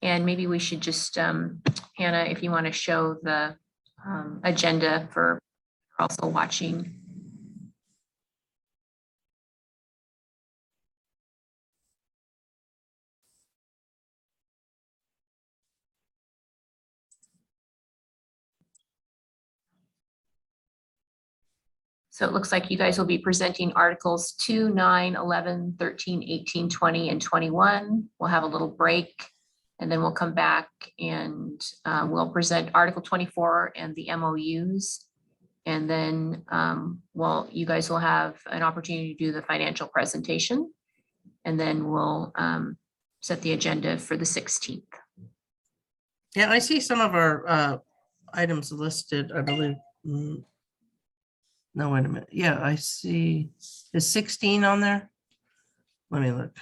And maybe we should just, Hannah, if you want to show the agenda for also watching. So it looks like you guys will be presenting articles 2, 9, 11, 13, 18, 20, and 21. We'll have a little break and then we'll come back and we'll present Article 24 and the MOUs. And then, well, you guys will have an opportunity to do the financial presentation. And then we'll set the agenda for the 16th. Yeah, I see some of our items listed, I believe. No, wait a minute. Yeah, I see. Is 16 on there? Let me look.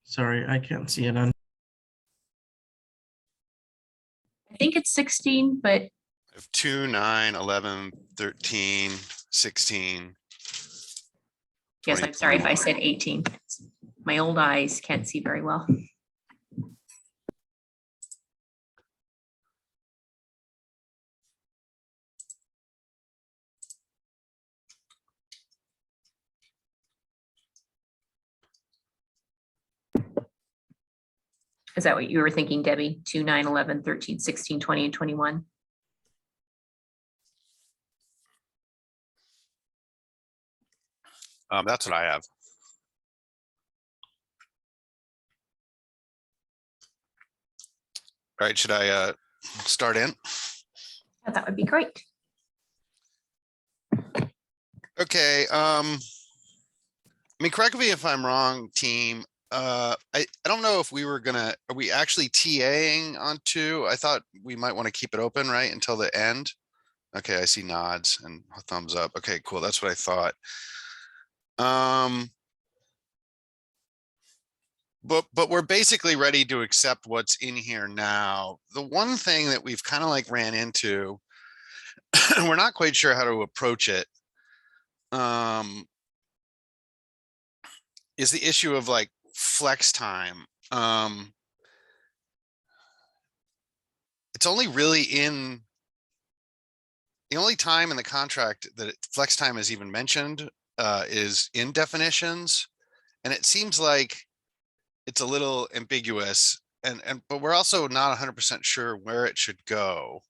Sorry, I can't see it on. I think it's 16, but 2, 9, 11, 13, 16. yes, I'm sorry if I said 18. My old eyes can't see very well. Is that what you were thinking, Debbie? 2, 9, 11, 13, 16, 20, and 21? That's what I have. All right, should I start in? Yeah, that would be great. Okay. I mean, correct me if I'm wrong, team. I don't know if we were gonna, are we actually TAing on 2? I thought we might want to keep it open, right, until the end. Okay, I see nods and thumbs up. Okay, cool. That's what I thought. But we're basically ready to accept what's in here now. The one thing that we've kind of like ran into, we're not quite sure how to approach it, is the issue of like flex time. It's only really in the only time in the contract that flex time is even mentioned is in definitions. And it seems like it's a little ambiguous but we're also not 100% sure where it should go.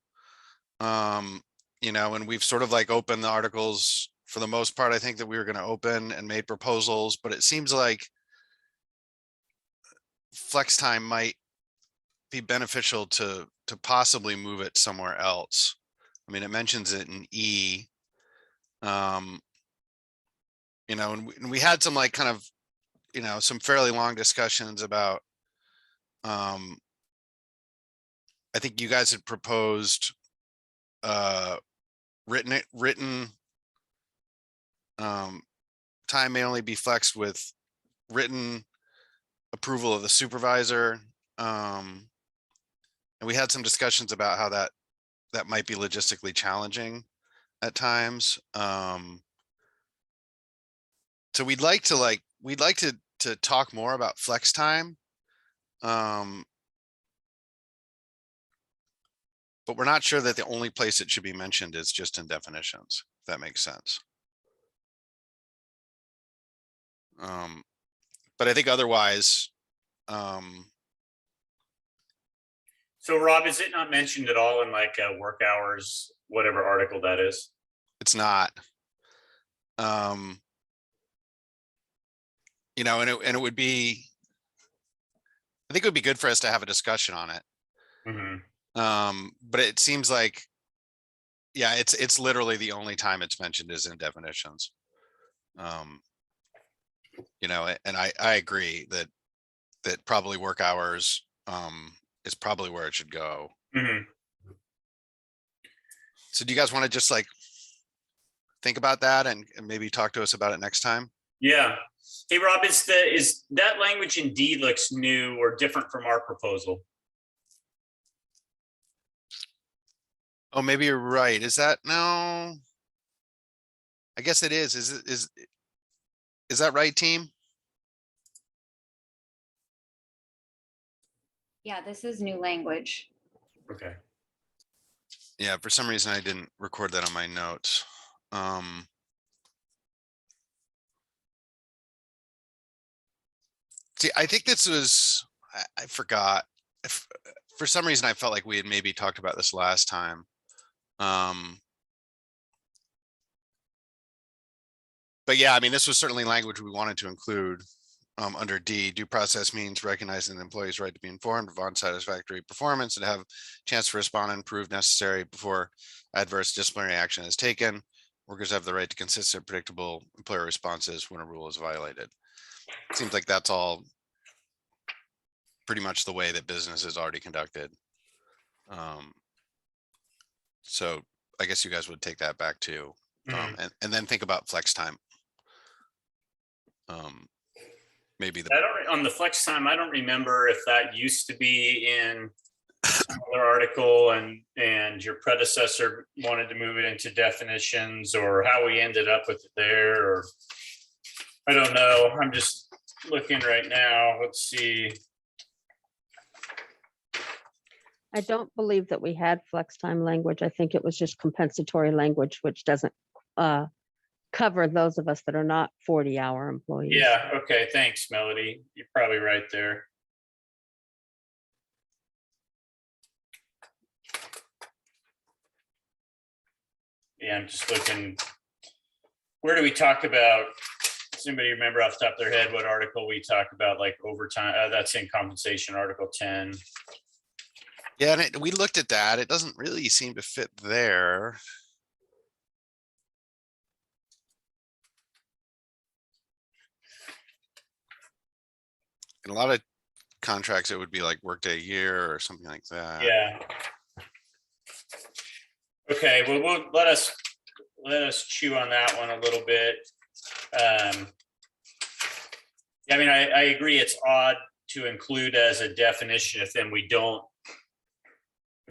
You know, and we've sort of like opened the articles for the most part. I think that we were going to open and made proposals, but it seems like flex time might be beneficial to possibly move it somewhere else. I mean, it mentions it in E. You know, and we had some like kind of, you know, some fairly long discussions about, I think you guys had proposed written time may only be flexed with written approval of the supervisor. And we had some discussions about how that might be logistically challenging at times. So we'd like to talk more about flex time. But we're not sure that the only place it should be mentioned is just in definitions, if that makes sense. But I think otherwise, so Rob, is it not mentioned at all in like work hours, whatever article that is? it's not. You know, and it would be, I think it would be good for us to have a discussion on it. Mm-hmm. But it seems like, yeah, it's literally the only time it's mentioned is in definitions. You know, and I agree that probably work hours is probably where it should go. Mm-hmm. So do you guys want to just like think about that and maybe talk to us about it next time? Yeah. Hey Rob, is that language in D looks new or different from our proposal? Oh, maybe you're right. Is that no? I guess it is. Is that right, team? Yeah, this is new language. Okay. Yeah, for some reason I didn't record that on my notes. See, I think this was, I forgot. For some reason, I felt like we had maybe talked about this last time. But yeah, I mean, this was certainly language we wanted to include under D. Due process means recognizing the employee's right to be informed of unsatisfactory performance and have a chance to respond and prove necessary before adverse disciplinary action is taken. Workers have the right to consistent, predictable employer responses when a rule is violated. Seems like that's all pretty much the way that business is already conducted. So I guess you guys would take that back too. And then think about flex time. Maybe the I don't, on the flex time, I don't remember if that used to be in another article and your predecessor wanted to move it into definitions, or how we ended up with it there, or I don't know. I'm just looking right now. Let's see. I don't believe that we had flex time language. I think it was just compensatory language, which doesn't cover those of us that are not 40-hour employees. Yeah, okay, thanks, Melody. You're probably right there. Yeah, I'm just looking. Where do we talk about? Does anybody remember off the top of their head what article we talk about, like overtime? That's in compensation, Article 10. Yeah, and we looked at that. It doesn't really seem to fit there. In a lot of contracts, it would be like workday a year or something like that. Yeah. Okay, well, let us chew on that one a little bit. Yeah, I mean, I agree. It's odd to include as a definition if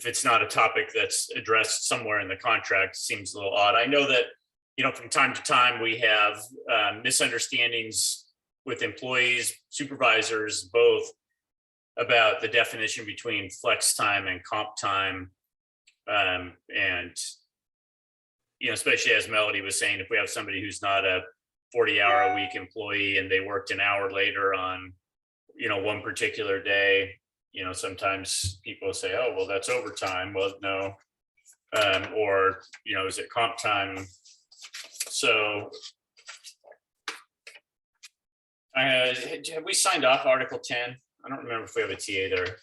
it's not a topic that's addressed somewhere in the contract. Seems a little odd. I know that, from time to time we have misunderstandings with employees, supervisors, both, about the definition between flex time and comp time. And especially as Melody was saying, if we have somebody who's not a 40-hour-a-week employee and they worked an hour later on, one particular day, sometimes people say, oh, well, that's overtime. Well, no. Or, is it comp time? So have we signed off Article 10? I don't remember if we have a TA there.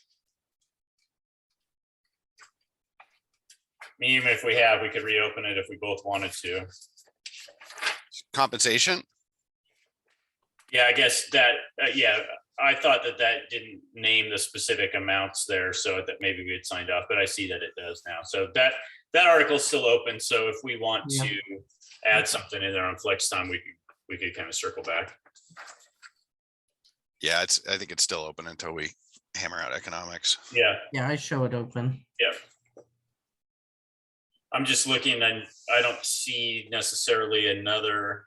I mean, even if we have, we could reopen it if we both wanted to. Compensation? Yeah, I guess that, yeah, I thought that didn't name the specific amounts there, so that maybe we had signed off, but I see that it does now. So that article is still open. So if we want Yeah. to add something in there on flex time, we could kind of circle back. Yeah, I think it's still open until we hammer out economics. Yeah. Yeah, I show it open. Yeah. I'm just looking and I don't see necessarily another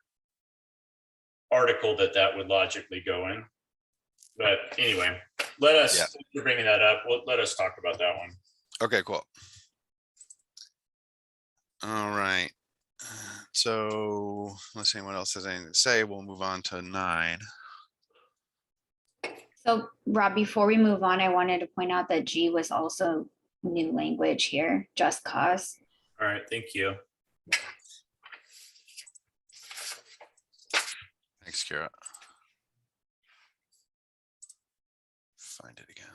article that would logically go in. But anyway, let us, You're bringing that up. Let us talk about that one. Okay, cool. All right. So let's see what else has anything to say. We'll move on to 9. So Rob, before we move on, I wanted to point out that G was also new language here, just cause. All right, thank you. Thanks, Kira. Find it again.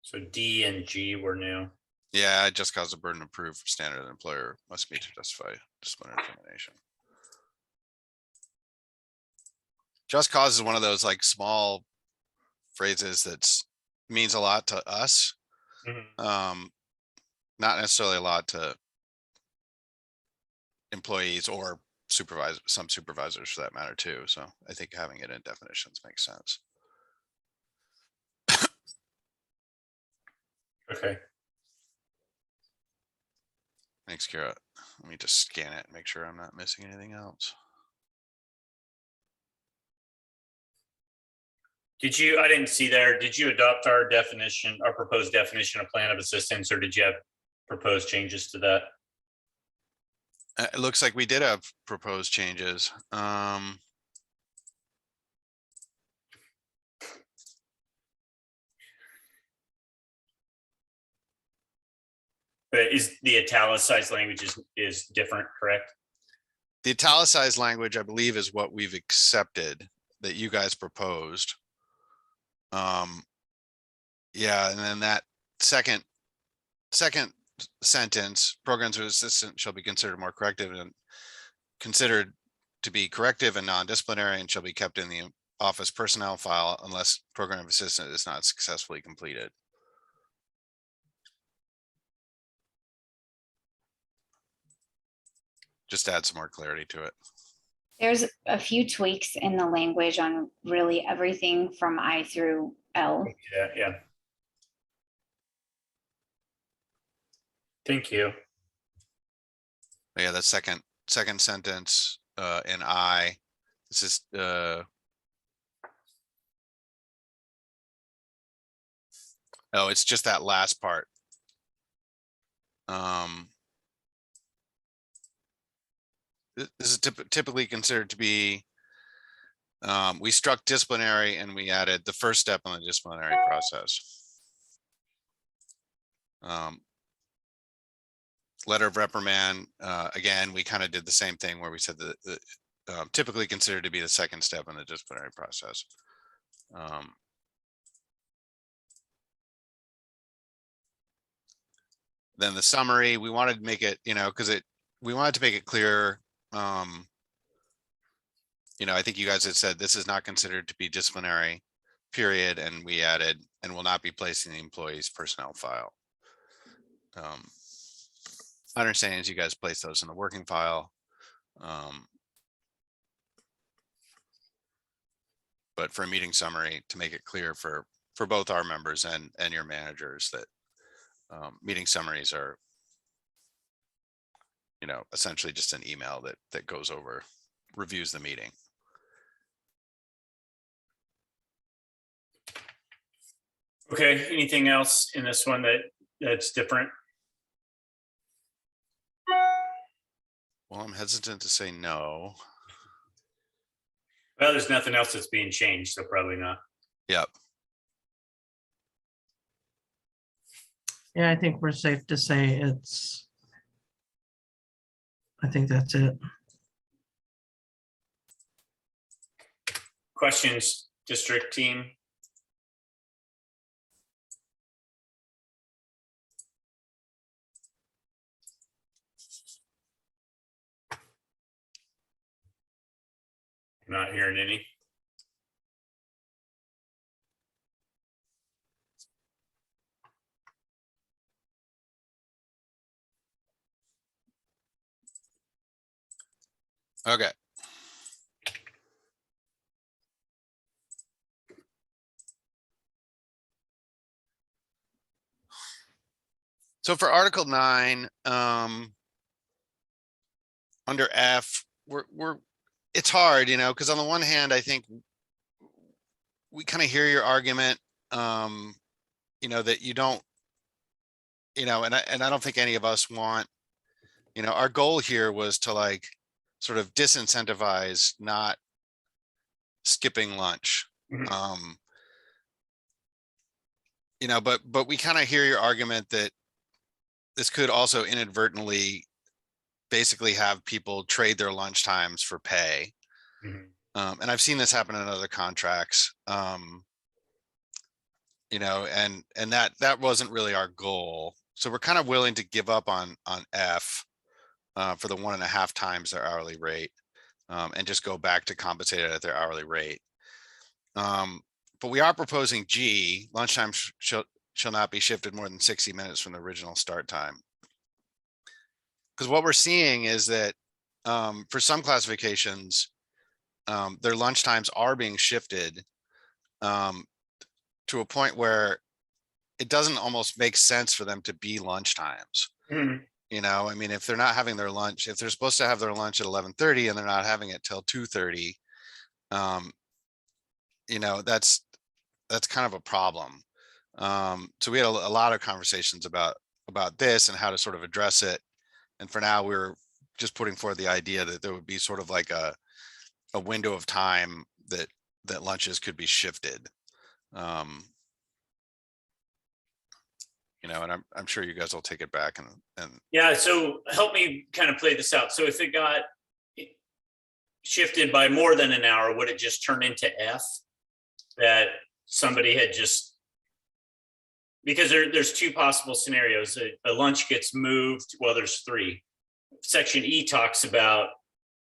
So D and G were new. Yeah, it just caused a burden of proof standard employer must meet to justify disciplinary termination. Just cause is one of those like small phrases that's means a lot to us. Mhm. Not necessarily a lot to employees or some supervisors for that matter too. So I think having it in definitions makes sense. Okay. Thanks, Kara. Let me just scan it and make sure I'm not missing anything else. I didn't see there, did you adopt our definition, our proposed definition of plan of assistance, or did you have proposed changes to that? It looks like we did have proposed changes. But is the italicized language is different, correct? The italicized language, I believe, is what we've accepted that you guys proposed. Yeah, and then that second sentence, programs of assistance shall be considered more corrective and considered to be corrective and non-disciplinary and shall be kept in the office personnel file unless program of assistance is not successfully completed. Just add some more clarity to it. There's a few tweaks in the language on really everything from I through L. Yeah. Thank you. Yeah, that second sentence in I, this is oh, it's just that last part. This is typically considered to be, we struck disciplinary and we added the first step on the disciplinary process. Letter of reprimand, again, we kind of did the same thing where we said that typically considered to be the second step in the disciplinary process. Then the summary, we wanted to make it, because we wanted to make it clear. I think you guys had said this is not considered to be disciplinary, period, and we added and will not be placed in the employee's personnel file. Understanding is you guys place those in the working file. But for a meeting summary, to make it clear for both our members and your managers that meeting summaries are, essentially just an email that goes over, reviews the meeting. Okay, anything else in this one that's different? Well, I'm hesitant to say no. Well, there's nothing else that's being changed, so probably not. Yep. Yeah, I think we're safe to say I think that's it. Questions, district team? Not hearing any. Okay. So for Article 9, under F, it's hard, because on the one hand, I think we kind of hear your argument, that you don't, and I don't think any of us want, our goal here was to sort of disincentivize not skipping lunch. Mhm. But we kind of hear your argument that this could also inadvertently basically have people trade their lunch times for pay. Mhm. And I've seen this happen in other contracts. And that wasn't really our goal. So we're kind of willing to give up on F for the 1.5 times their hourly rate, and just go back to compensated at their hourly rate. But we are proposing G, lunchtime shall not be shifted more than 60 minutes from the original start time. Because what we're seeing is that for some classifications, their lunch times are being shifted to a point where it doesn't almost make sense for them to be lunch times. Mhm. You know, I mean, if they're not having their lunch, if they're supposed to have their lunch at 11:30 and they're not having it till 2:30, you know, that's kind of a problem. So we had a lot of conversations about this and how to sort of address it. And for now, we're just putting forward the idea that there would be sort of like a window of time that lunches could be shifted. You know, and I'm sure you guys will take it back and Yeah, so help me kind of play this out. So if it got shifted by more than an hour, would it just turn into F? That somebody had just, because there's two possible scenarios. A lunch gets moved, well, there's three. Section E talks about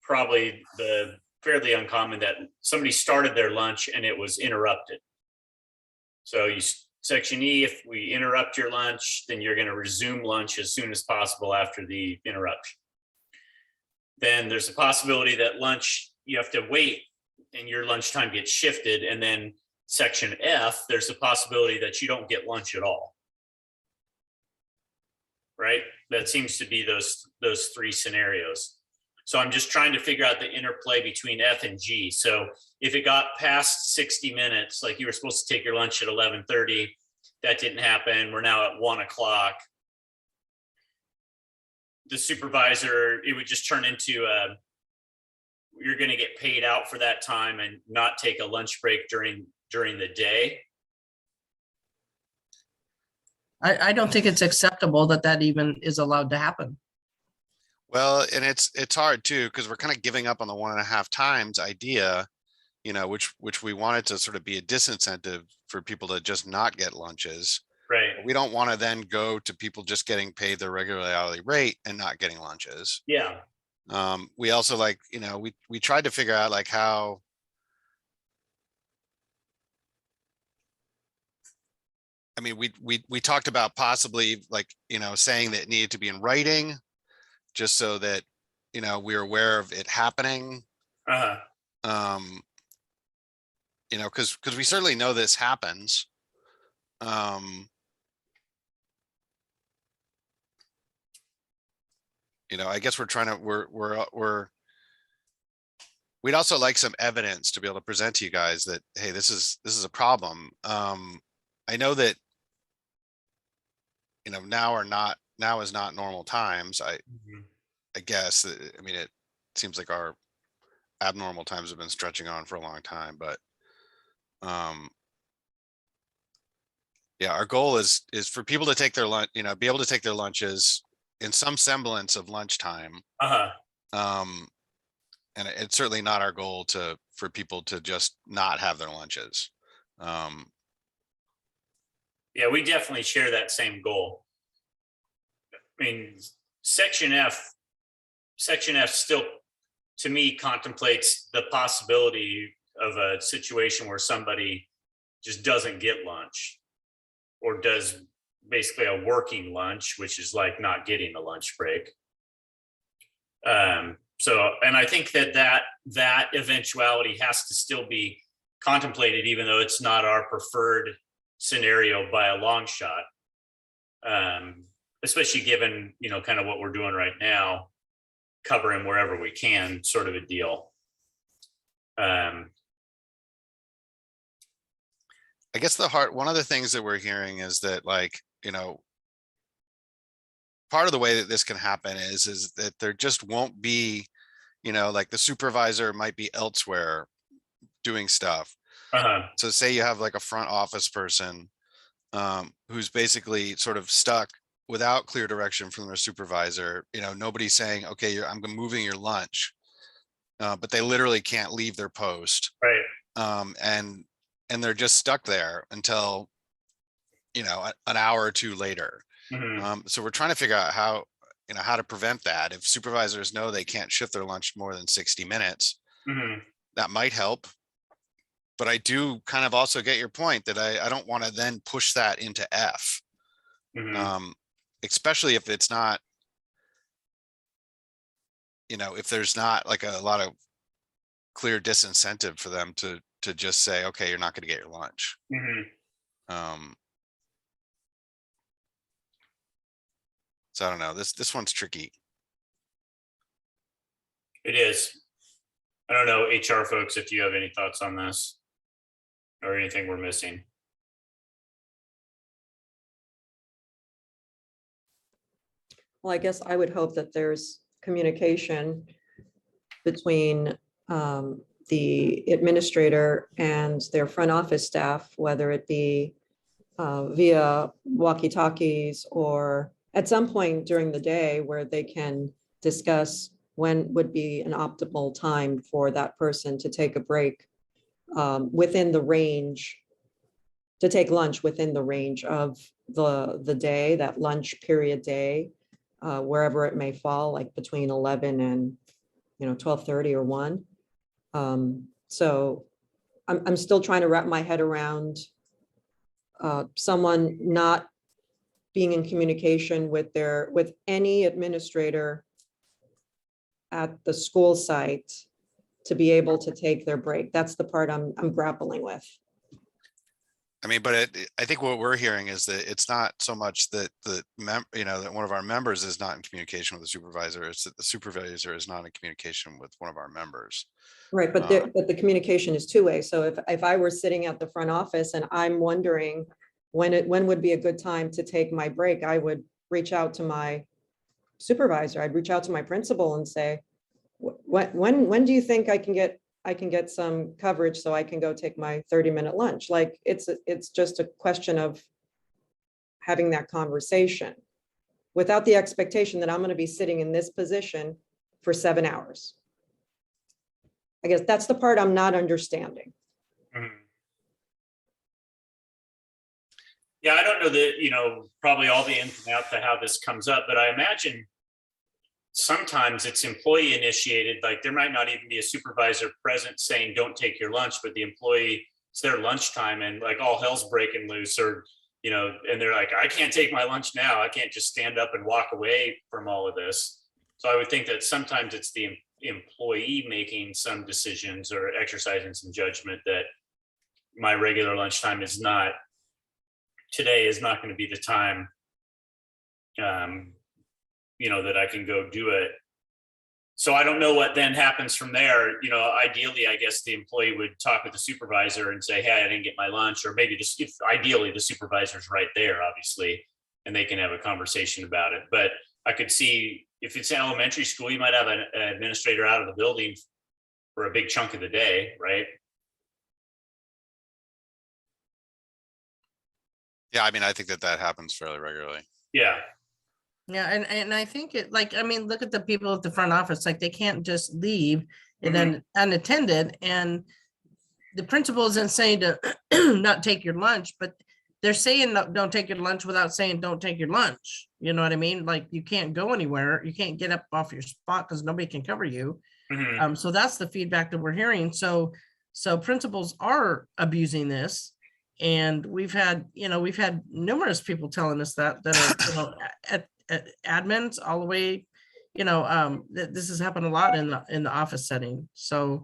probably the fairly uncommon that somebody started their lunch and it was interrupted. So Section E, if we interrupt your lunch, then you're going to resume lunch as soon as possible after the interruption. Then there's a possibility that lunch, you have to wait and your lunchtime gets shifted. And then Section F, there's a possibility that you don't get lunch at all. Right? That seems to be those three scenarios. So I'm just trying to figure out the interplay between F and G. So if it got past 60 minutes, like you were supposed to take your lunch at 11:30, that didn't happen. We're now at 1 o'clock. The supervisor, it would just turn into you're going to get paid out for that time and not take a lunch break during the day. I don't think it's acceptable that even is allowed to happen. well, and it's hard too, because we're kind of giving up on the 1.5 times idea, you know, which we wanted to sort of be a disincentive for people to just not get lunches. Right. We don't want to then go to people just getting paid their regular hourly rate and not getting lunches. Yeah. We also, like, you know, we tried to figure out like how, I mean, we talked about possibly, like, you know, saying that it needed to be in writing, just so that, you know, we're aware of it happening. Uh-huh. You know, because we certainly know this happens. You know, I guess we'd also like some evidence to be able to present to you guys that, hey, this is a problem. I know that, you know, now is not normal times. Mhm. I guess, I mean, it seems like our abnormal times have been stretching on for a long time, but yeah, our goal is for people to take their lunch, you know, be able to take their lunches in some semblance of lunchtime. Uh-huh. And it's certainly not our goal for people to just not have their lunches. Yeah, we definitely share that same goal. I mean, Section F still, to me, contemplates the possibility of a situation where somebody just doesn't get lunch or does basically a working lunch, which is like not getting a lunch break. So, and I think that eventuality has to still be contemplated, even though it's not our preferred scenario by a long shot. Especially given, you know, kind of what we're doing right now, covering wherever we can, sort of a deal. I guess one of the things that we're hearing is that, like, you know, part of the way that this can happen is that there just won't be, you know, like the supervisor might be elsewhere doing stuff. Uh-huh. So say you have like a front office person who's basically sort of stuck without clear direction from their supervisor. You know, nobody's saying, okay, I'm moving your lunch, but they literally can't leave their post. Right. And they're just stuck there until, you know, an hour or two later. Mm-hmm. So we're trying to figure out how to prevent that. If supervisors know they can't shift their lunch more than 60 minutes, Mm-hmm. that might help. But I do kind of also get your point that I don't want to then push that into F. Mm-hmm. Especially if it's not, you know, if there's not like a lot of clear disincentive for them to just say, okay, you're not going to get your lunch. Mm-hmm. So I don't know, this one's tricky. It is. I don't know, HR folks, if you have any thoughts on this or anything we're missing. Well, I guess I would hope that there's communication between the administrator and their front office staff, whether it be via walkie-talkies or at some point during the day where they can discuss when would be an optimal time for that person to take a break within the range, to take lunch within the range of the day, that lunch period day, wherever it may fall, like between 11 and 12:30 or 1. So I'm still trying to wrap my head around someone not being in communication with any administrator at the school site to be able to take their break. That's the part I'm grappling with. I mean, but I think what we're hearing is that it's not so much that that one of our members is not in communication with the supervisor. It's that the supervisor is not in communication with one of our members. Right, but the communication is two-way. So if I were sitting at the front office and I'm wondering when would be a good time to take my break, I would reach out to my supervisor. I'd reach out to my principal and say, when do you think I can get some coverage so I can go take my 30-minute lunch? Like it's just a question of having that conversation without the expectation that I'm going to be sitting in this position for 7 hours. I guess that's the part I'm not understanding. Mhm. Yeah, I don't know that, probably all the ins and outs to how this comes up, but I imagine sometimes it's employee initiated, like there might not even be a supervisor present saying, don't take your lunch, but the employee, it's their lunchtime and like all hell's breaking loose or, and they're like, I can't take my lunch now. I can't just stand up and walk away from all of this. So I would think that sometimes it's the employee making some decisions or exercising some judgment that my regular lunchtime today is not going to be the time, that I can go do it. So I don't know what then happens from there. Ideally, I guess the employee would talk with the supervisor and say, hey, I didn't get my lunch, or maybe just ideally the supervisor's right there, obviously, and they can have a conversation about it. But I could see if it's an elementary school, you might have an administrator out of the building for a big chunk of the day, right? Yeah, I mean, I think that happens fairly regularly. Yeah. Yeah, and I think look at the people at the front office, like they can't just leave and then unattended, and the principal isn't saying to not take your lunch, but they're saying don't take your lunch without saying don't take your lunch. You know what I mean? Like you can't go anywhere. You can't get up off your spot because nobody can cover you. Mm-hmm. So that's the feedback that we're hearing. So principals are abusing this. And we've had numerous people telling us that are, at admins all the way, this has happened a lot in the office setting. So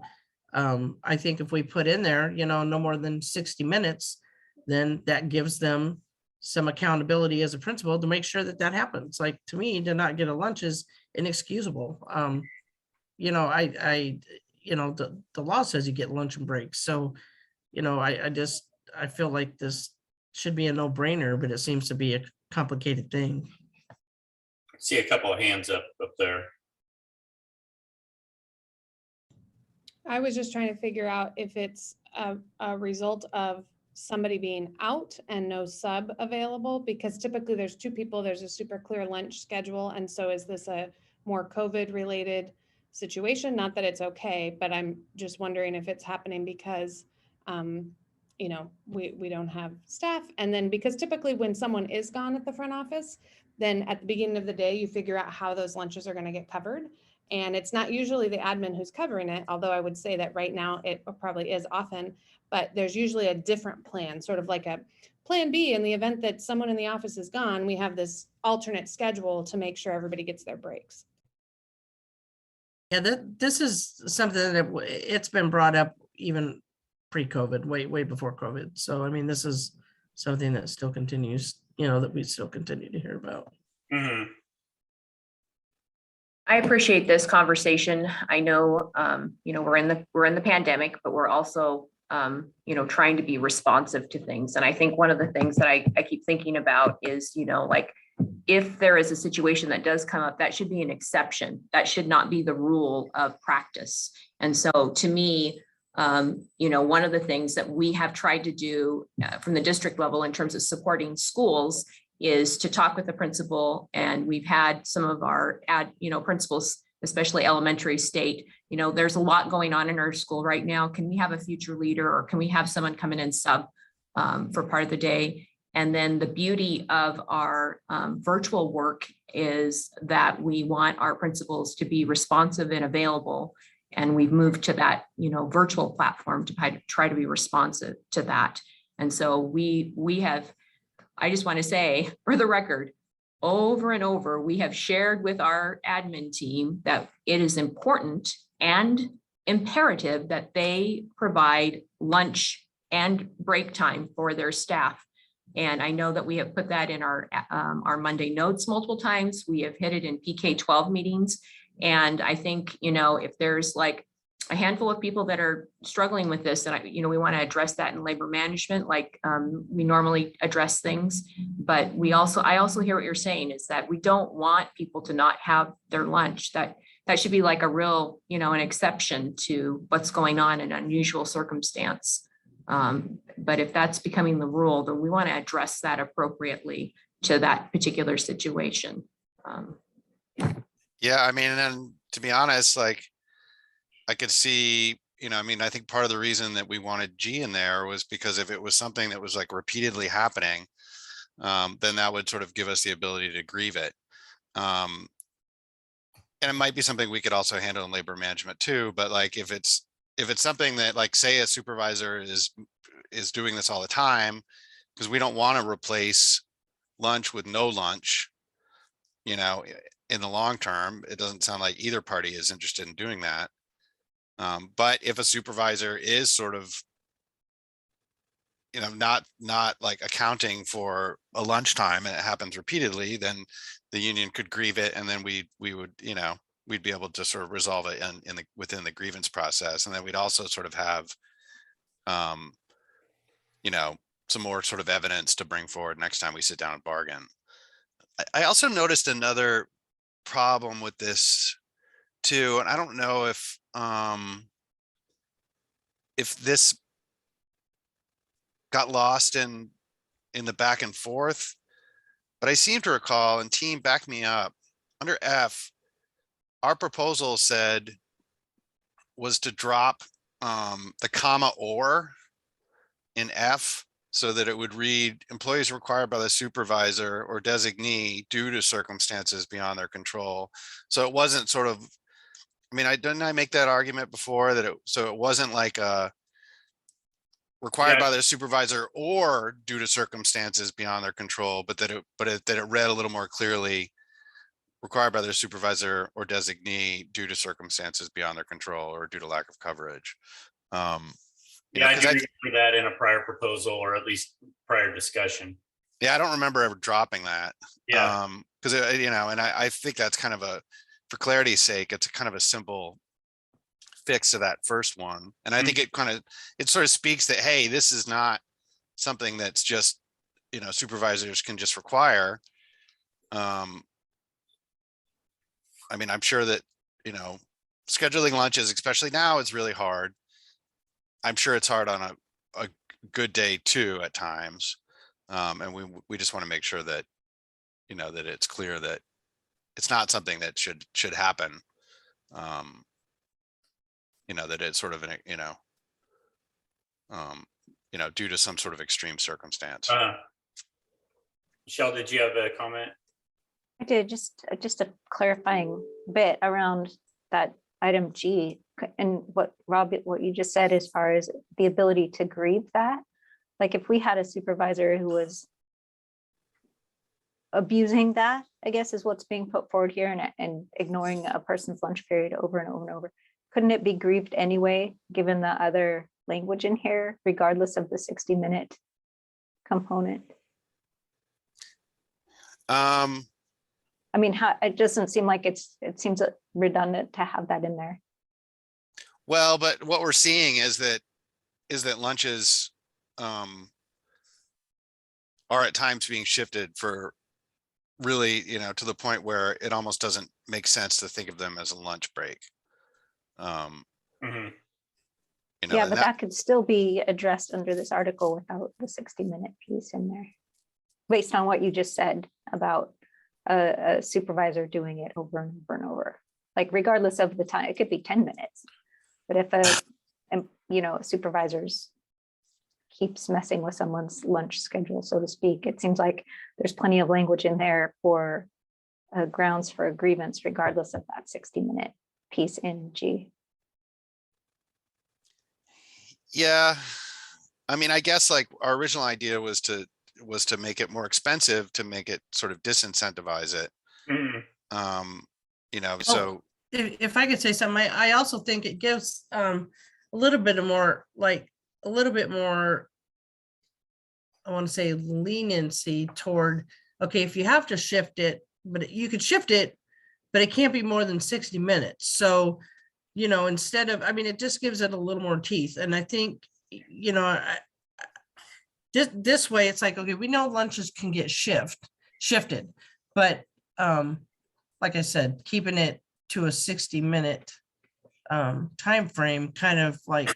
I think if we put in there, no more than 60 minutes, then that gives them some accountability as a principal to make sure that happens. Like to me, to not get a lunch is inexcusable. The law says you get lunch and breaks. So, I feel like this should be a no-brainer, but it seems to be a complicated thing. I see a couple of hands up there. I was just trying to figure out if it's a result of somebody being out and no sub available, because typically there's two people, there's a super clear lunch schedule. And so is this a more COVID related situation? Not that it's okay, but I'm just wondering if it's happening because, we don't have staff. And then because typically when someone is gone at the front office, then at the beginning of the day, you figure out how those lunches are going to get covered. And it's not usually the admin who's covering it, although I would say that right now it probably is often, but there's usually a different plan, sort of like a plan B. In the event that someone in the office is gone, we have this alternate schedule to make sure everybody gets their breaks. Yeah, this is something that it's been brought up even pre-COVID, way before COVID. So, I mean, this is something that still continues, that we still continue to hear about. Mm-hmm. I appreciate this conversation. I know, we're in the pandemic, but we're also, trying to be responsive to things. And I think one of the things that I keep thinking about is, like, if there is a situation that does come up, that should be an exception. That should not be the rule of practice. And so to me, one of the things that we have tried to do from the district level in terms of supporting schools is to talk with the principal. And we've had some of our principals, especially elementary state, there's a lot going on in our school right now. Can we have a future leader, or can we have someone come in and sub for part of the day? And then the beauty of our virtual work is that we want our principals to be responsive and available. And we've moved to that, virtual platform to try to be responsive to that. And so we have, I just want to say for the record, over and over, we have shared with our admin team that it is important and imperative that they provide lunch and break time for their staff. And I know that we have put that in our Monday notes multiple times. We have hit it in PK-12 meetings. And I think, if there's like a handful of people that are struggling with this, and we want to address that in labor management, like we normally address things. But I also hear what you're saying is that we don't want people to not have their lunch. That should be like a real, an exception to what's going on in unusual circumstance. But if that's becoming the rule, then we want to address that appropriately to that particular situation. Yeah, I mean, and to be honest, like I could see, I think part of the reason that we wanted G in there was because if it was something that was like repeatedly happening, then that would sort of give us the ability to grieve it. And it might be something we could also handle in labor management too, but like if it's something that, like, say a supervisor is doing this all the time, because we don't want to replace lunch with no lunch, in the long term. It doesn't sound like either party is interested in doing that. But if a supervisor is sort of, not like accounting for a lunchtime and it happens repeatedly, then the union could grieve it, and then we would, we'd be able to sort of resolve it within the grievance process. And then we'd also sort of have, some more sort of evidence to bring forward next time we sit down and bargain. I also noticed another problem with this too, and I don't know if this got lost in the back and forth, but I seem to recall, and team back me up, under F, our proposal was to drop the comma or in F, so that it would read employees required by the supervisor or designee due to circumstances beyond their control. So it wasn't sort of, didn't I make that argument before, that it wasn't like required by the supervisor or due to circumstances beyond their control, but that it read a little more clearly, required by their supervisor or designee due to circumstances beyond their control or due to lack of coverage. I do remember that in a prior proposal, or at least prior discussion. Yeah, I don't remember ever dropping that. Yeah. Because and I think that's kind of for clarity's sake, it's kind of a simple fix to that first one. And I think it sort of speaks that, hey, this is not something that's just, supervisors can just require. I'm sure that, scheduling lunches, especially now, is really hard. I'm sure it's hard on a good day too at times. And we just want to make sure that, that it's clear that it's not something that should happen. That it's sort of due to some sort of extreme circumstance. Michelle, did you have a comment? I did, just a clarifying bit around that item G, and what you just said as far as the ability to grieve that. Like if we had a supervisor who was abusing that, I guess is what's being put forward here, and ignoring a person's lunch period over and over and over, couldn't it be grieved anyway, given the other language in here, regardless of the 60-minute component? I mean, how, it doesn't seem like it seems redundant to have that in there. Well, but what we're seeing is that lunches are at times being shifted for really, to the point where it almost doesn't make sense to think of them as a lunch break. Mhm. Yeah, And but that could still be addressed under this article without the 60-minute piece in there. Based on what you just said about a supervisor doing it over and over and over. Like regardless of the time, it could be 10 minutes. But if a supervisor's keeps messing with someone's lunch schedule, so to speak, it seems like there's plenty of language in there for grounds for a grievance, regardless of that 60-minute piece in G. Yeah, I mean, I guess like our original idea was to make it more expensive, to make it sort of disincentivize it. Mhm. So If I could say something, I also think it gives a little bit more, I want to say leniency toward, okay, if you have to shift it, but you could shift it, but it can't be more than 60 minutes. So, instead of, it just gives it a little more teeth. And I think, this way it's like, okay, we know lunches can get shifted, but like I said, keeping it to a 60-minute time frame kind of like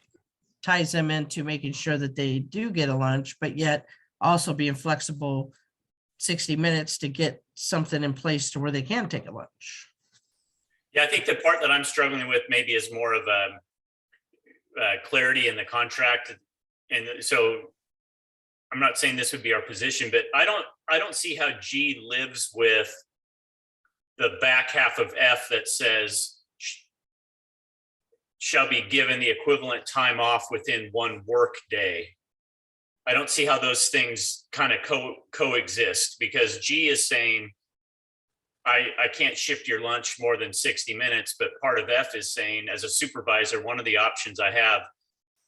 ties them into making sure that they do get a lunch, but yet also being flexible 60 minutes to get something in place to where they can take a lunch. Yeah, I think the part that I'm struggling with maybe is more of a clarity in the contract. And so I'm not saying this would be our position, but I don't see how G lives with the back half of F that says shall be given the equivalent time off within 1 work day. I don't see how those things kind of coexist, because G is saying I can't shift your lunch more than 60 minutes, but part of F is saying, as a supervisor, one of the options I have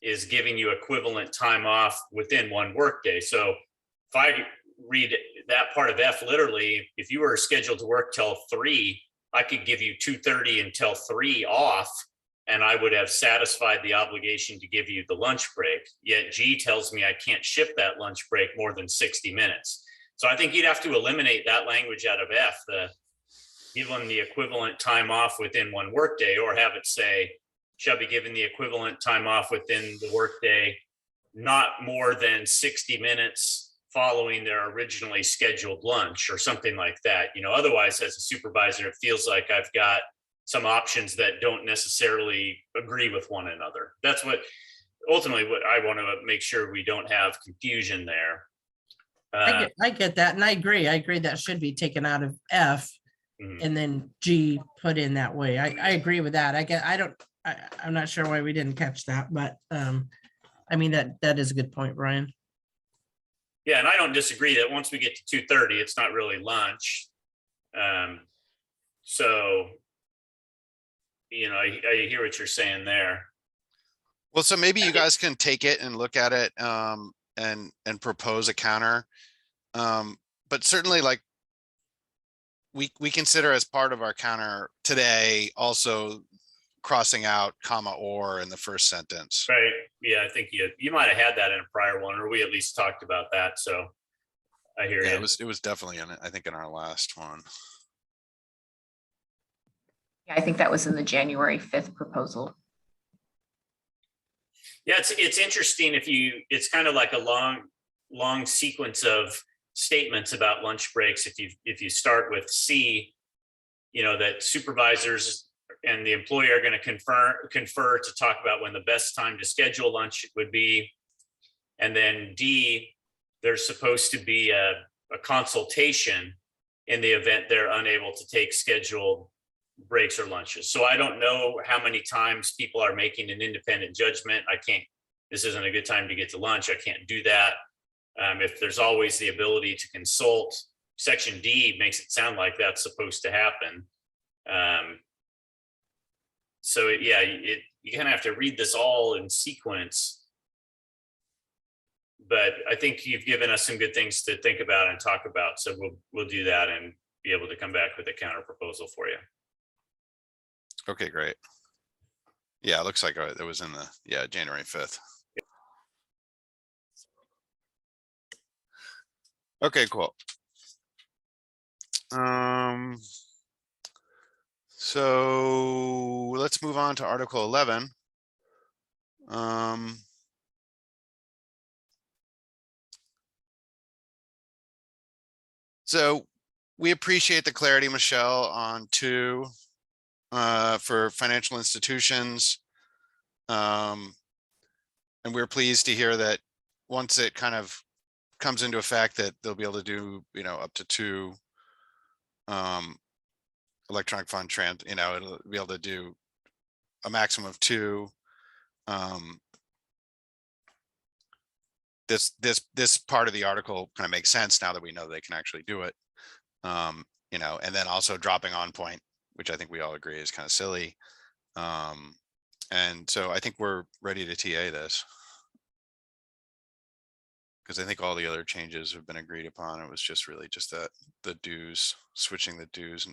is giving you equivalent time off within 1 workday. So if I read that part of F literally, if you were scheduled to work till 3, I could give you 2:30 until 3 off, and I would have satisfied the obligation to give you the lunch break. Yet G tells me I can't shift that lunch break more than 60 minutes. So I think you'd have to eliminate that language out of F, the given the equivalent time off within 1 workday, or have it say shall be given the equivalent time off within the workday, not more than 60 minutes following their originally scheduled lunch, or something like that. Otherwise, as a supervisor, it feels like I've got some options that don't necessarily agree with one another. That's what ultimately what I want to make sure we don't have confusion there. I get that, and I agree that should be taken out of F and then G put in that way. I agree with that. I'm not sure why we didn't catch that, but that is a good point, Brian. Yeah, and I don't disagree that once we get to 2:30, it's not really lunch. So, I hear what you're saying there. well, so maybe you guys can take it and look at it and propose a counter. But certainly, like, we consider as part of our counter today also crossing out comma or in the first sentence. Right. Yeah, I think you might have had that in a prior one, or we at least talked about that. So I hear Yeah, you. it was definitely in it, I think, in our last one. Yeah, I think that was in the January 5th proposal. Yeah, it's interesting it's kind of like a long sequence of statements about lunch breaks. If you start with C, that supervisors and the employer are going to confer to talk about when the best time to schedule lunch would be. And then D, there's supposed to be a consultation in the event they're unable to take scheduled breaks or lunches. So I don't know how many times people are making an independent judgment. This isn't a good time to get to lunch. I can't do that. If there's always the ability to consult, Section D makes it sound like that's supposed to happen. So yeah, you kind of have to read this all in sequence. But I think you've given us some good things to think about and talk about. So we'll do that, and be able to come back with a counter proposal for you. Okay, great. Yeah, it looks like it was in the, yeah, January 5th. Okay, cool. So let's move on to Article 11. So we appreciate the clarity, Michelle, on 2 for financial institutions. And we're pleased to hear that once it kind of comes into effect that they'll be able to do, up to 2 electronic fund it'll be able to do a maximum of 2. This part of the article kind of makes sense now that we know they can actually do it. And then also dropping on point, which I think we all agree is kind of silly. And so I think we're ready to TA this. Because I think all the other changes have been agreed upon. It was just really just that the dues, switching the dues.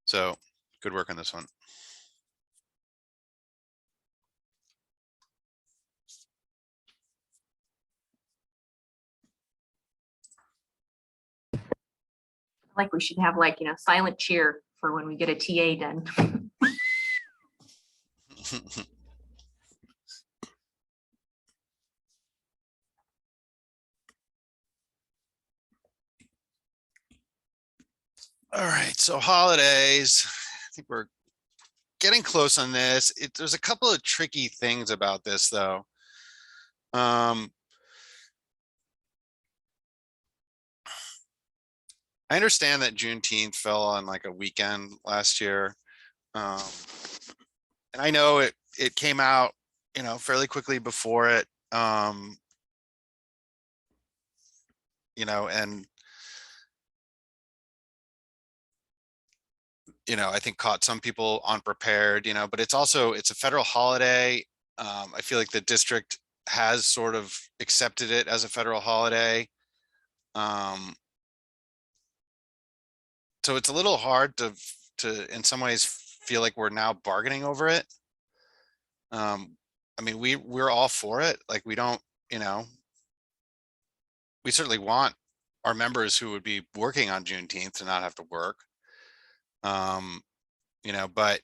So good work on this one. Like we should have silent cheer for when we get a TA done. All right, so holidays, I think we're getting close on this. There's a couple of tricky things about this though. I understand that Juneteenth fell on like a weekend last year. And I know it came out, fairly quickly before it. And I think caught some people unprepared, but it's a federal holiday. I feel like the district has sort of accepted it as a federal holiday. So it's a little hard to in some ways feel like we're now bargaining over it. I mean, we're all for it. Like we don't, we certainly want our members who would be working on Juneteenth to not have to work. But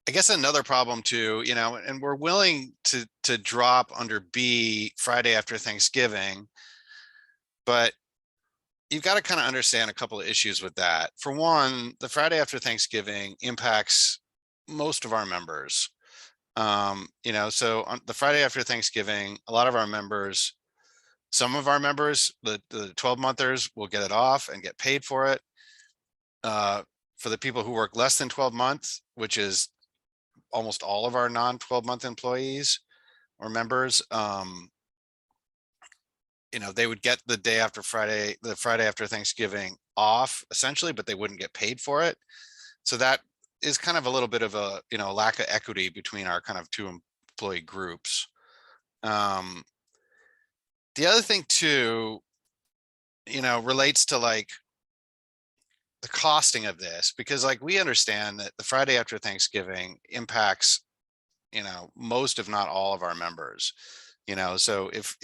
I guess another problem too, and we're willing to drop under B Friday after Thanksgiving, but you've got to kind of understand a couple of issues with that. For one, the Friday after Thanksgiving impacts most of our members. So on the Friday after Thanksgiving, a lot of our members, some of our members, the 12-monthers will get it off and get paid for it. For the people who work less than 12 months, which is almost all of our non-12-month employees or members, they would get the day after Friday, the Friday after Thanksgiving off essentially, but they wouldn't get paid for it. So that is kind of a little bit of a, lack of equity between our kind of 2 employee groups. The other thing too, relates to like the costing of this, because like we understand that the Friday after Thanksgiving impacts, most if not all of our members, so if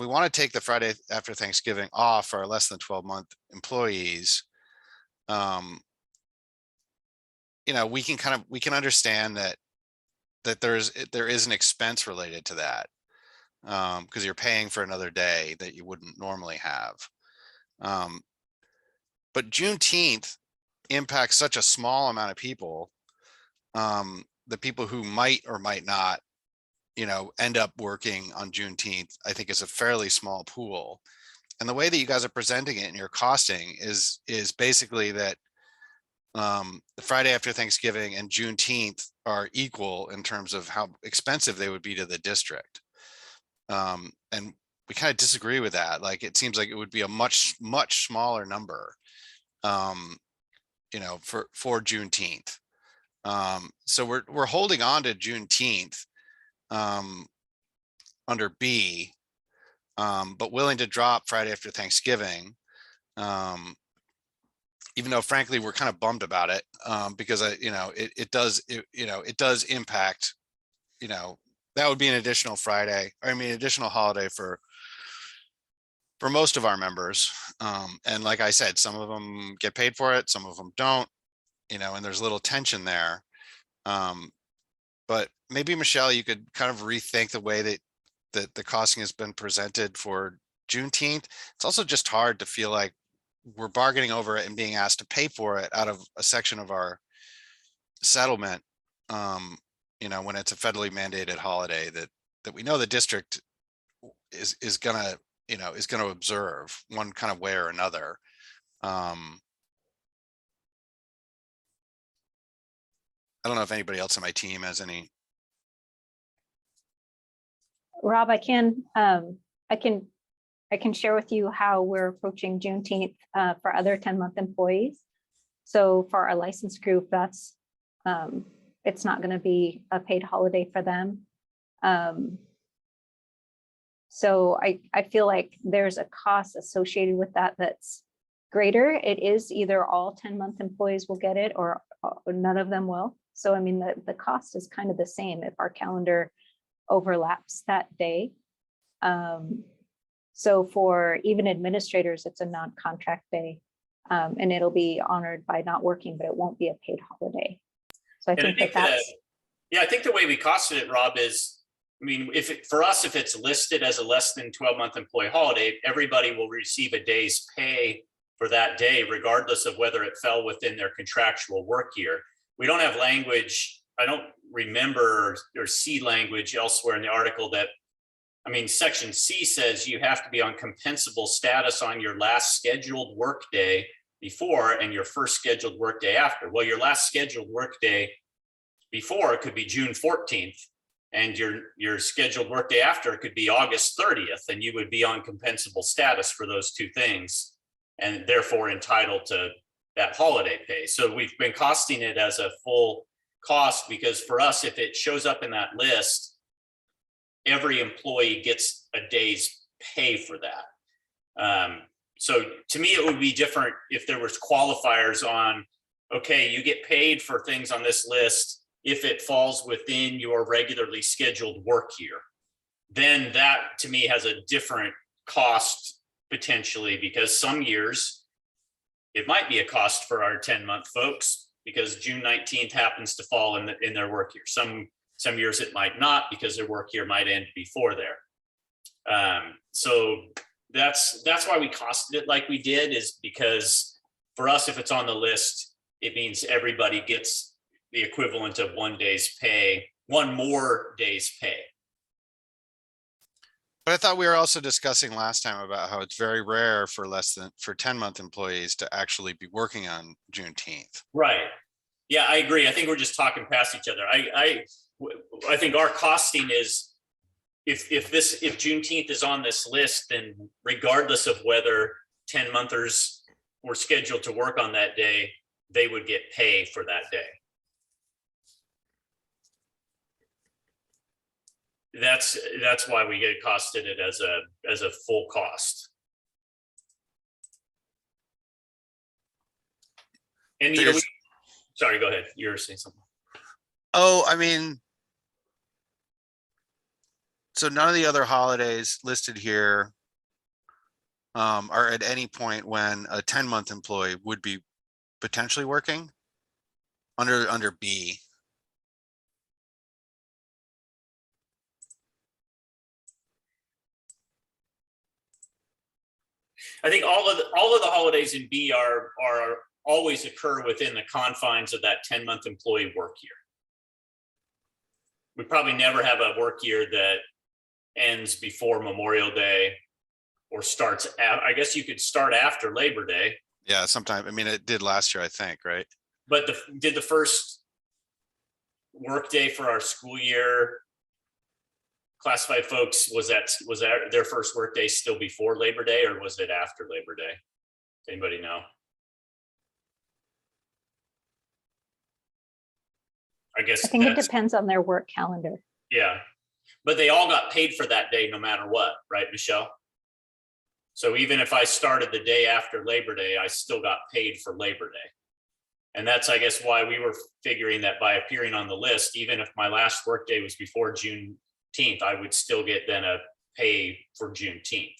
we want to take the Friday after Thanksgiving off for our less than 12-month employees, we can understand that there is an expense related to that, because you're paying for another day that you wouldn't normally have. But Juneteenth impacts such a small amount of people, the people who might or might not, end up working on Juneteenth, I think is a fairly small pool. And the way that you guys are presenting it in your costing is basically that the Friday after Thanksgiving and Juneteenth are equal in terms of how expensive they would be to the district. And we kind of disagree with that. Like, it seems like it would be a much, much smaller number, for Juneteenth. So we're holding on to Juneteenth, under B, but willing to drop Friday after Thanksgiving. Even though frankly, we're kind of bummed about it, because it does impact, that would be an additional Friday, additional holiday for most of our members. And like I said, some of them get paid for it, some of them don't, and there's a little tension there. But maybe Michelle, you could kind of rethink the way that the costing has been presented for Juneteenth. It's also just hard to feel like we're bargaining over it and being asked to pay for it out of a section of our settlement. When it's a federally mandated holiday that we know the district is gonna observe one kind of way or another. I don't know if anybody else on my team has any. Rob, I can share with you how we're approaching Juneteenth for other 10-month employees. So for our licensed group, that's it's not going to be a paid holiday for them. So I feel like there's a cost associated with that that's greater. It is either all 10-month employees will get it or none of them will. So I mean, the cost is kind of the same if our calendar overlaps that day. So for even administrators, it's a non-contract day, and it'll be honored by not working, but it won't be a paid holiday. So I think that's. I think the way we costed it, Rob, is, for us, if it's listed as a less than 12-month employee holiday, everybody will receive a day's pay for that day, regardless of whether it fell within their contractual work year. We don't have language. I don't remember or see language elsewhere in the article that, section C says you have to be on compensable status on your last scheduled work day before and your first scheduled work day after. Well, your last scheduled work day before could be June 14th, and your scheduled work day after could be August 30th, and you would be on compensable status for those two things, and therefore entitled to that holiday pay. So we've been costing it as a full cost, because for us, if it shows up in that list, every employee gets a day's pay for that. So to me, it would be different if there was qualifiers on, okay, you get paid for things on this list if it falls within your regularly scheduled work year. Then that to me has a different cost potentially, because some years it might be a cost for our 10-month folks because June 19th happens to fall in their work year. Some years it might not, because their work year might end before there. So that's why we costed it like we did, is because for us, if it's on the list, it means everybody gets the equivalent of 1 day's pay, one more day's pay. But I thought we were also discussing last time about how it's very rare for 10-month employees to actually be working on Juneteenth. Right. Yeah, I agree. I think we're just talking past each other. I think our costing is, if Juneteenth is on this list, then regardless of whether 10-monthers were scheduled to work on that day, they would get pay for that day. That's why we get costed it as a full cost. And sorry, go ahead. You were saying something. Oh, so none of the other holidays listed here are at any point when a 10-month employee would be potentially working under B. I think all of the holidays in B are always occur within the confines of that 10-month employee work year. We probably never have a work year that ends before Memorial Day or starts I guess you could start after Labor Day. Yeah, sometime. It did last year, I think, right? But did the first work day for our school year, classified folks, was that their first work day still before Labor Day, or was it after Labor Day? Anybody know? I guess I think it depends on their work calendar. Yeah. But they all got paid for that day no matter what, right, Michelle? So even if I started the day after Labor Day, I still got paid for Labor Day. And that's, I guess, why we were figuring that by appearing on the list, even if my last workday was before Juneteenth, I would still get then a pay for Juneteenth.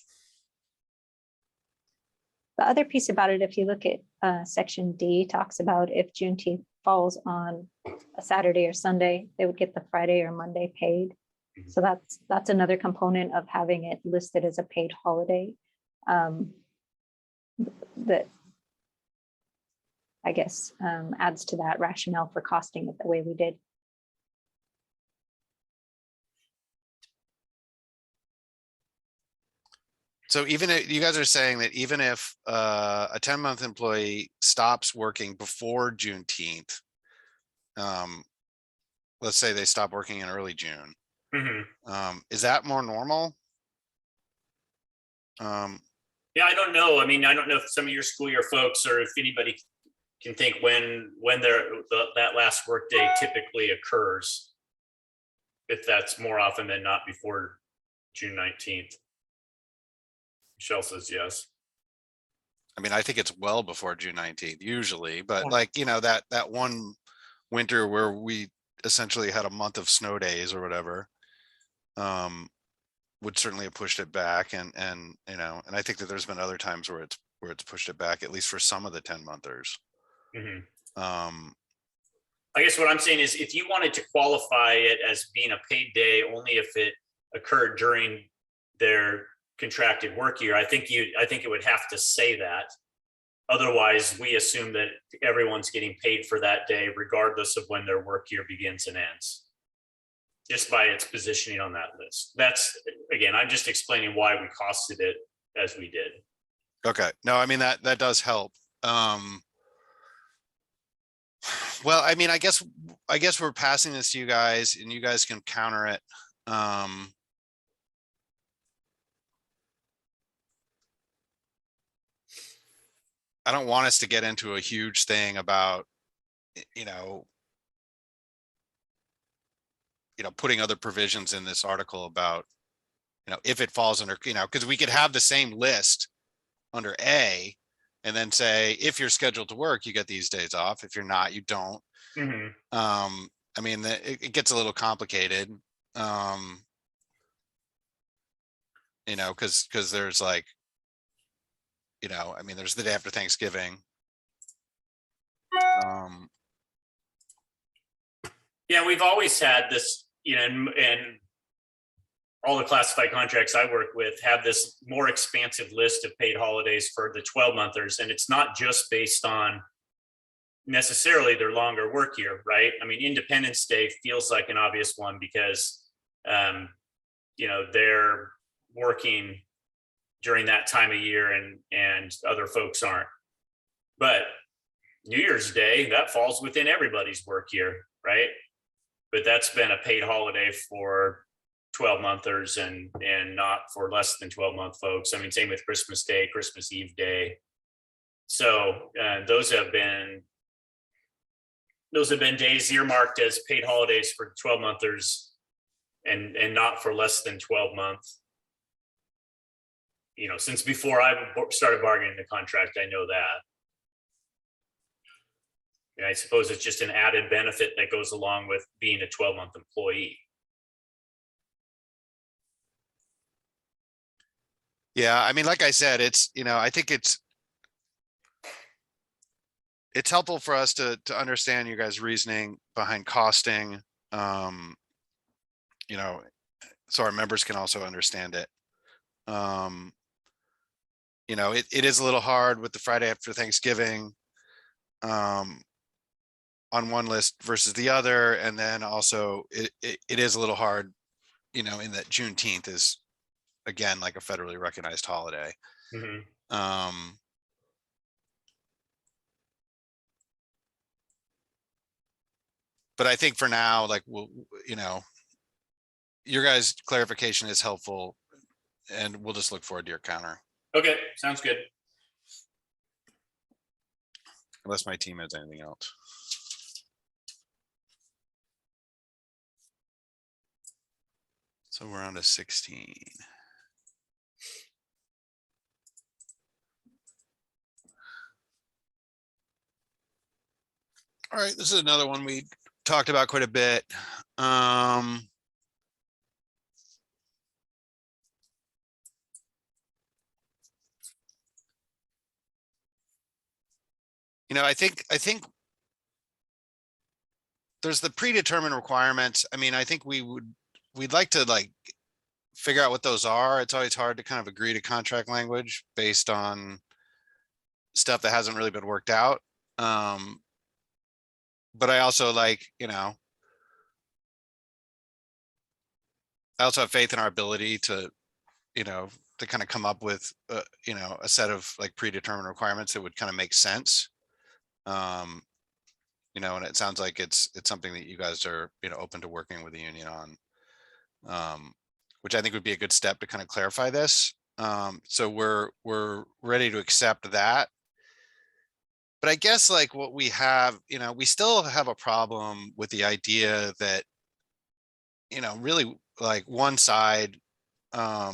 The other piece about it, if you look at section D, talks about if Juneteenth falls on a Saturday or Sunday, they would get the Friday or Monday paid. So that's another component of having it listed as a paid holiday. That I guess adds to that rationale for costing it the way we did. So even if you guys are saying that even if a 10-month employee stops working before Juneteenth, let's say they stop working in early June, is that more normal? Yeah, I don't know. I mean, I don't know if some of your school year folks or if anybody can think when that last workday typically occurs. If that's more often than not before June 19th. Michelle says yes. I mean, I think it's well before June 19th usually, but Yeah. like, you know, that one winter where we essentially had a month of snow days or whatever, would certainly have pushed it back. And, you know, and I think that there's been other times where it's pushed it back, at least for some of the 10-monthers. I guess what I'm saying is if you wanted to qualify it as being a paid day, only if it occurred during their contracted work year, I think it would have to say that. Otherwise, we assume that everyone's getting paid for that day, regardless of when their work year begins and ends, just by its positioning on that list. That's, again, I'm just explaining why we costed it as we did. Okay. No, I mean, that does help. Well, I mean, I guess we're passing this to you guys and you guys can counter it. I don't want us to get into a huge thing about, you know, putting other provisions in this article about, you know, if it falls under, you know, because we could have the same list under A and then say, if you're scheduled to work, you get these days off. If you're not, you don't. I mean, it gets a little complicated, you know, because there's like, you know, I mean, there's the day after Thanksgiving. Yeah, we've always had this, you know, and all the classified contracts I work with have this more expansive list of paid holidays for the 12-monthers. And it's not just based on necessarily their longer work year, right? I mean, Independence Day feels like an obvious one because, you know, they're working during that time of year and other folks aren't. But New Year's Day, that falls within everybody's work year, right? But that's been a paid holiday for 12-monthers and not for less than 12-month folks. I mean, same with Christmas Day, Christmas Eve Day. So those have been days earmarked as paid holidays for 12-monthers and not for less than 12-month. You know, since before I started bargaining the contract, I know that. And I suppose it's just an added benefit that goes along with being a 12-month employee. Yeah, I mean, like I said, it's, you know, I think it's helpful for us to understand you guys' reasoning behind costing, you know, so our members can also understand it. You know, it is a little hard with the Friday after Thanksgiving on one list versus the other. And then also it is a little hard, you know, in that Juneteenth is, again, like a federally recognized holiday. But I think for now, like, we'll, you know, your guys' clarification is helpful and we'll just look forward to your counter. Okay, sounds good. Unless my team has anything else. So we're on to 16. All right, this is another one we talked about quite a bit. You know, I think there's the predetermined requirements. I mean, I think we'd like to like figure out what those are. It's always hard to kind of agree to contract language based on stuff that hasn't really been worked out. But I also like, you know, I also have faith in our ability to, you know, to kind of come up with, you know, a set of like predetermined requirements that would kind of make sense. You know, and it sounds like it's something that you guys are, you know, open to working with the union on, which I think would be a good step to kind of clarify this. So we're ready to accept that. But I guess like what we have, you know, we still have a problem with the idea that, you know, really like one side, you know,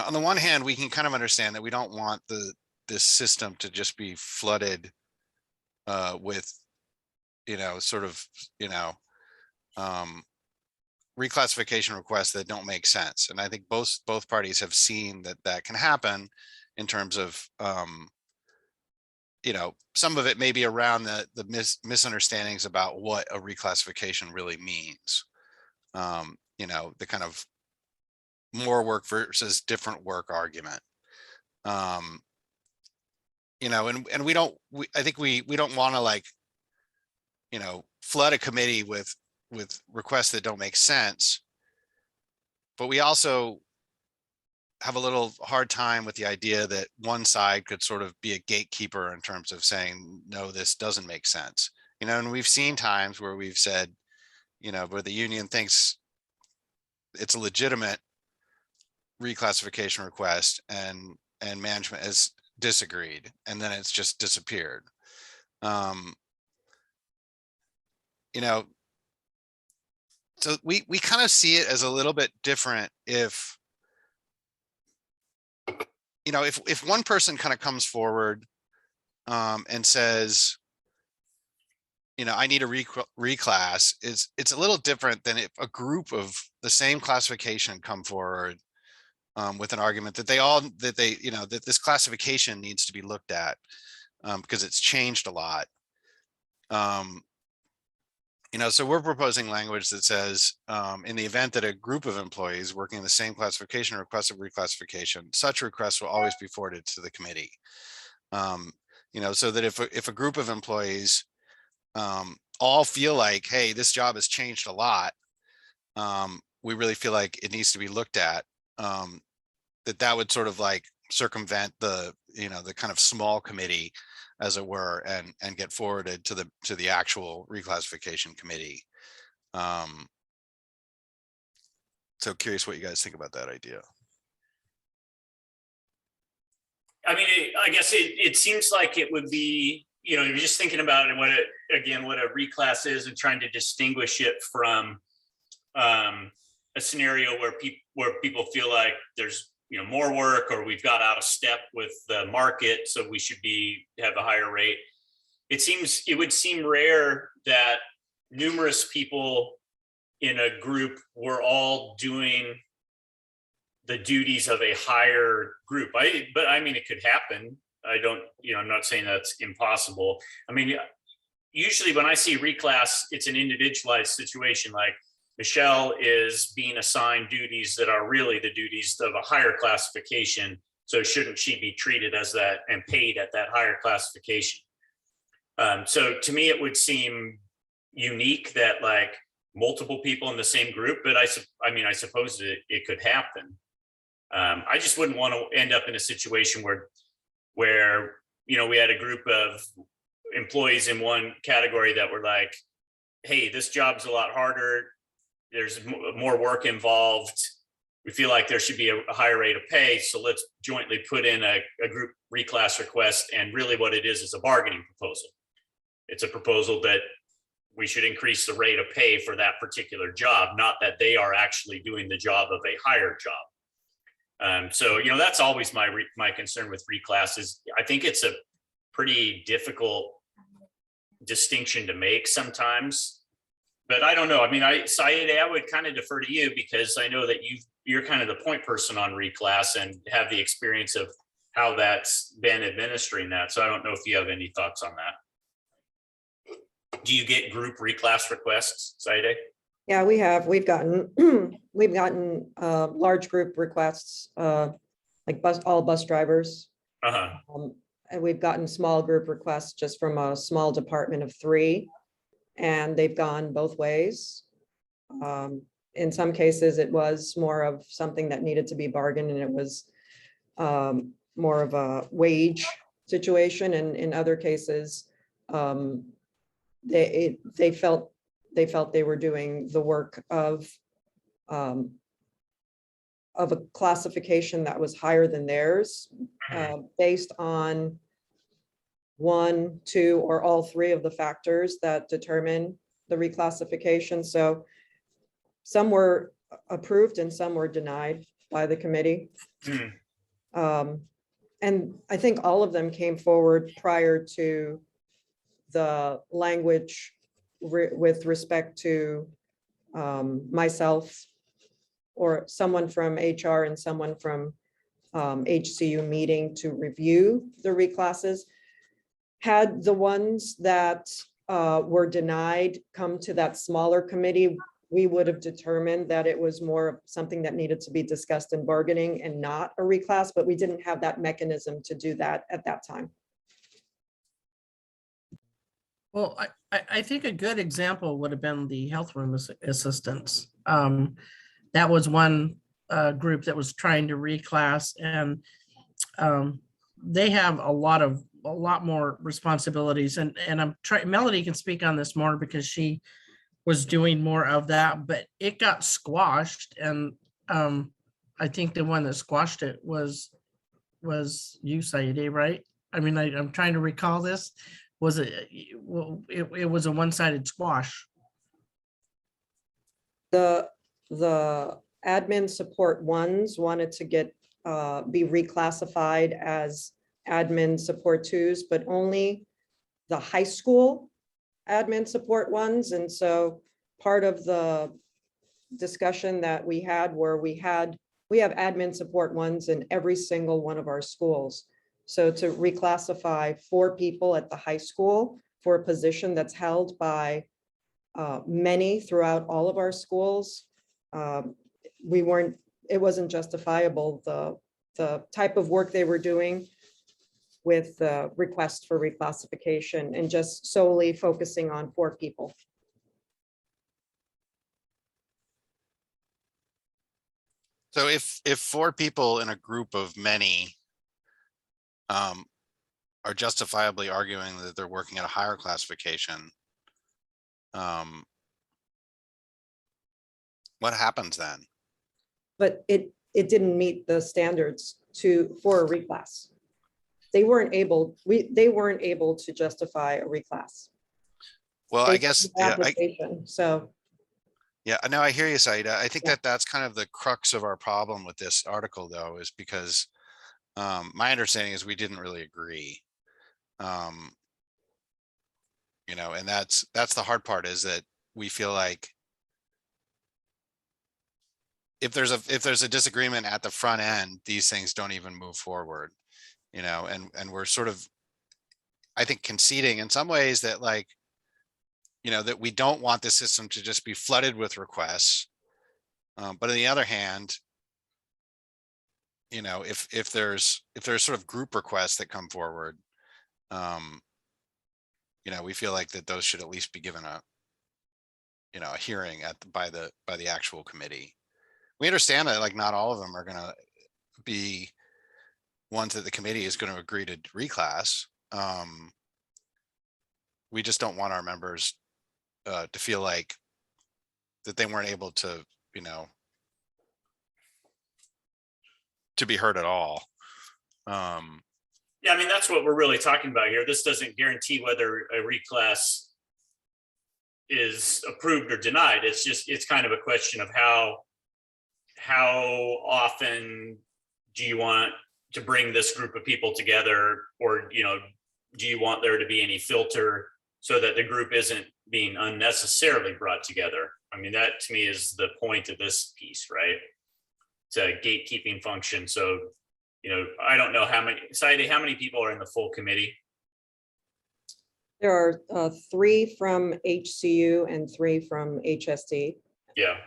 on the one hand, we can kind of understand that we don't want this system to just be flooded with, you know, sort of, you know, reclassification requests that don't make sense. And I think both parties have seen that can happen in terms of, you know, some of it may be around the misunderstandings about what a reclassification really means. You know, the kind of more work versus different work argument. You know, and I think we don't want to like, you know, flood a committee with requests that don't make sense. But we also have a little hard time with the idea that one side could sort of be a gatekeeper in terms of saying, no, this doesn't make sense. You know, and we've seen times where we've said, you know, where the union thinks it's a legitimate reclassification request and management has disagreed, and then it's just disappeared. You know, so we kind of see it as a little bit different if, you know, if one person kind of comes forward and says, you know, I need a reclass, it's a little different than if a group of the same classification come forward with an argument that they, you know, that this classification needs to be looked at because it's changed a lot. You know, so we're proposing language that says, in the event that a group of employees working in the same classification requests a reclassification, such requests will always be forwarded to the committee. You know, so that if a group of employees all feel like, hey, this job has changed a lot, we really feel like it needs to be looked at, that would sort of like circumvent the, you know, the kind of small committee, as it were, and get forwarded to the actual reclassification committee. So curious what you guys think about that idea. I mean, I guess it seems like it would be, you know, you're just thinking about it, what a reclass is and trying to distinguish it from a scenario where people feel like there's, you know, more work, or we've got out of step with the market, so we should have a higher rate. It would seem rare that numerous people in a group were all doing the duties of a higher group. But I mean, it could happen. I don't, you know, I'm not saying that's impossible. I mean, usually when I see reclass, it's an individualized situation. Like Michelle is being assigned duties that are really the duties of a higher classification. So shouldn't she be treated as that and paid at that higher classification? So to me, it would seem unique that like multiple people in the same group, but I mean, I suppose it could happen. I just wouldn't want to end up in a situation where, you know, we had a group of employees in one category that were like, hey, this job's a lot harder. There's more work involved. We feel like there should be a higher rate of pay. So let's jointly put in a group reclass request. And really what it is a bargaining proposal. It's a proposal that we should increase the rate of pay for that particular job, not that they are actually doing the job of a higher job. So, you know, that's always my concern with reclasses. I think it's a pretty difficult distinction to make sometimes, but I don't know. I mean, Saeed, I would kind of defer to you because I know that you're kind of the point person on reclass and have the experience of how that's been administering that. So I don't know if you have any thoughts on that. Do you get group reclass requests, Saeed? Yeah, we've gotten large group requests, like all bus drivers. And we've gotten small group requests just from a small department of 3, and they've gone both ways. In some cases, it was more of something that needed to be bargained, and it was more of a wage situation. And in other cases, they felt they were doing the work of a classification that was higher than theirs, based on 1, 2, or all 3 of the factors that determine the reclassification. So some were approved and some were denied by the committee. And I think all of them came forward prior to the language with respect to myself or someone from HR and someone from HCU meeting to review the reclasses. Had the ones that were denied come to that smaller committee, we would have determined that it was more of something that needed to be discussed in bargaining and not a reclass, but we didn't have that mechanism to do that at that time. Well, I think a good example would have been the health room assistants. That was one group that was trying to reclass, and they have a lot more responsibilities. And I'm trying, Melody can speak on this more because she was doing more of that, but it got squashed. And I think the one that squashed it was you, Saeed, right? I mean, I'm trying to recall this. Was it was a one-sided squash? The admin support ones wanted to be reclassified as admin support 2s, but only the high school admin support ones. And so part of the discussion that we had where we have admin support 1s in every single one of our schools. So to reclassify 4 people at the high school for a position that's held by many throughout all of our schools, it wasn't justifiable, the type of work they were doing with the request for reclassification and just solely focusing on 4 people. So if 4 people in a group of many are justifiably arguing that they're working at a higher classification, what happens then? But it didn't meet the standards for a reclass. They weren't able to justify a reclass. Well, I guess, yeah, So yeah, no, I hear you, Saida. I think that's kind of the crux of our problem with this article, though, is because my understanding is we didn't really agree. You know, and that's the hard part, is that we feel like if there's a disagreement at the front end, these things don't even move forward, you know, and we're sort of, I think, conceding in some ways that, like, you know, that we don't want the system to just be flooded with requests. But on the other hand, you know, if there's sort of group requests that come forward, you know, we feel like that those should at least be given a hearing by the actual committee. We understand that, like, not all of them are going to be ones that the committee is going to agree to reclass. We just don't want our members to feel like that they weren't able to, you know, to be heard at all. Yeah, I mean, that's what we're really talking about here. This doesn't guarantee whether a reclass is approved or denied. It's kind of a question of how often do you want to bring this group of people together, or, do you want there to be any filter so that the group isn't being unnecessarily brought together? I mean, that to me is the point of this piece, right? It's a gatekeeping function. So, I don't know how many people are in the full committee? There are 3 from HCU and 3 from HSD. Yeah.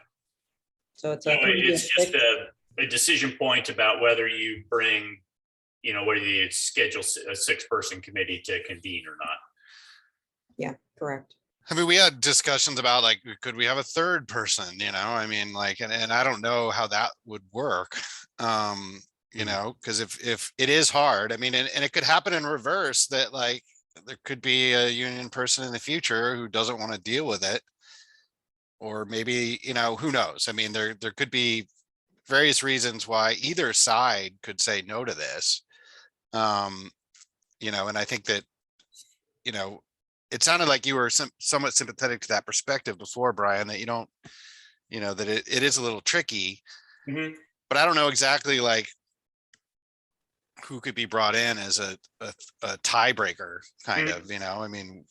So it's So a committee of it's just 6. a decision point about whether you bring, whether you schedule a 6-person committee to convene or not. Yeah, correct. I mean, we had discussions about like, could we have a third person, I mean, like, and I don't know how that would work. Because if it is hard, I mean, and it could happen in reverse, that like, there could be a union person in the future who doesn't want to deal with it. Or maybe, who knows? I mean, there could be various reasons why either side could say no to this. And I think that, it sounded like you were somewhat sympathetic to that perspective before, Brian, that you don't, that it is a little tricky, but I don't know exactly like who could be brought in as a tiebreaker kind of, I mean,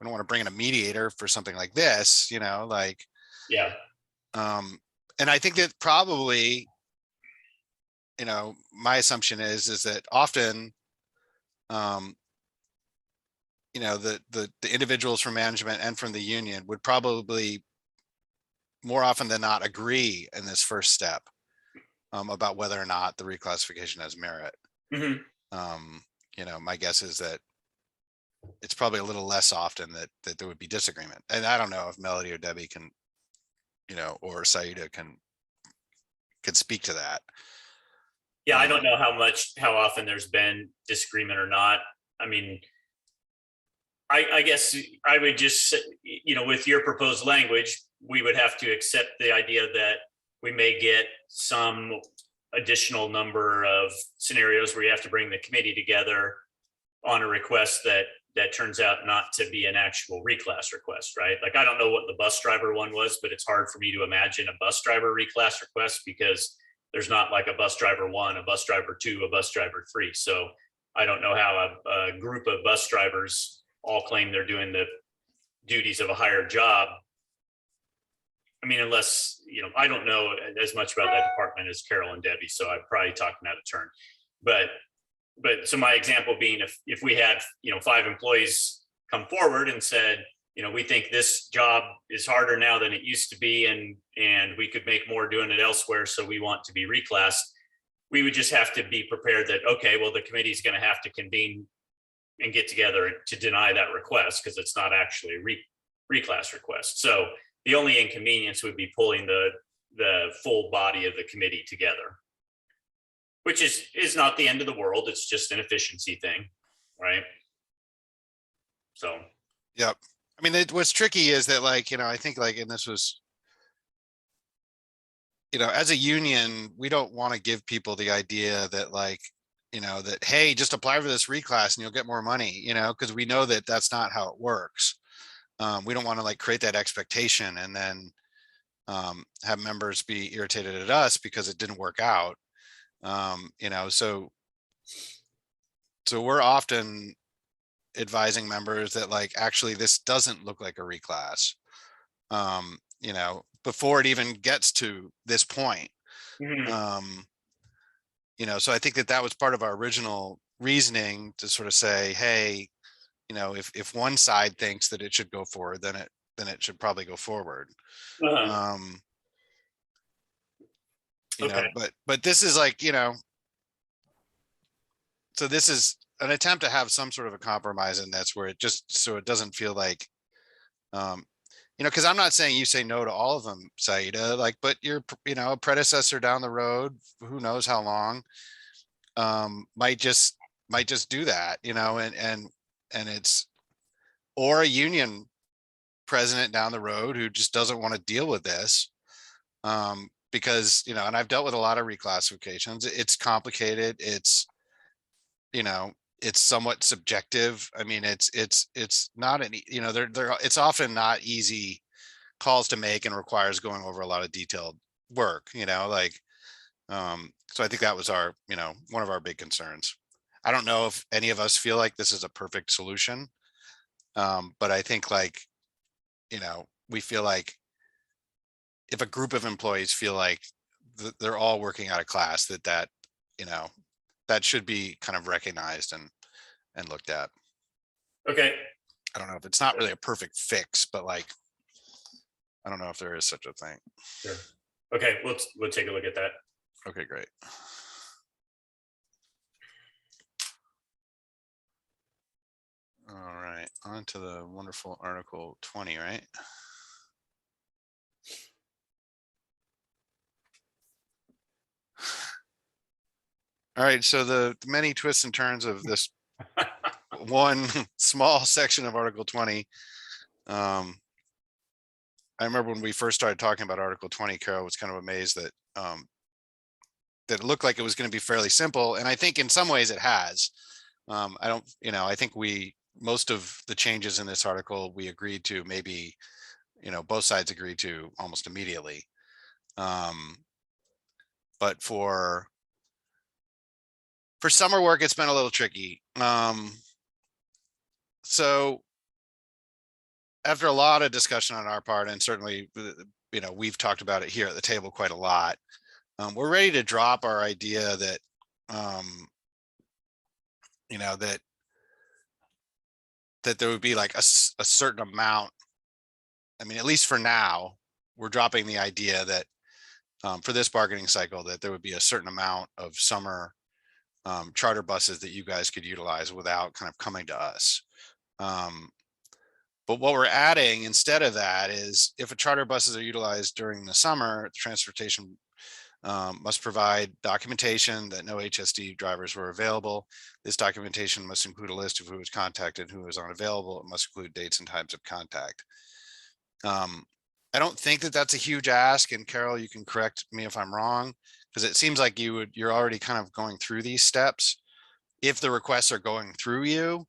we don't want to bring in a mediator for something like this, like, yeah. And I think that probably, my assumption is that often, the individuals from management and from the union would probably more often than not agree in this first step about whether or not the reclassification has merit. My guess is that it's probably a little less often that there would be disagreement. And I don't know if Melody or Debbie can, or Saida can speak to that. Yeah, I don't know how often there's been disagreement or not. I mean, I guess I would just, with your proposed language, we would have to accept the idea that we may get some additional number of scenarios where you have to bring the committee together on a request that turns out not to be an actual reclass request, right? Like, I don't know what the bus driver one was, but it's hard for me to imagine a bus driver reclass request because there's not like a bus driver 1, a bus driver 2, a bus driver 3. So I don't know how a group of bus drivers all claim they're doing the duties of a higher job. I mean, unless, I don't know as much about that department as Carol and Debbie, so I'm probably talking out of turn. But so my example being, if we had, 5 employees come forward and said, we think this job is harder now than it used to be, and we could make more doing it elsewhere, so we want to be reclassed, we would just have to be prepared that, okay, well, the committee is going to have to convene and get together to deny that request because it's not actually a reclass request. So the only inconvenience would be pulling the full body of the committee together, which is not the end of the world. It's just an efficiency thing, right? So. Yep. I mean, what's tricky is that, like, I think like, and this was, as a union, we don't want to give people the idea that like, that, hey, just apply for this reclass and you'll get more money, because we know that that's not how it works. We don't want to like create that expectation and then have members be irritated at us because it didn't work out. So we're often advising members that like, actually, this doesn't look like a reclass, before it even gets to this point. So I think that was part of our original reasoning to sort of say, hey, if one side thinks that it should go forward, then it should probably go forward. Okay. But this is like, so this is an attempt to have some sort of a compromise in this, where it just, so it doesn't feel like, because I'm not saying you say no to all of them, Saida, like, but you're, a predecessor down the road, who knows how long, might just do that, and it's, or a union president down the road who just doesn't want to deal with this. Because, and I've dealt with a lot of reclassifications. It's complicated. It's, it's somewhat subjective. I mean, it's not any, you know, it's often not easy calls to make and requires going over a lot of detailed work, you know, like, so I think that was our, you know, one of our big concerns. I don't know if any of us feel like this is a perfect solution. But I think, like, you know, we feel like if a group of employees feel like they're all working out of class, that, you know, that should be kind of recognized and looked at. Okay, I don't know if it's not really a perfect fix, but like, I don't know if there is such a thing. sure. Okay, we'll take a look at that. Okay, great. All right, on to the wonderful Article 20, right? All right, so the many twists and turns of this one small section of Article 20. I remember when we first started talking about Article 20, Carol was kind of amazed that that it looked like it was going to be fairly simple, and I think in some ways it has. I don't, you know, I think most of the changes in this article we agreed to, maybe, you know, both sides agreed to almost immediately. But for summer work, it's been a little tricky. So after a lot of discussion on our part, and certainly, you know, we've talked about it here at the table quite a lot, we're ready to drop our idea that, you know, that there would be like a certain amount. I mean, at least for now, we're dropping the idea that for this bargaining cycle, that there would be a certain amount of summer charter buses that you guys could utilize without kind of coming to us. But what we're adding instead of that is, if a charter buses are utilized during the summer, transportation must provide documentation that no HSD drivers were available. This documentation must include a list of who was contacted, who was unavailable. It must include dates and times of contact. I don't think that that's a huge ask, and Carol, you can correct me if I'm wrong, because it seems like you're already kind of going through these steps. If the requests are going through you,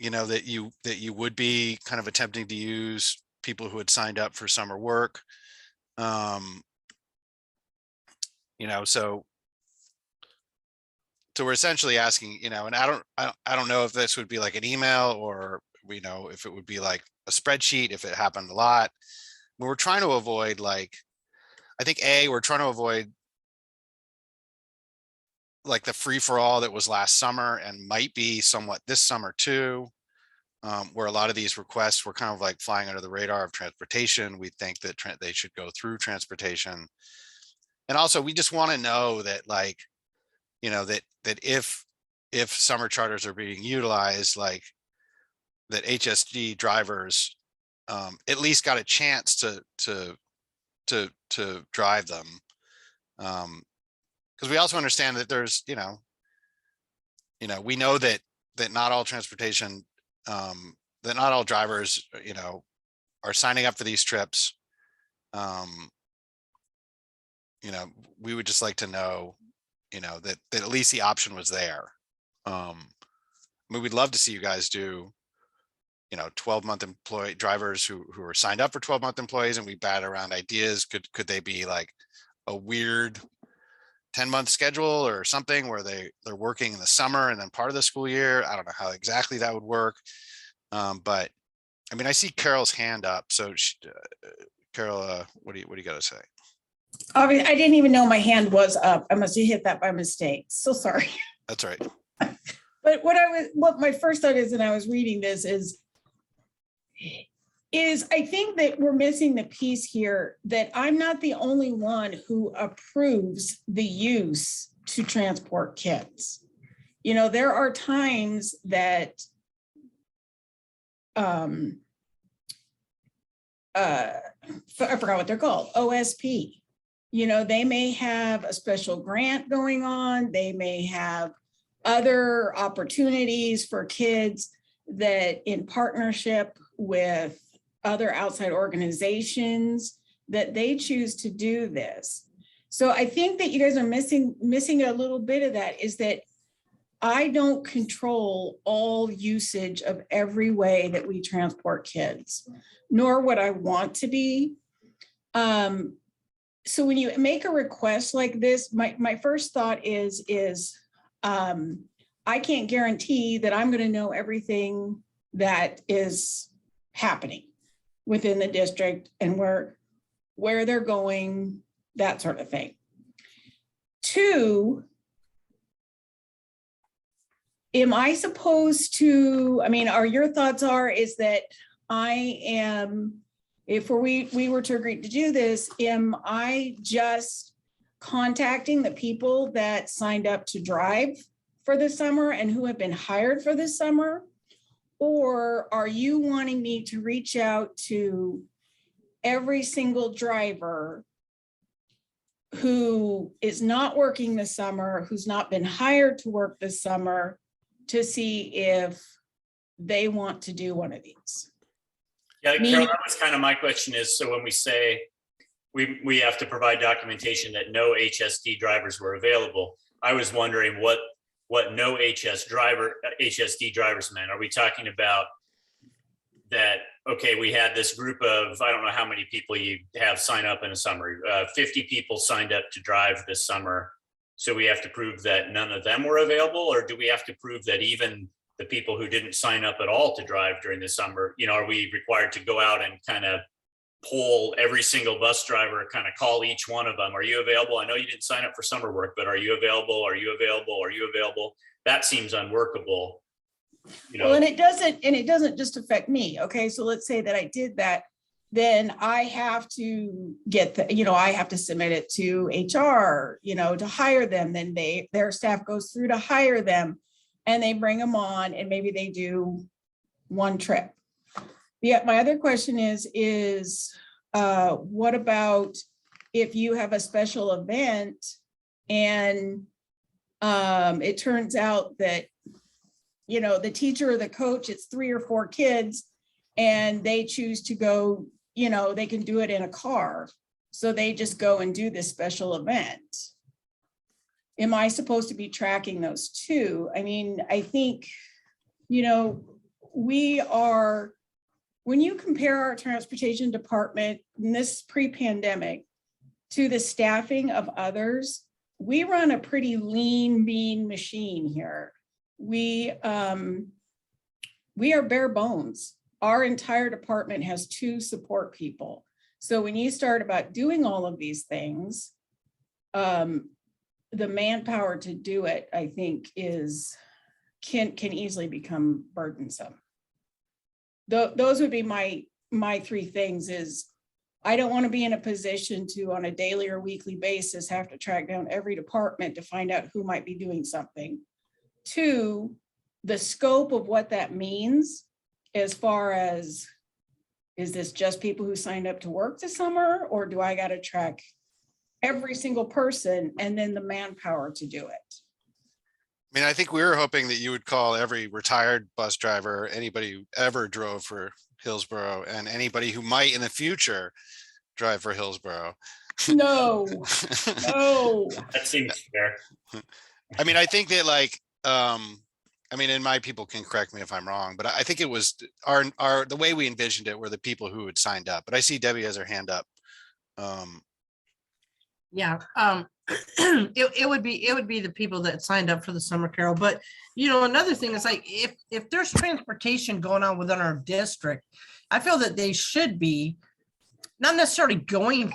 you know, that you would be kind of attempting to use people who had signed up for summer work. You know, so we're essentially asking, you know, and I don't know if this would be like an email, or, you know, if it would be like a spreadsheet, if it happened a lot. But we're trying to avoid, like, I think we're trying to avoid like the free for all that was last summer and might be somewhat this summer too, where a lot of these requests were kind of like flying under the radar of transportation. We think that they should go through transportation. And also, we just want to know that, like, you know, that if summer charters are being utilized, like, that HSD drivers at least got a chance to drive them. Because we also understand that there's, you know, we know that not all transportation, that not all drivers, you know, are signing up for these trips. You know, we would just like to know, you know, that at least the option was there. I mean, we'd love to see you guys do, you know, 12-month employee drivers who are signed up for 12-month employees, and we bat around ideas. Could they be like a weird 10-month schedule or something where they're working in the summer and then part of the school year? I don't know how exactly that would work. But I mean, I see Carol's hand up. So Carol, what do you got to say? I didn't even know my hand was up. I must have hit that by mistake. So sorry. That's all right. But what my first thought is, and I was reading this, is I think that we're missing the piece here, that I'm not the only one who approves the use to transport kids. You know, there are times that I forgot what they're called, OSP. You know, they may have a special grant going on. They may have other opportunities for kids that, in partnership with other outside organizations, that they choose to do this. So I think that you guys are missing a little bit of that, is that I don't control all usage of every way that we transport kids, nor would I want to be. So when you make a request like this, my first thought is I can't guarantee that I'm going to know everything that is happening within the district and where they're going, that sort of thing. Two, am I supposed to, I mean, your thoughts is that I am, if we were to agree to do this, am I just contacting the people that signed up to drive for the summer and who have been hired for this summer? Or are you wanting me to reach out to every single driver who is not working this summer, who's not been hired to work this summer, to see if they want to do one of these? Yeah, Carol, that was kind of my question is, so when we say we have to provide documentation that no HSD drivers were available, I was wondering what no HSD drivers meant. Are we talking about that, okay, we had this group of, I don't know how many people you have sign up in a summer, 50 people signed up to drive this summer. So we have to prove that none of them were available, or do we have to prove that even the people who didn't sign up at all to drive during the summer, are we required to go out and kind of poll every single bus driver, kind of call each one of them? Are you available? I know you didn't sign up for summer work, but are you available? Are you available? Are you available? That seems unworkable. Well, and it doesn't just affect me. Okay, so let's say that I did that, then I have to get I have to submit it to HR, to hire them. Then their staff goes through to hire them, and they bring them on, and maybe they do one trip. Yeah, my other question is what about if you have a special event and it turns out that, the teacher or the coach, it's 3 or 4 kids and they choose to go, they can do it in a car. So they just go and do this special event. Am I supposed to be tracking those too? I mean, I think, when you compare our transportation department in this pre-pandemic to the staffing of others, we run a pretty lean, mean machine here. We are bare bones. Our entire department has 2 support people. So when you start about doing all of these things, the manpower to do it, I think, can easily become burdensome. Those would be my 3 things. Is I don't want to be in a position to, on a daily or weekly basis, have to track down every department to find out who might be doing something. 2, the scope of what that means, as far as, is this just people who signed up to work this summer, or do I got to track every single person and then the manpower to do it? I mean, I think we were hoping that you would call every retired bus driver, anybody who ever drove for Hillsborough, and anybody who might in the future drive for Hillsborough. No. That seems fair. I mean, I think that and my people can correct me if I'm wrong, but I think it was the way we envisioned it were the people who had signed up. But I see Debbie has her hand up. Yeah, it would be the people that signed up for the summer, Carol. But another thing is, like, if there's transportation going on within our district, I feel that they should be not necessarily going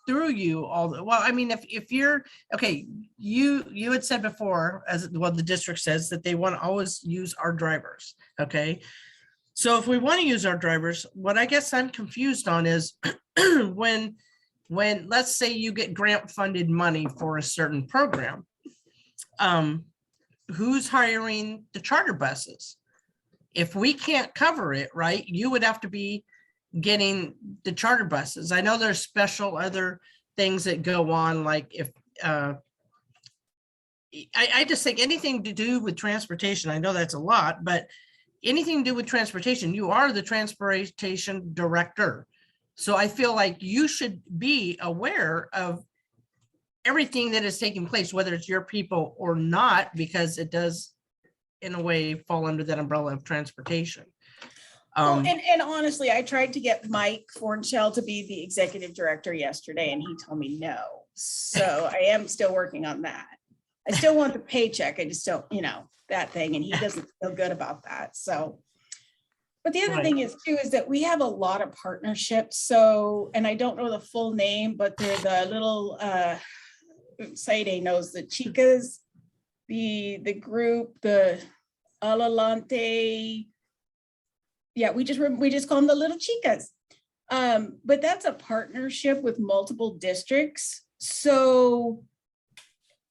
through you all the, well, I mean, if you're okay, you had said before, as well, the district says that they want to always use our drivers. Okay, so if we want to use our drivers, what I guess I'm confused on is when let's say you get grant funded money for a certain program, who's hiring the charter buses? If we can't cover it, right, you would have to be getting the charter buses. I know there's special other things that go on, like if I just think anything to do with transportation, I know that's a lot, but anything to do with transportation, you are the transportation director. So I feel like you should be aware of everything that is taking place, whether it's your people or not, because it does in a way fall under that umbrella of transportation. Well, Um, and honestly, I tried to get Mike Fornshell to be the executive director yesterday and he told me no. So I am still working on that. I still want the paycheck. I just don't, that thing, and he doesn't feel good about that. So, but the other Right. thing is too, is that we have a lot of partnerships. So, and I don't know the full name, but they're the little, Saide knows the chicas, the group, the Alalante. Yeah, we just call them the little chicas. But that's a partnership with multiple districts. So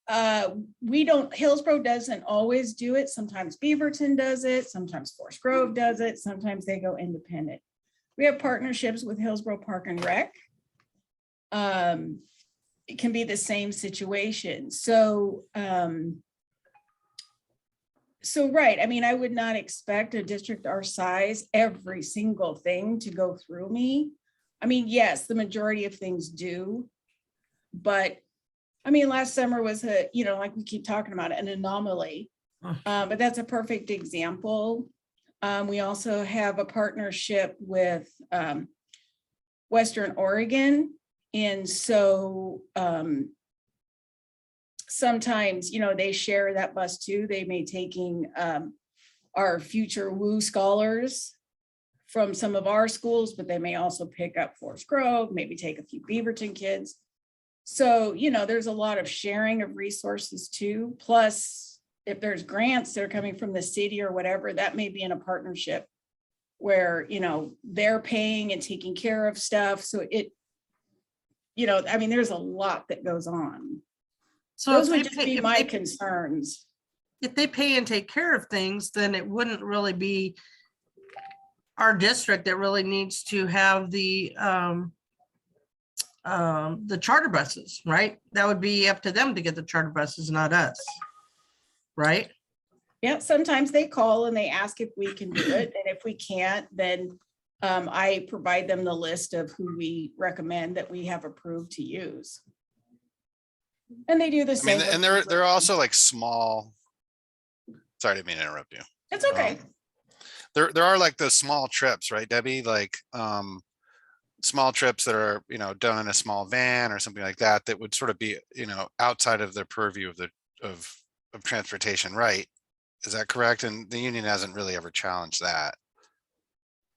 Hillsborough doesn't always do it. Sometimes Beaverton does it. Sometimes Forest Grove does it. Sometimes they go independent. We have partnerships with Hillsborough Park and Rec. It can be the same situation. So, right, I mean, I would not expect a district our size, every single thing to go through me. I mean, yes, the majority of things do, but I mean, last summer was like we keep talking about, an anomaly, but that's a perfect example. We also have a partnership with Western Oregon. And so sometimes, they share that bus too. They may taking our future WU scholars from some of our schools, but they may also pick up Forest Grove, maybe take a few Beaverton kids. So, there's a lot of sharing of resources too. Plus, if there's grants that are coming from the city or whatever, that may be in a partnership where, they're paying and taking care of stuff. So I mean, there's a lot that goes on. so Those if would they just pay- be if my they- concerns. if they pay and take care of things, then it wouldn't really be our district that really needs to have the charter buses, right? That would be up to them to get the charter buses, not us. Right? Yeah, sometimes they call and they ask if we can do it. And if we can't, then I provide them the list of who we recommend that we have approved to use. And they do the I same. mean, with and they're Beaverton. also like small. Sorry, I didn't mean to interrupt you. It's okay. There are like those small trips, right, Debbie? Like small trips that are, done in a small van or something like that, that would sort of be, outside of the purview of of transportation, right? Is that correct? And the union hasn't really ever challenged that.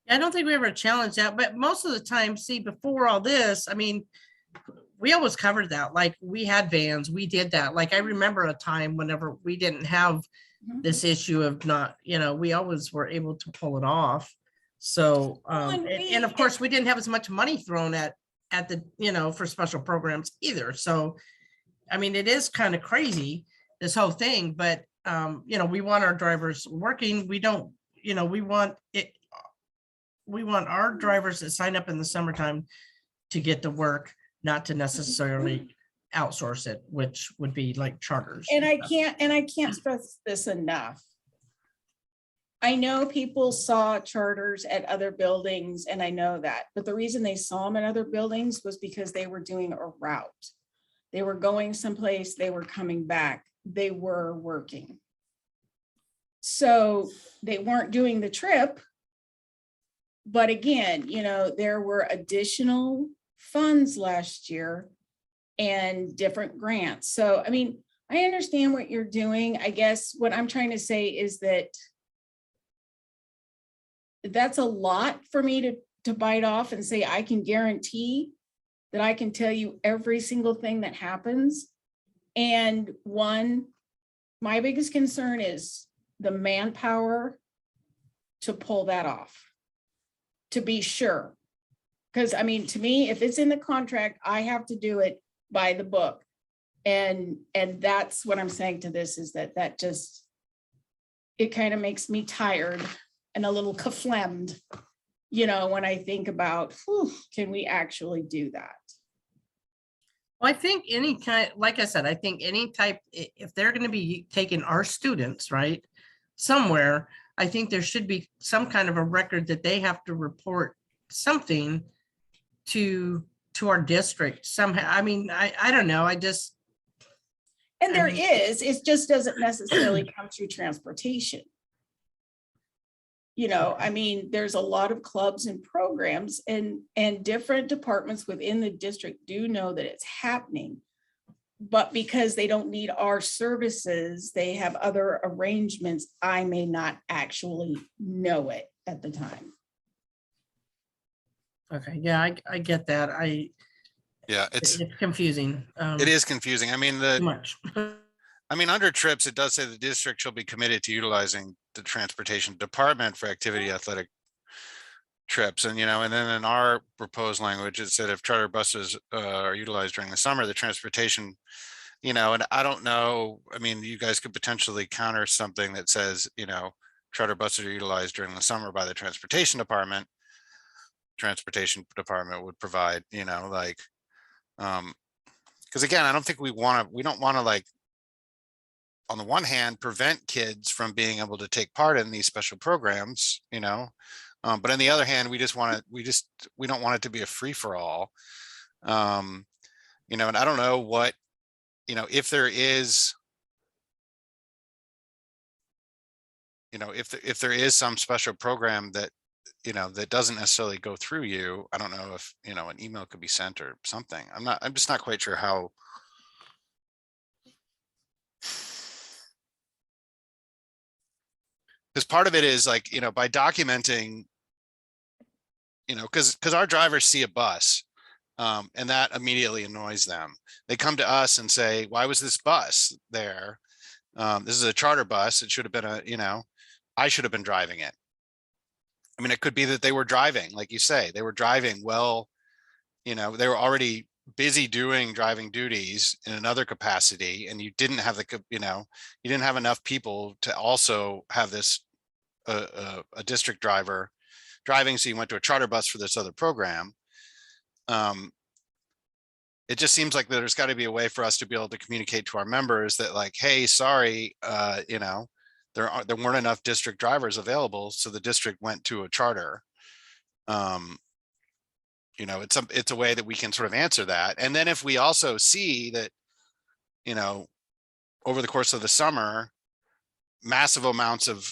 I don't think we ever challenged that, but most of the time, see, before all this, I mean, we always covered that. Like, we had vans, we did that. Like, I remember a time whenever we didn't have this issue of not, we always were able to pull it off. So, and of course, we didn't have as much money thrown at the, for special programs either. So, I mean, it is kind of crazy, this whole thing, but, we want our drivers working. We don't, we want our drivers that sign up in the summertime to get to work, not to necessarily outsource it, which would be like charters. And I can't stress this enough. I know people saw charters at other buildings and I know that, but the reason they saw them at other buildings was because they were doing a route. They were going someplace, they were coming back, they were working. So they weren't doing the trip. But again, there were additional funds last year and different grants. So, I mean, I understand what you're doing. I guess what I'm trying to say is that that's a lot for me to bite off and say, I can guarantee that I can tell you every single thing that happens. And my biggest concern is the manpower to pull that off, to be sure. Because I mean, to me, if it's in the contract, I have to do it by the book. And that's what I'm saying to this, is that just, it kind of makes me tired and a little kaflemmed, when I think about, can we actually do that? Well, I think any kind, like I said, I think any type, if they're going to be taking our students, right, somewhere, I think there should be some kind of a record that they have to report something to our district somehow. I mean, I don't know. And there And- is, it just doesn't necessarily come through transportation. You know, I mean, there's a lot of clubs and programs and different departments within the district do know that it's happening. But because they don't need our services, they have other arrangements. I may not actually know it at the time. Okay, yeah, I get that. Yeah, It's confusing. it is confusing. I mean, Too much. under trips, it does say the district shall be committed to utilizing the transportation department for activity athletic trips. And, and then in our proposed language, it said if charter buses are utilized during the summer, the transportation, and I don't know, I mean, you guys could potentially counter something that says, charter buses are utilized during the summer by the transportation department. Transportation department would provide, because again, I don't think we don't want to like, on the one hand, prevent kids from being able to take part in these special programs, but on the other hand, we don't want it to be a free for all. And I don't know what, if there is, if there is some special program that, that doesn't necessarily go through you, I don't know if, an email could be sent or something. I'm just not quite sure how. Because part of it is like, by documenting, because our drivers see a bus and that immediately annoys them. They come to us and say, why was this bus there? This is a charter bus. It should have been I should have been driving it. I mean, it could be that they were driving, like you say, they were driving well, they were already busy doing driving duties in another capacity, and you didn't have you didn't have enough people to also have this a district driver driving, so you went to a charter bus for this other program. It just seems like there's got to be a way for us to be able to communicate to our members that like, hey, sorry, there weren't enough district drivers available, so the district went to a charter. It's a way that we can sort of answer that. And then if we also see that, over the course of the summer, massive amounts of,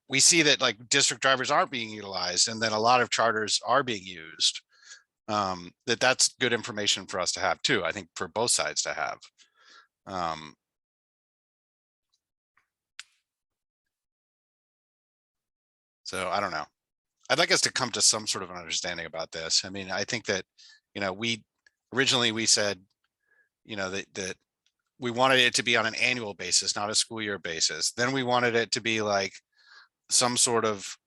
we see that like district drivers aren't being utilized and then a lot of charters are being used, that's good information for us to have too, I think, for both sides to have. So I don't know. I'd like us to come to some sort of an understanding about this. I mean, I think that, we originally said, that we wanted it to be on an annual basis, not a school year basis. Then we wanted it to be like some sort of,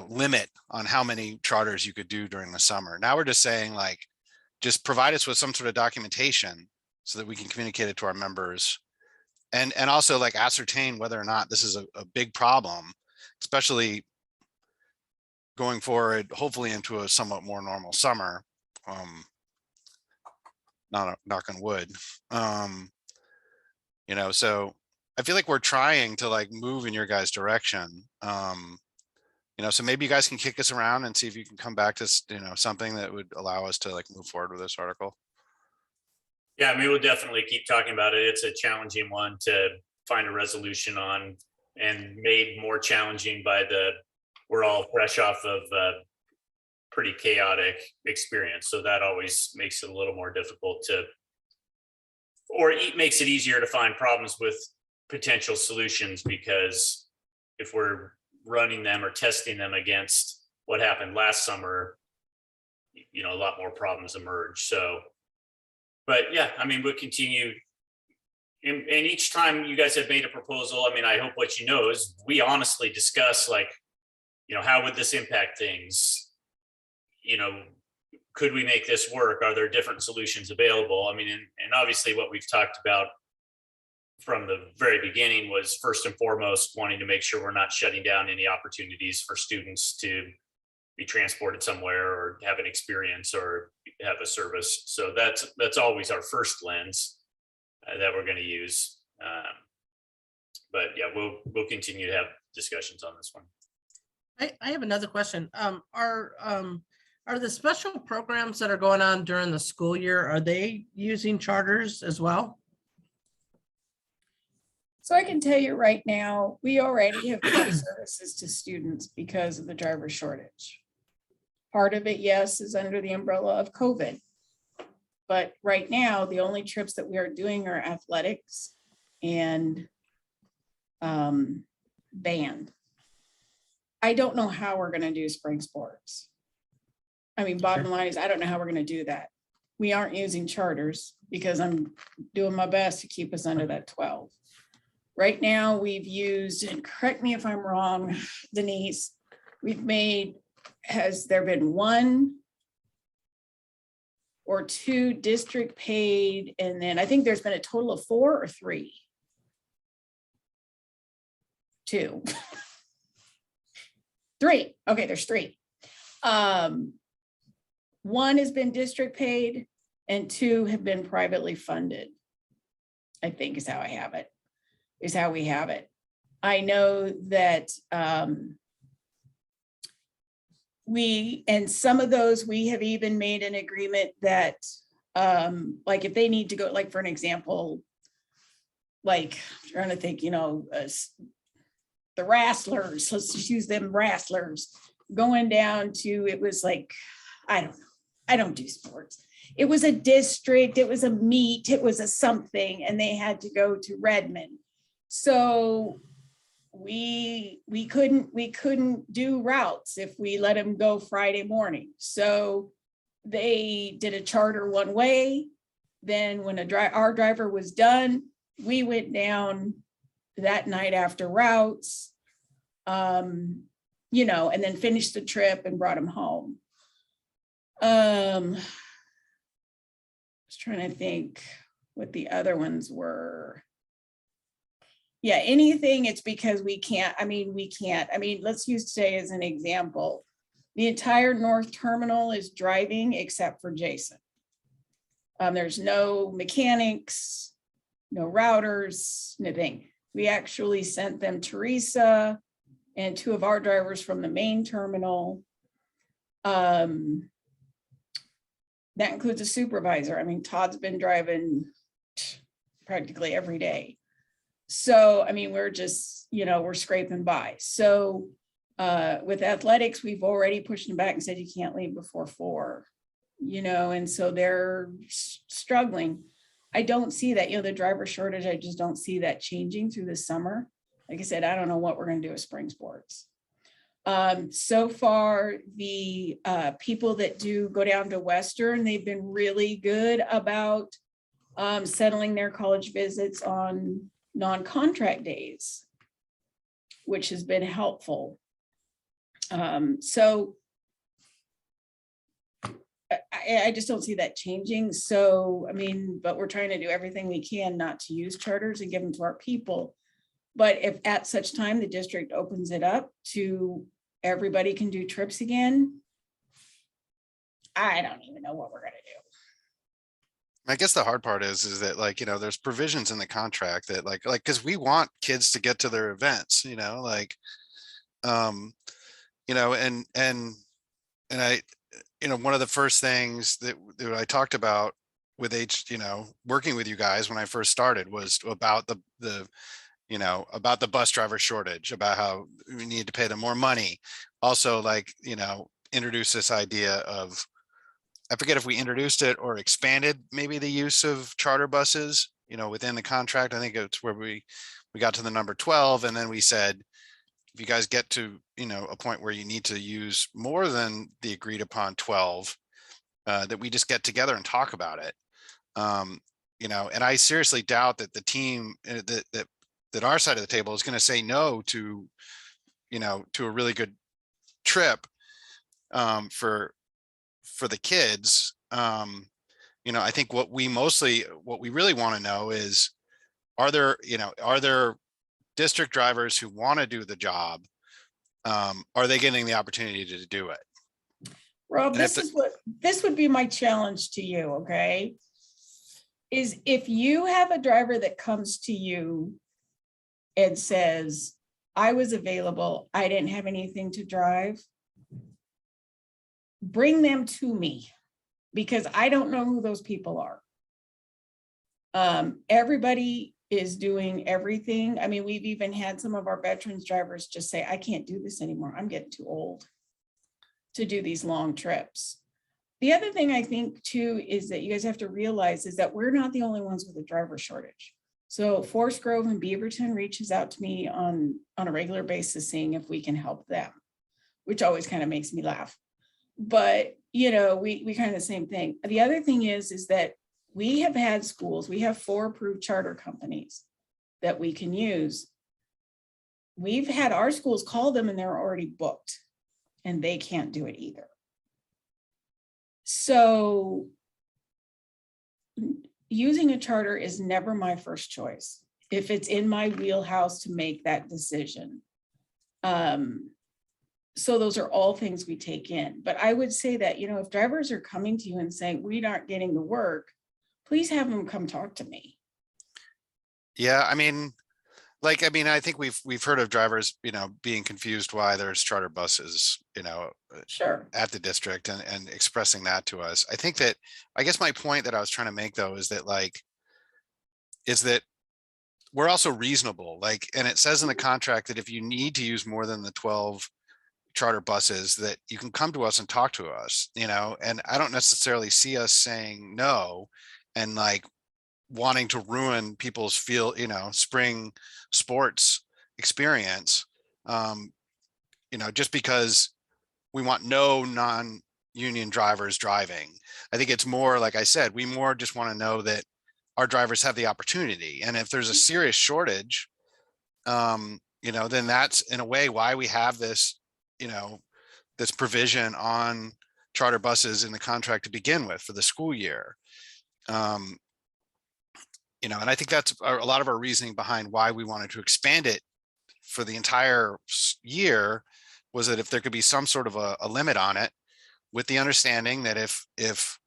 limit on how many charters you could do during the summer. Now we're just saying like, just provide us with some sort of documentation so that we can communicate it to our members. And also like ascertain whether or not this is a big problem, especially going forward, hopefully into a somewhat more normal summer. Knock on wood. So I feel like we're trying to like move in your guys' direction. So maybe you guys can kick us around and see if you can come back to, something that would allow us to like move forward with this article. Yeah, I mean, we'll definitely keep talking about it. It's a challenging one to find a resolution on, and made more challenging by we're all fresh off of a pretty chaotic experience. So that always makes it a little more difficult or it makes it easier to find problems with potential solutions, because if we're running them or testing them against what happened last summer, a lot more problems emerge. So, but yeah, I mean, we'll continue. And each time you guys have made a proposal, I mean, I hope what is we honestly discuss like, how would this impact things? Could we make this work? Are there different solutions available? I mean, and obviously what we've talked about from the very beginning was first and foremost wanting to make sure we're not shutting down any opportunities for students to be transported somewhere or have an experience or have a service. So that's always our first lens that we're going to use. But yeah, we'll continue to have discussions on this one. I have another question. Are Are the special programs that are going on during the school year, are they using charters as well? So I can tell you right now, we already have cut services to students because of the driver shortage. Part of it, yes, is under the umbrella of COVID. But right now, the only trips that we are doing are athletics and band. I don't know how we're gonna do spring sports. I mean, bottom line is, I don't know how we're gonna do that. We aren't using charters because I'm doing my best to keep us under that 12. Right now, we've used, and correct me if I'm wrong, Denise, has there been 1 or 2 district paid? And then I think there's been a total of 4 or 3. 2. 3. Okay, there's 3. 1 has been district paid and 2 have been privately funded. I think is how we have it. I know that and some of those, we have even made an agreement that like if they need to go, like for an example, like I'm trying to think, the wrestlers, let's just use them wrestlers, going down to, it was like, I don't know, I don't do sports. It was a district, it was a meet, it was a something, and they had to go to Redmond. So we couldn't do routes if we let them go Friday morning. So they did a charter one way. Then when our driver was done, we went down that night after routes, and then finished the trip and brought him home. I was trying to think what the other ones were. Yeah, anything, it's because we can't. Let's use today as an example. The entire North Terminal is driving except for Jason. There's no mechanics, no routers, nothing. We actually sent them Teresa and 2 of our drivers from the main terminal. That includes a supervisor. Todd's been driving practically every day. So, we're just, we're scraping by. So with athletics, we've already pushed them back and said, you can't leave before 4, and so they're struggling. I don't see that, the driver shortage, I just don't see that changing through the summer. Like I said, I don't know what we're going to do with spring sports. So far, the people that do go down to Western, they've been really good about settling their college visits on non-contract days, which has been helpful. So I just don't see that changing. So, but we're trying to do everything we can not to use charters and give them to our people. But if at such time the district opens it up to everybody can do trips again, I don't even know what we're going to do. I guess the hard part is that there's provisions in the contract that because we want kids to get to their events, and I, one of the first things that I talked about with working with you guys when I first started was about about the bus driver shortage, about how we need to pay them more money. Also, introduce this idea of, I forget if we introduced it or expanded maybe the use of charter buses, within the contract. I think it's where we got to the number 12. And then we said, if you guys get to, a point where you need to use more than the agreed upon 12, that we just get together and talk about it. And I seriously doubt that the team that our side of the table is going to say no to, to a really good trip for the kids. I think what we really want to know is, are there district drivers who want to do the job? Are they getting the opportunity to do it? Rob, this would be my challenge to you, okay? Is if you have a driver that comes to you and says, I was available, I didn't have anything to drive, bring them to me because I don't know who those people are. Everybody is doing everything. I mean, we've even had some of our veterans drivers just say, I can't do this anymore. I'm getting too old to do these long trips. The other thing I think too is that you guys have to realize is that we're not the only ones with a driver shortage. So Forest Grove and Beaverton reaches out to me on a regular basis, seeing if we can help them, which always kind of makes me laugh. But, you know, we kind of the same thing. The other thing is that we have had schools, we have 4 approved charter companies that we can use. We've had our schools call them and they're already booked and they can't do it either. So using a charter is never my first choice if it's in my wheelhouse to make that decision. So those are all things we take in. But I would say that, you know, if drivers are coming to you and saying, we aren't getting the work, please have them come talk to me. Yeah, I mean, I think we've heard of drivers, you know, being confused why there's charter buses, you know, Sure. at the district and expressing that to us. I think that, I guess my point that I was trying to make though, is that we're also reasonable, and it says in the contract that if you need to use more than the 12 charter buses, that you can come to us and talk to us, you know, and I don't necessarily see us saying no and wanting to ruin people's spring sports experience, you know, just because we want no non-union drivers driving. I think it's more, like I said, we more just want to know that our drivers have the opportunity. And if there's a serious shortage, you know, then that's in a way why we have this, you know, this provision on charter buses in the contract to begin with for the school year. You know, and I think that's a lot of our reasoning behind why we wanted to expand it for the entire year, was that if there could be some sort of a limit on it, with the understanding that if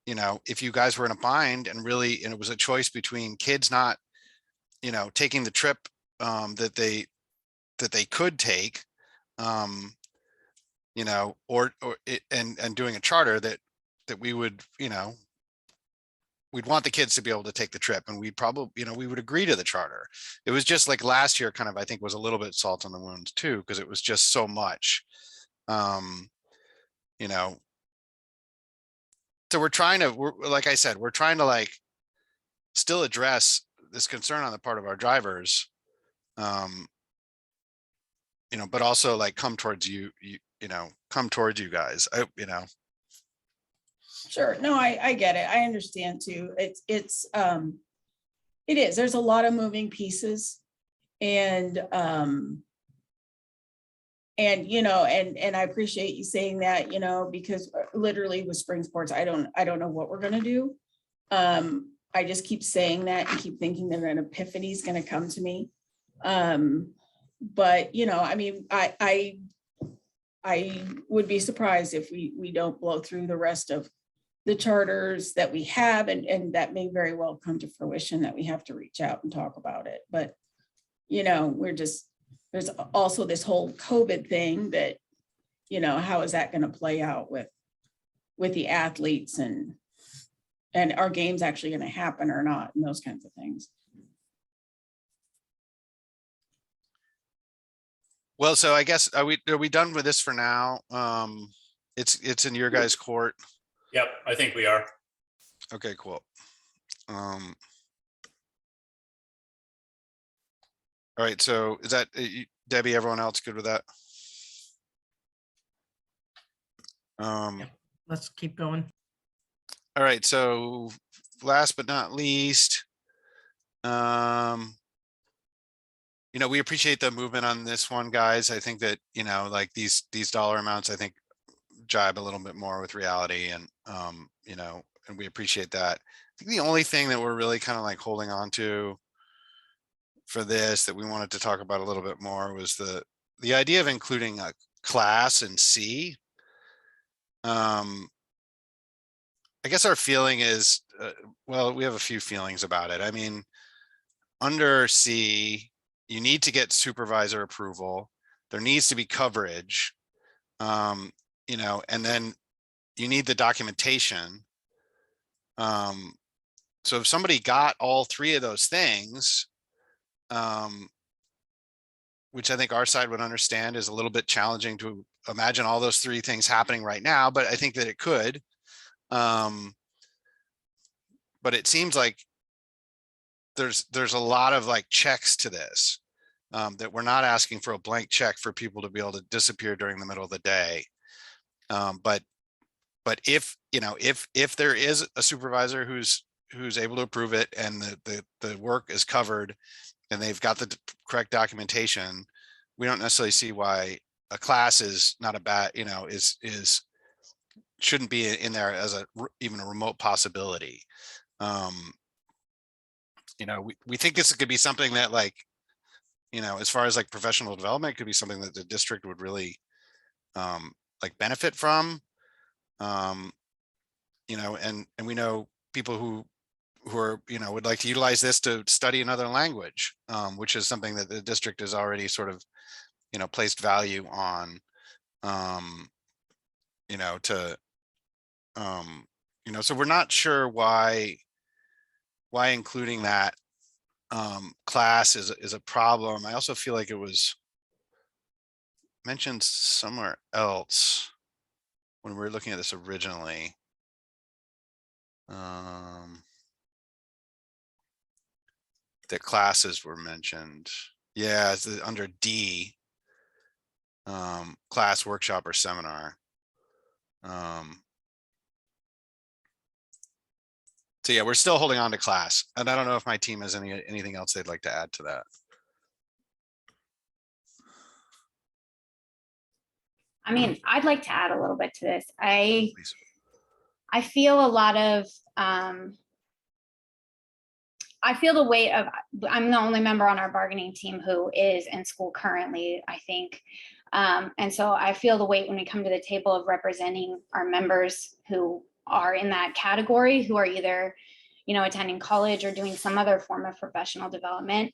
you know, if you guys were in a bind and it was a choice between kids not, you know, taking the trip that they could take, you know, and doing a charter, that we would, you know, we'd want the kids to be able to take the trip, and we'd probably, you know, we would agree to the charter. It was just like last year kind of, I think, was a little bit salt on the wounds too, because it was just so much, you know. So like I said, we're trying to still address this concern on the part of our drivers, you know, but also come towards you guys, you know. Sure. No, I get it. I understand too. It is. There's a lot of moving pieces, and you know, and I appreciate you saying that, you know, because literally with spring sports, I don't know what we're gonna do. I just keep saying that and keep thinking that an epiphany is gonna come to me. But you know, I mean, I would be surprised if we don't blow through the rest of the charters that we have, and that may very well come to fruition, that we have to reach out and talk about it. But, you know, there's also this whole COVID thing that, you know, how is that going to play out with the athletes, and are games actually going to happen or not, and those kinds of things. Well, so I guess, are we done with this for now? It's in your guys' court. Yep, I think we are. Okay, cool. All right, so is that Debbie, everyone else good with that? Let's keep going. All right, so last but not least, you know, we appreciate the movement on this one, guys. I think that, you know, these dollar amounts, I think, jibe a little bit more with reality, and you know, and we appreciate that. I think the only thing that we're really kind of holding on to for this, that we wanted to talk about a little bit more, was the idea of including a class in C. I guess our feeling is, well, we have a few feelings about it. I mean, under C, you need to get supervisor approval. There needs to be coverage, you know, and then you need the documentation. So if somebody got all three of those things, which I think our side would understand is a little bit challenging to imagine all those three things happening right now, but I think that it could. But it seems like there's a lot of like checks to this, that we're not asking for a blank check for people to be able to disappear during the middle of the day. But if, you know, if there is a supervisor who's able to approve it and the work is covered and they've got the correct documentation, we don't necessarily see why a class is not a bad, you know, shouldn't be in there as even a remote possibility. You know, we think this could be something that, like, you know, as far as like professional development, could be something that the district would really like benefit from. You know, and we know people who are, you know, would like to utilize this to study another language, which is something that the district has already sort of, you know, placed value on, you know, you know, so we're not sure why including that class is a problem. I also feel like it was mentioned somewhere else when we were looking at this originally. The classes were mentioned. Yeah, it's under D, class, workshop, or seminar. So yeah, we're still holding on to class, and I don't know if my team has anything else they'd like to add to that. I mean, I'd like to add a little bit to this. Please. I feel a lot of, I feel the weight of, I'm the only member on our bargaining team who is in school currently, I think. And so I feel the weight when we come to the table of representing our members who are in that category, who are either, you know, attending college or doing some other form of professional development.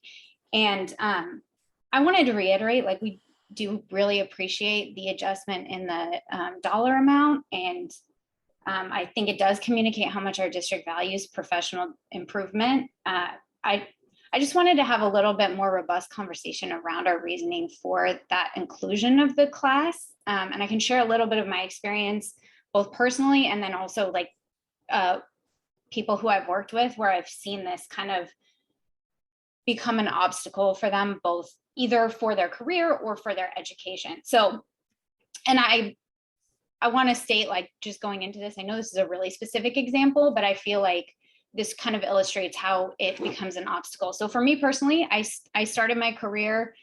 And I wanted to reiterate, like, we do really appreciate the adjustment in the dollar amount. And I think it does communicate how much our district values professional improvement. I just wanted to have a little bit more robust conversation around our reasoning for that inclusion of the class. And I can share a little bit of my experience, both personally and then also like people who I've worked with, where I've seen this kind of become an obstacle for them, both either for their career or for their education. So, and I want to state, like, just going into this, I know this is a really specific example, but I feel like this kind of illustrates how it becomes an obstacle. So for me personally, I started my career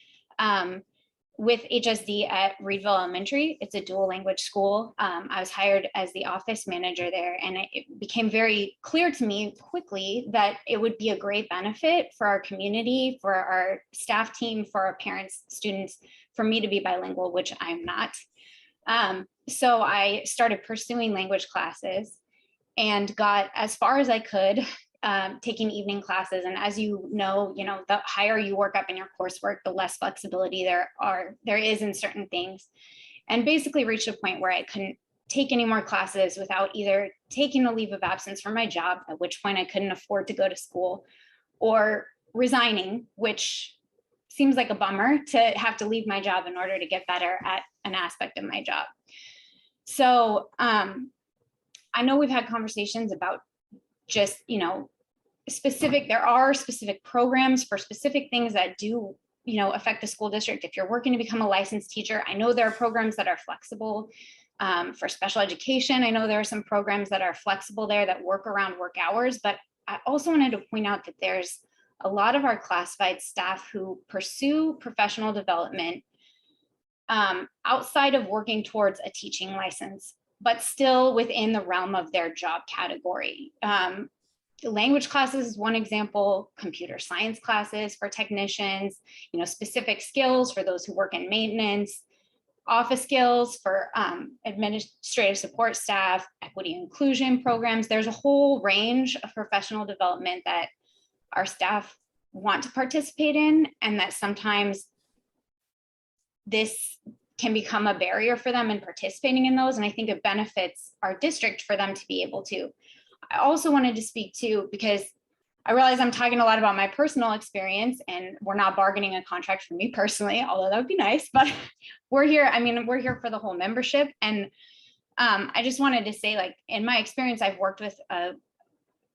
with HSD at Reedville Elementary. It's a dual language school. I was hired as the office manager there, and it became very clear to me quickly that it would be a great benefit for our community, for our staff team, for our parents, students, for me to be bilingual, which I'm not. So I started pursuing language classes and got as far as I could, taking evening classes. And as you know, the higher you work up in your coursework, the less flexibility there is in certain things. And basically reached a point where I couldn't take any more classes without either taking a leave of absence from my job, at which point I couldn't afford to go to school, or resigning, which seems like a bummer to have to leave my job in order to get better at an aspect of my job. So I know we've had conversations about just, there are specific programs for specific things that do, affect the school district. If you're working to become a licensed teacher, I know there are programs that are flexible for special education. I know there are some programs that are flexible there that work around work hours, but I also wanted to point out that there's a lot of our classified staff who pursue professional development outside of working towards a teaching license, but still within the realm of their job category. Language classes is one example, computer science classes for technicians, specific skills for those who work in maintenance, office skills for administrative support staff, equity inclusion programs. There's a whole range of professional development that our staff want to participate in, and that sometimes this can become a barrier for them in participating in those. And I think it benefits our district for them to be able to. I also wanted to speak to, because I realize I'm talking a lot about my personal experience and we're not bargaining a contract for me personally, although that would be nice, but we're here. I mean, we're here for the whole membership. And I just wanted to say, like, in my experience, I've worked with a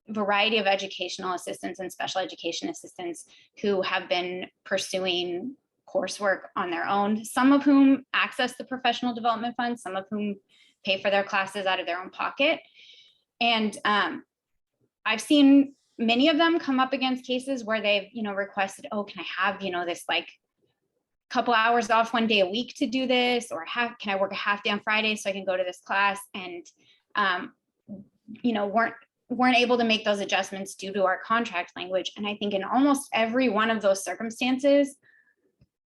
variety of educational assistants and special education assistants who have been pursuing coursework on their own, some of whom access the professional development fund, some of whom pay for their classes out of their own pocket. And I've seen many of them come up against cases where they've, requested, oh, can I have, this like couple hours off one day a week to do this, or can I work a half day on Friday so I can go to this class? And, weren't able to make those adjustments due to our contract language. And I think in almost every one of those circumstances,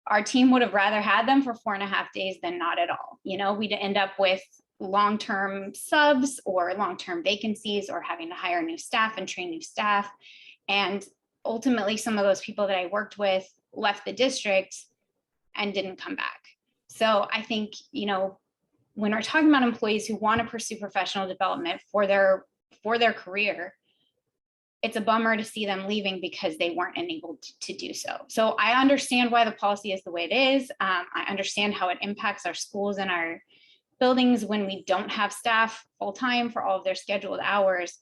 our team would have rather had them for 4.5 days than not at all. We'd end up with long-term subs or long-term vacancies, or having to hire new staff and train new staff. And ultimately, some of those people that I worked with left the district and didn't come back. So I think, when we're talking about employees who want to pursue professional development for their career, it's a bummer to see them leaving because they weren't enabled to do so. So I understand why the policy is the way it is. I understand how it impacts our schools and our buildings when we don't have staff full-time for all of their scheduled hours.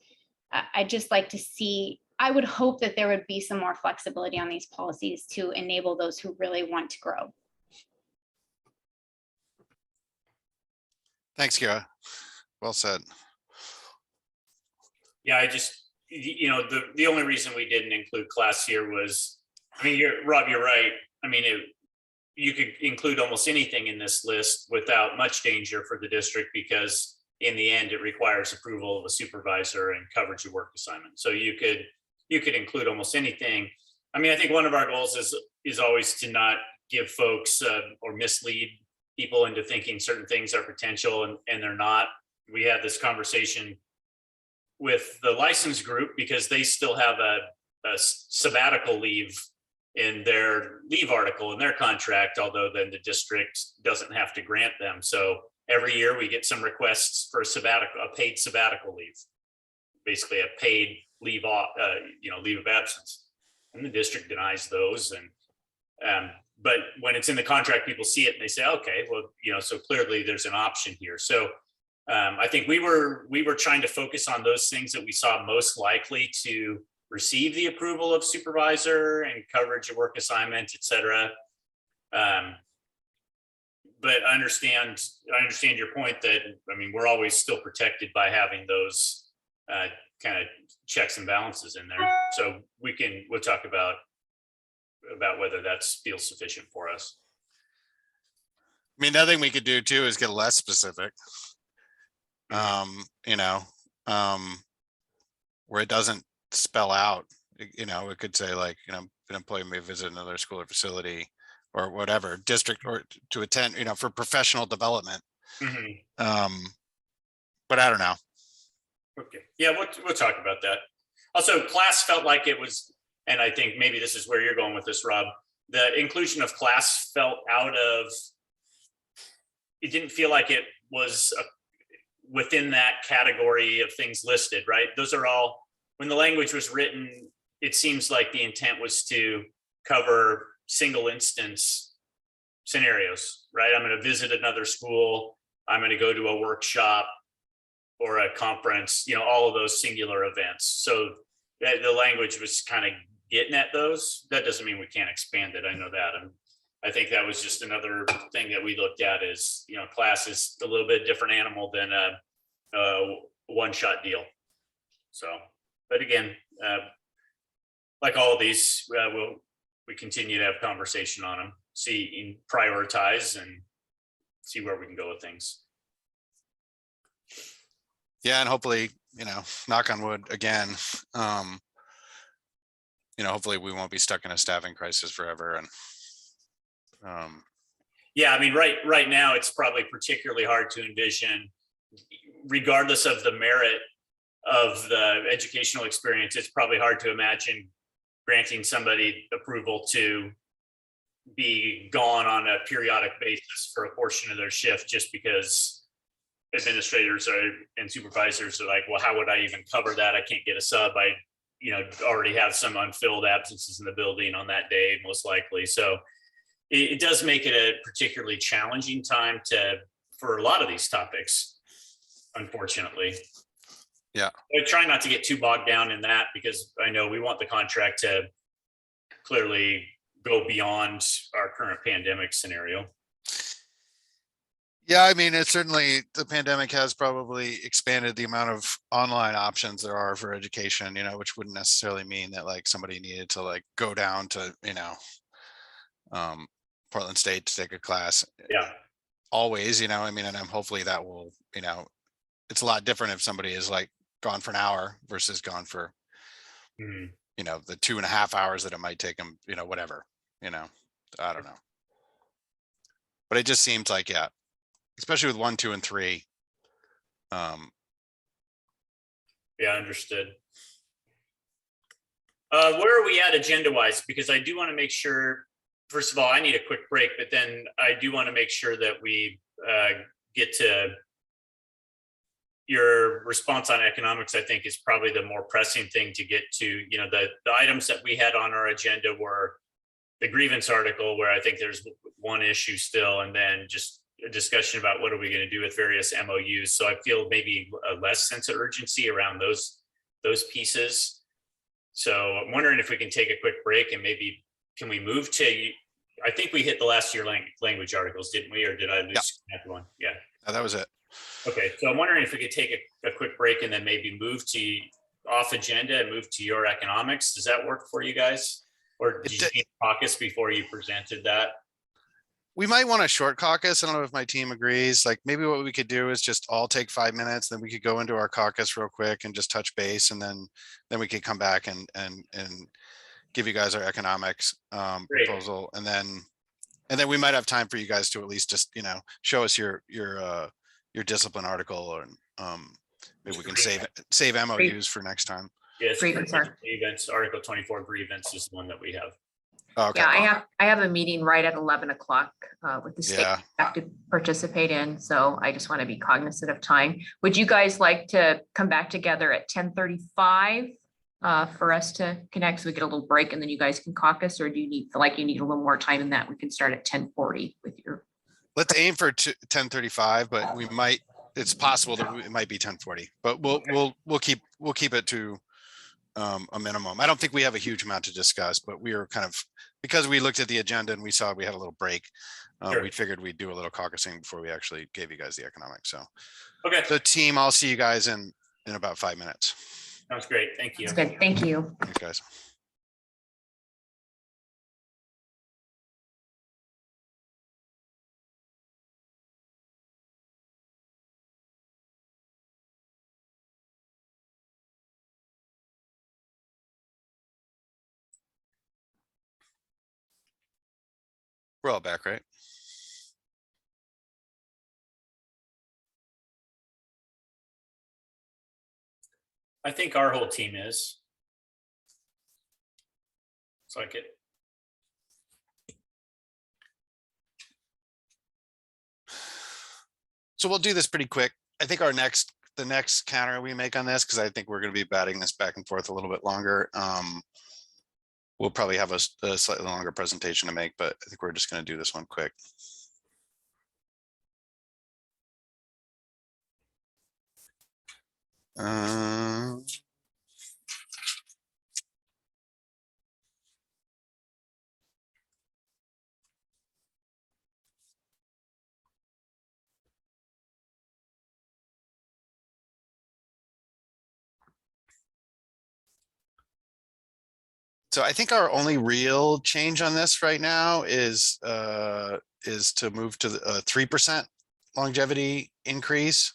I'd just like to see, I would hope that there would be some more flexibility on these policies to enable those who really want to grow. Thanks, Kira. Well said. Yeah, I just, the only reason we didn't include class here was, Rob, you're right. You could include almost anything in this list without much danger for the district, because in the end, it requires approval of a supervisor and coverage of work assignment. So you could include almost anything. I think one of our goals is always to not give folks or mislead people into thinking certain things are potential and they're not. We had this conversation with the license group because they still have a sabbatical leave in their leave article in their contract, although then the district doesn't have to grant them. So every year we get some requests for a paid sabbatical leave, basically a paid leave off, leave of absence, and the district denies those. And but when it's in the contract, people see it and they say, okay, well, so clearly there's an option here. So I think we were trying to focus on those things that we saw most likely to receive the approval of supervisor and coverage of work assignment, et cetera. But I understand your point that, we're always still protected by having those kind of checks and balances in there. So we'll talk about whether that feels sufficient for us. Another thing we could do too is get less specific. Where it doesn't spell out, it could say like, an employee may visit another school or facility or whatever district or to attend, for professional development. Mm-hmm. But I don't know. Okay. Yeah, we'll talk about that. Also, class felt like it was, and I think maybe this is where you're going with this, Rob, the inclusion of class felt it didn't feel like it was within that category of things listed, right? Those are all, when the language was written, it seems like the intent was to cover single instance scenarios, right? I'm going to visit another school. I'm going to go to a workshop or a conference, all of those singular events. So the language was kind of getting at those. That doesn't mean we can't expand it. I know that. And I think that was just another thing that we looked at is, class is a little bit different animal than a one-shot deal. So, but again, like all of these, we continue to have conversation on them, prioritize and see where we can go with things. Yeah, and hopefully, knock on wood again, hopefully we won't be stuck in a staffing crisis forever. And yeah, right now it's probably particularly hard to envision, regardless of the merit of the educational experience. It's probably hard to imagine granting somebody approval to be gone on a periodic basis for a portion of their shift just because administrators and supervisors are like, well, how would I even cover that? I can't get a sub. I, already have some unfilled absences in the building on that day, most likely. So it does make it a particularly challenging time for a lot of these topics, unfortunately. Yeah. I try not to get too bogged down in that because I know we want the contract to clearly go beyond our current pandemic scenario. Yeah, I mean, it's certainly, the pandemic has probably expanded the amount of online options there are for education, which wouldn't necessarily mean that like somebody needed to like go down to, Portland State to take a class. Yeah. Always, I mean, and I'm hopefully that will, it's a lot different if somebody is like gone for an hour versus gone for, Mhm. the 2.5 hours that it might take them, whatever, I don't know. But it just seems like, yeah, especially with 1, 2, and 3. Yeah, understood. Where are we at agenda wise? Because I do want to make sure, first of all, I need a quick break, but then I do want to make sure that we get to your response on economics. I think is probably the more pressing thing to get to. The items that we had on our agenda were the grievance article, where I think there's one issue still, and then just a discussion about what are we going to do with various MOUs. So I feel maybe a less sense of urgency around those pieces. So I'm wondering if we can take a quick break and maybe can we move to, I think we hit the last year language articles, didn't we? Or did I lose that one? Yeah. No, that was it. Okay. So I'm wondering if we could take a quick break and then maybe move to off agenda and move to your economics. Does that work for you guys? Or did you need caucus before you presented that? We might want a short caucus. I don't know if my team agrees. Like maybe what we could do is just all take 5 minutes, then we could go into our caucus real quick and just touch base, and then we could come back and give you guys our economics Great. proposal, and then we might have time for you guys to at least just show us your discipline article, and maybe we can save MOUs for next time. Yes, Grievance grievance, Article 24 grievance is the one that we have. Oh, okay. Yeah, I have a meeting right at 11 o'clock with the state I have to participate in. So I just want to be cognizant of time. Would you guys like to come back together at 10:35 for us to connect so we get a little break and then you guys can caucus, or do you feel like you need a little more time than that? We can start at 10:40 with your. Let's aim for 10:35, but we might. It's possible that it might be 10:40, but we'll keep it to a minimum. I don't think we have a huge amount to discuss, but we are kind of, because we looked at the agenda and we saw we had a little break. Sure. We figured we'd do a little caucusing before we actually gave you guys the economics. So, okay. The team, I'll see you guys in about 5 minutes. Sounds great. Thank you. That's good. Thank you. Thanks, guys. We're all back, right? I think our whole team is. Looks like it. So we'll do this pretty quick. I think the next counter we make on this, because I think we're going to be batting this back and forth a little bit longer. We'll probably have a slightly longer presentation to make, but I think we're just going to do this one quick. So I think our only real change on this right now is to move to the 3% longevity increase.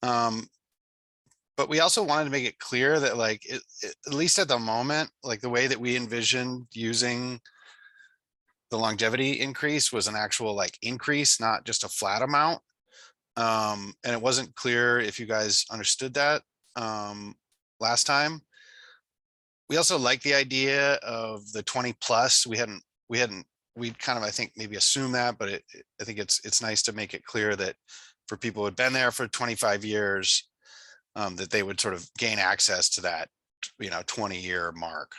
But we also wanted to make it clear that like, at least at the moment, like the way that we envisioned using the longevity increase was an actual like increase, not just a flat amount. And it wasn't clear if you guys understood that last time. We also like the idea of the 20 plus. We hadn't we'd kind of, I think, maybe assume that, but I think it's nice to make it clear that for people who had been there for 25 years, that they would sort of gain access to that, 20-year mark.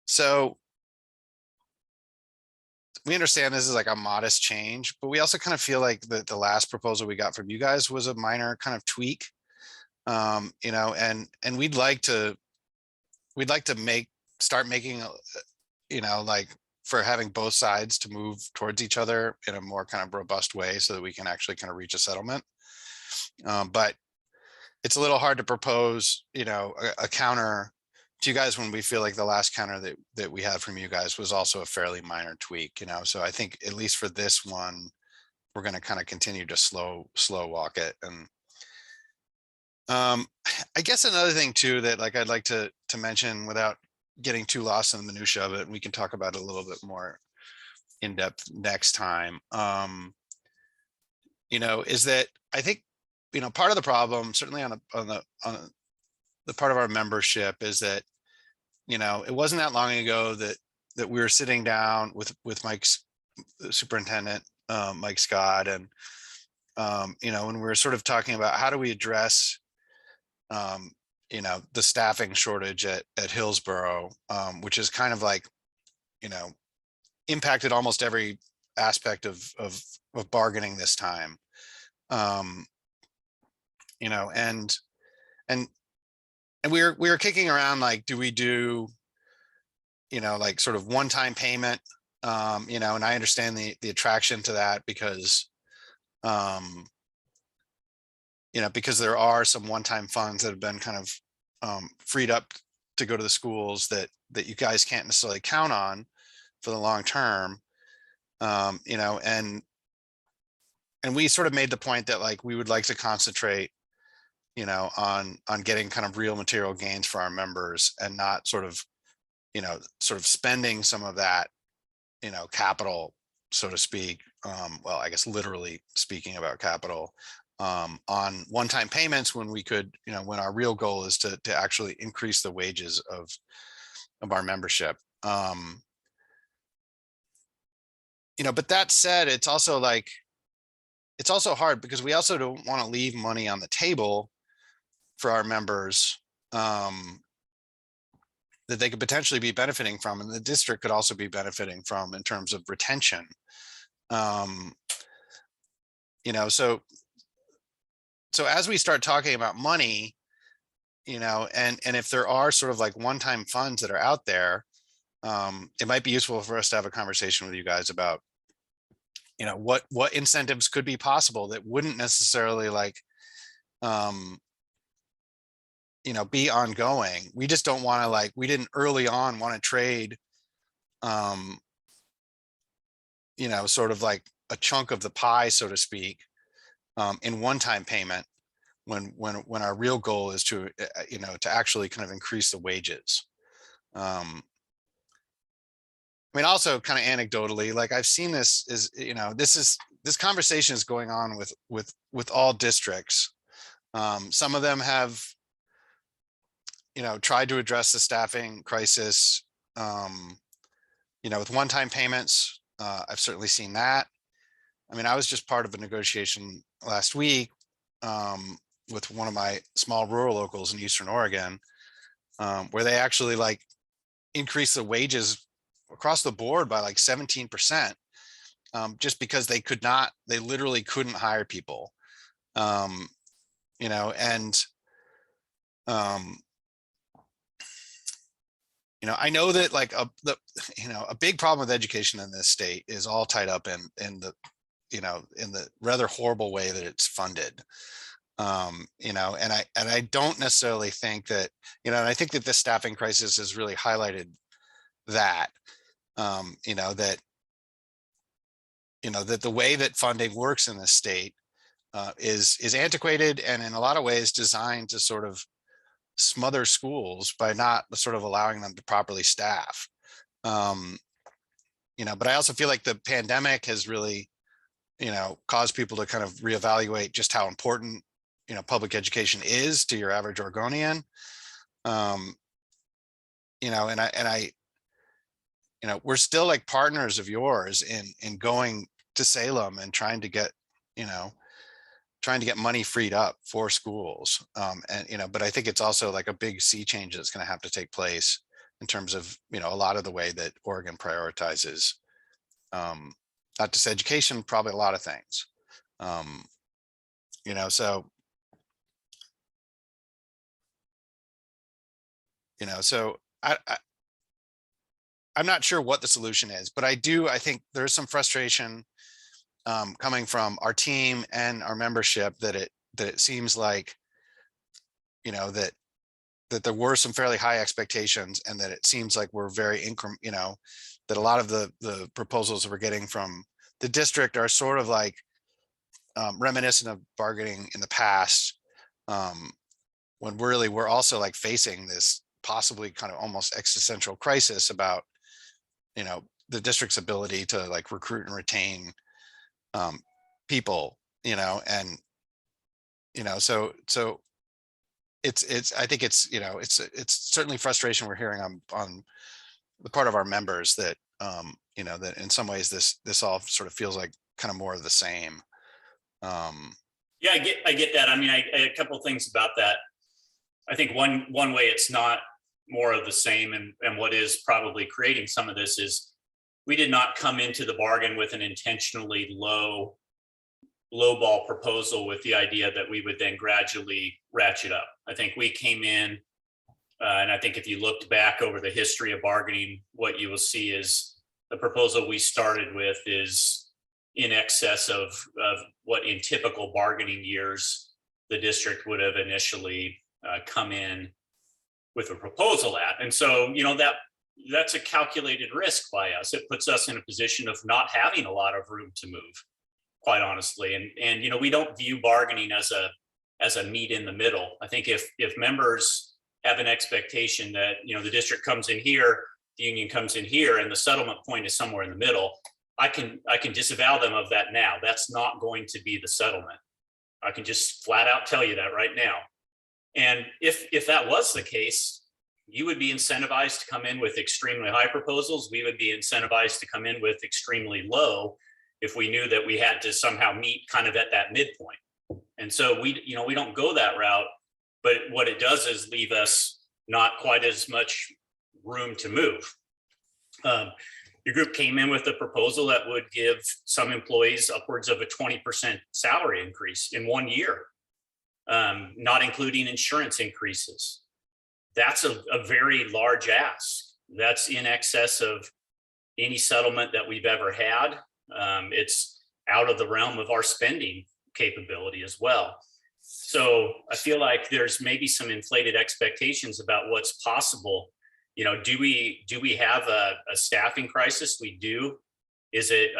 So we understand this is like a modest change, but we also kind of feel like the last proposal we got from you guys was a minor kind of tweak. And we'd like to start making, like for having both sides to move towards each other in a more kind of robust way so that we can actually kind of reach a settlement. But it's a little hard to propose, a counter to you guys when we feel like the last counter that we had from you guys was also a fairly minor tweak, so I think at least for this one, we're going to kind of continue to slow walk it. And I guess another thing too, that like I'd like to mention without getting too lost in the minutia of it, and we can talk about it a little bit more in depth next time, is that I think, part of the problem, certainly on the part of our membership, is that, it wasn't that long ago that we were sitting down with Mike's superintendent, Mike Scott, and, when we were sort of talking about how do we address, the staffing shortage at Hillsborough, which is kind of like, impacted almost every aspect of bargaining this time. And we were kicking around, like, do we do, like sort of one-time payment, and I understand the attraction to that because, because there are some one-time funds that have been kind of freed up to go to the schools that you guys can't necessarily count on for the long term, and we sort of made the point that like we would like to concentrate, on getting kind of real material gains for our members and not sort of spending some of that, capital, so to speak. Well, I guess literally speaking about capital, on one-time payments when we could, when our real goal is to actually increase the wages of our membership. But that said, it's also hard because we also don't want to leave money on the table for our members, that they could potentially be benefiting from, and the district could also be benefiting from in terms of retention. So as we start talking about money, and if there are sort of like one-time funds that are out there, it might be useful for us to have a conversation with you guys about, what incentives could be possible that wouldn't necessarily like, be ongoing. We just don't want to we didn't early on want to trade, sort of like a chunk of the pie, so to speak, in one-time payment when our real goal is to, to actually kind of increase the wages. Also kind of anecdotally, like I've seen this is, this conversation is going on with all districts. Some of them have, tried to address the staffing crisis, with one-time payments. I've certainly seen that. I was just part of a negotiation last week, with one of my small rural locals in Eastern Oregon, where they actually like increased the wages across the board by like 17%, just because they literally couldn't hire people. I know that like a big problem with education in this state is all tied up in the rather horrible way that it's funded. And I don't necessarily think that, and I think that the staffing crisis has really highlighted that, that the way that funding works in this state is antiquated and in a lot of ways designed to sort of smother schools by not sort of allowing them to properly staff. But I also feel like the pandemic has really, caused people to kind of reevaluate just how important, public education is to your average Oregonian. And we're still like partners of yours in going to Salem and trying to get, money freed up for schools. And, but I think it's also like a big sea change that's going to have to take place in terms of, a lot of the way that Oregon prioritizes, not just education, probably a lot of things. So I'm not sure what the solution is, but I think there's some frustration coming from our team and our membership that it seems like, that there were some fairly high expectations, and that it seems like we're very that a lot of the proposals we're getting from the district are sort of like reminiscent of bargaining in the past, when really we're also like facing this possibly kind of almost existential crisis about, the district's ability to like recruit and retain people, and, so I think it's certainly frustration we're hearing on the part of our members that, that in some ways this all sort of feels like kind of more of the same. Yeah, I get that. I mean, a couple of things about that. I think one way it's not more of the same, and what is probably creating some of this is we did not come into the bargain with an intentionally lowball proposal with the idea that we would then gradually ratchet up. I think we came in, and I think if you looked back over the history of bargaining, what you will see is the proposal we started with is in excess of what in typical bargaining years the district would have initially come in with a proposal at. And so, that's a calculated risk by us. It puts us in a position of not having a lot of room to move, quite honestly. And we don't view bargaining as a meet in the middle. I think if members have an expectation that, the district comes in here, the union comes in here, and the settlement point is somewhere in the middle, I can disavow them of that now. That's not going to be the settlement. I can just flat out tell you that right now. And if that was the case, you would be incentivized to come in with extremely high proposals. We would be incentivized to come in with extremely low if we knew that we had to somehow meet kind of at that midpoint. And so we don't go that route, but what it does is leave us not quite as much room to move. Your group came in with a proposal that would give some employees upwards of a 20% salary increase in 1 year, not including insurance increases. That's a very large ask. That's in excess of any settlement that we've ever had. It's out of the realm of our spending capability as well. So I feel like there's maybe some inflated expectations about what's possible. Do we have a staffing crisis? We do. Is it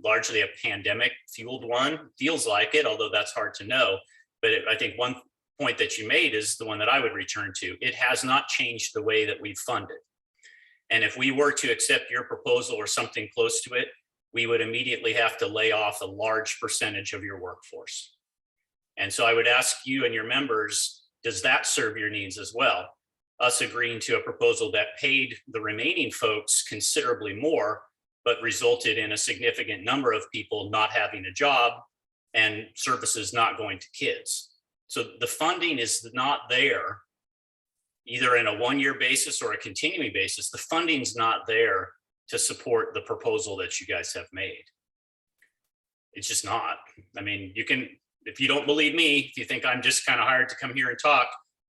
largely a pandemic fueled one? Feels like it, although that's hard to know. But I think one point that you made is the one that I would return to. It has not changed the way that we've funded. And if we were to accept your proposal or something close to it, we would immediately have to lay off a large percentage of your workforce. And so I would ask you and your members, does that serve your needs as well? Us agreeing to a proposal that paid the remaining folks considerably more, but resulted in a significant number of people not having a job and services not going to kids. So the funding is not there, either in a one-year basis or a continuing basis. The funding's not there to support the proposal that you guys have made. It's just not. I mean, you can, if you don't believe me, if you think I'm just kind of hired to come here and talk,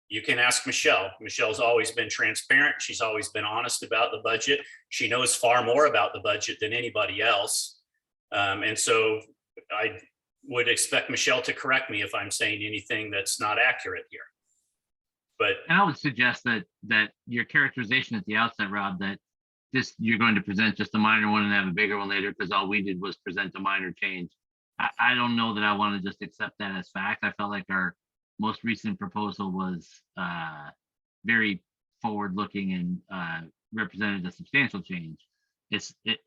you can ask Michelle. Michelle's always been transparent. She's always been honest about the budget. She knows far more about the budget than anybody else. And so I would expect Michelle to correct me if I'm saying anything that's not accurate here. But and I would suggest that your characterization at the outset, Rob, that you're going to present just a minor one and have a bigger one later because all we did was present a minor change. I don't know that I want to just accept that as fact. I felt like our most recent proposal was very forward-looking and represented a substantial change.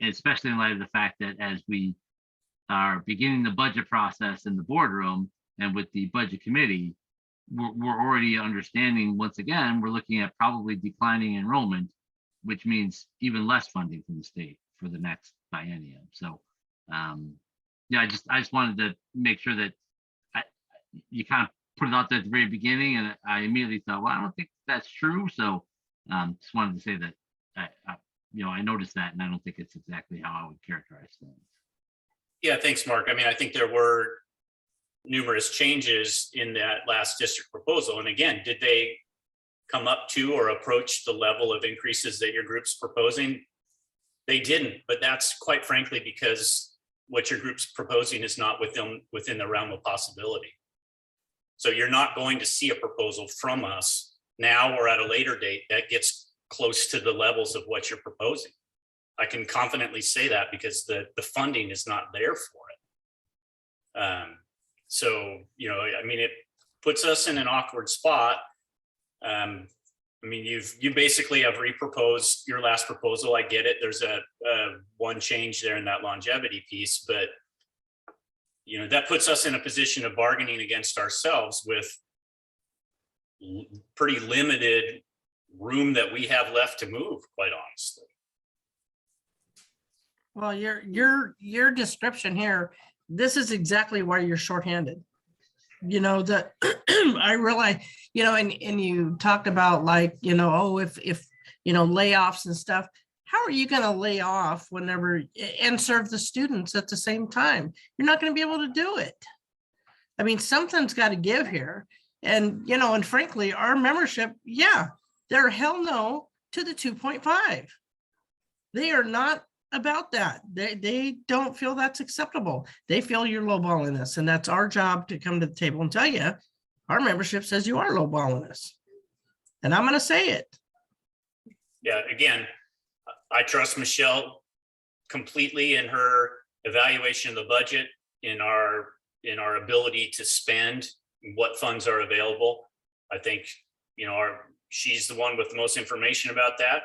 Especially in light of the fact that as we are beginning the budget process in the boardroom and with the budget committee, we're already understanding, once again, we're looking at probably declining enrollment which means even less funding from the state for the next biennium. So, yeah, I just wanted to make sure that you kind of put it out there at the very beginning, and I immediately thought, well, I don't think that's true. So, just wanted to say that I noticed that, and I don't think it's exactly how I would characterize things. Yeah, thanks, Mark. I mean, I think there were numerous changes in that last district proposal. And again, did they come up to or approach the level of increases that your group's proposing? They didn't, but that's quite frankly because what your group's proposing is not within the realm of possibility. So you're not going to see a proposal from us now or at a later date that gets close to the levels of what you're proposing. I can confidently say that because the funding is not there for it. So, I mean, it puts us in an awkward spot. I mean, you basically have reproposed your last proposal. I get it. There's a one change there in that longevity piece, but that puts us in a position of bargaining against ourselves with pretty limited room that we have left to move, quite honestly. Well, your description here, this is exactly why you're shorthanded. That I realize, and you talked about like, if layoffs and stuff, how are you going to lay off whenever and serve the students at the same time? You're not going to be able to do it. I mean, something's got to give here. And, and frankly, our membership, yeah, they're hell no to the 2.5. They are not about that. They don't feel that's acceptable. They feel you're lowballing us, and that's our job to come to the table and tell you our membership says you are lowballing us, and I'm going to say it. Yeah, again, I trust Michelle completely in her evaluation of the budget, in our ability to spend what funds are available. I think she's the one with the most information about that,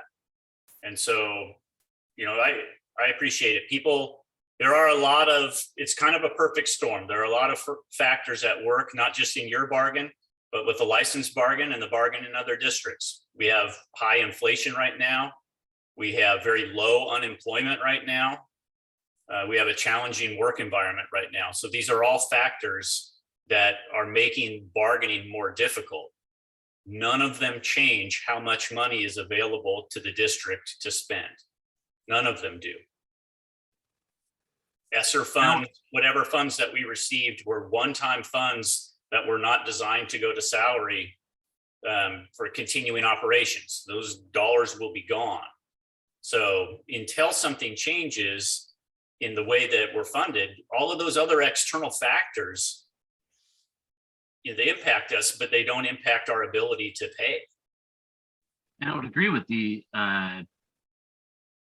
and so. I appreciate it. There are a lot of, it's kind of a perfect storm. There are a lot of factors at work, not just in your bargain, but with the licensed bargain and the bargain in other districts. We have high inflation right now. We have very low unemployment right now. We have a challenging work environment right now. So these are all factors that are making bargaining more difficult. None of them change how much money is available to the district to spend. None of them do. ESSER funds, whatever funds that we received were one-time funds that were not designed to go to salary for continuing operations. Those dollars will be gone. So until something changes in the way that we're funded, all of those other external factors, they impact us, but they don't impact our ability to pay. And I would agree with the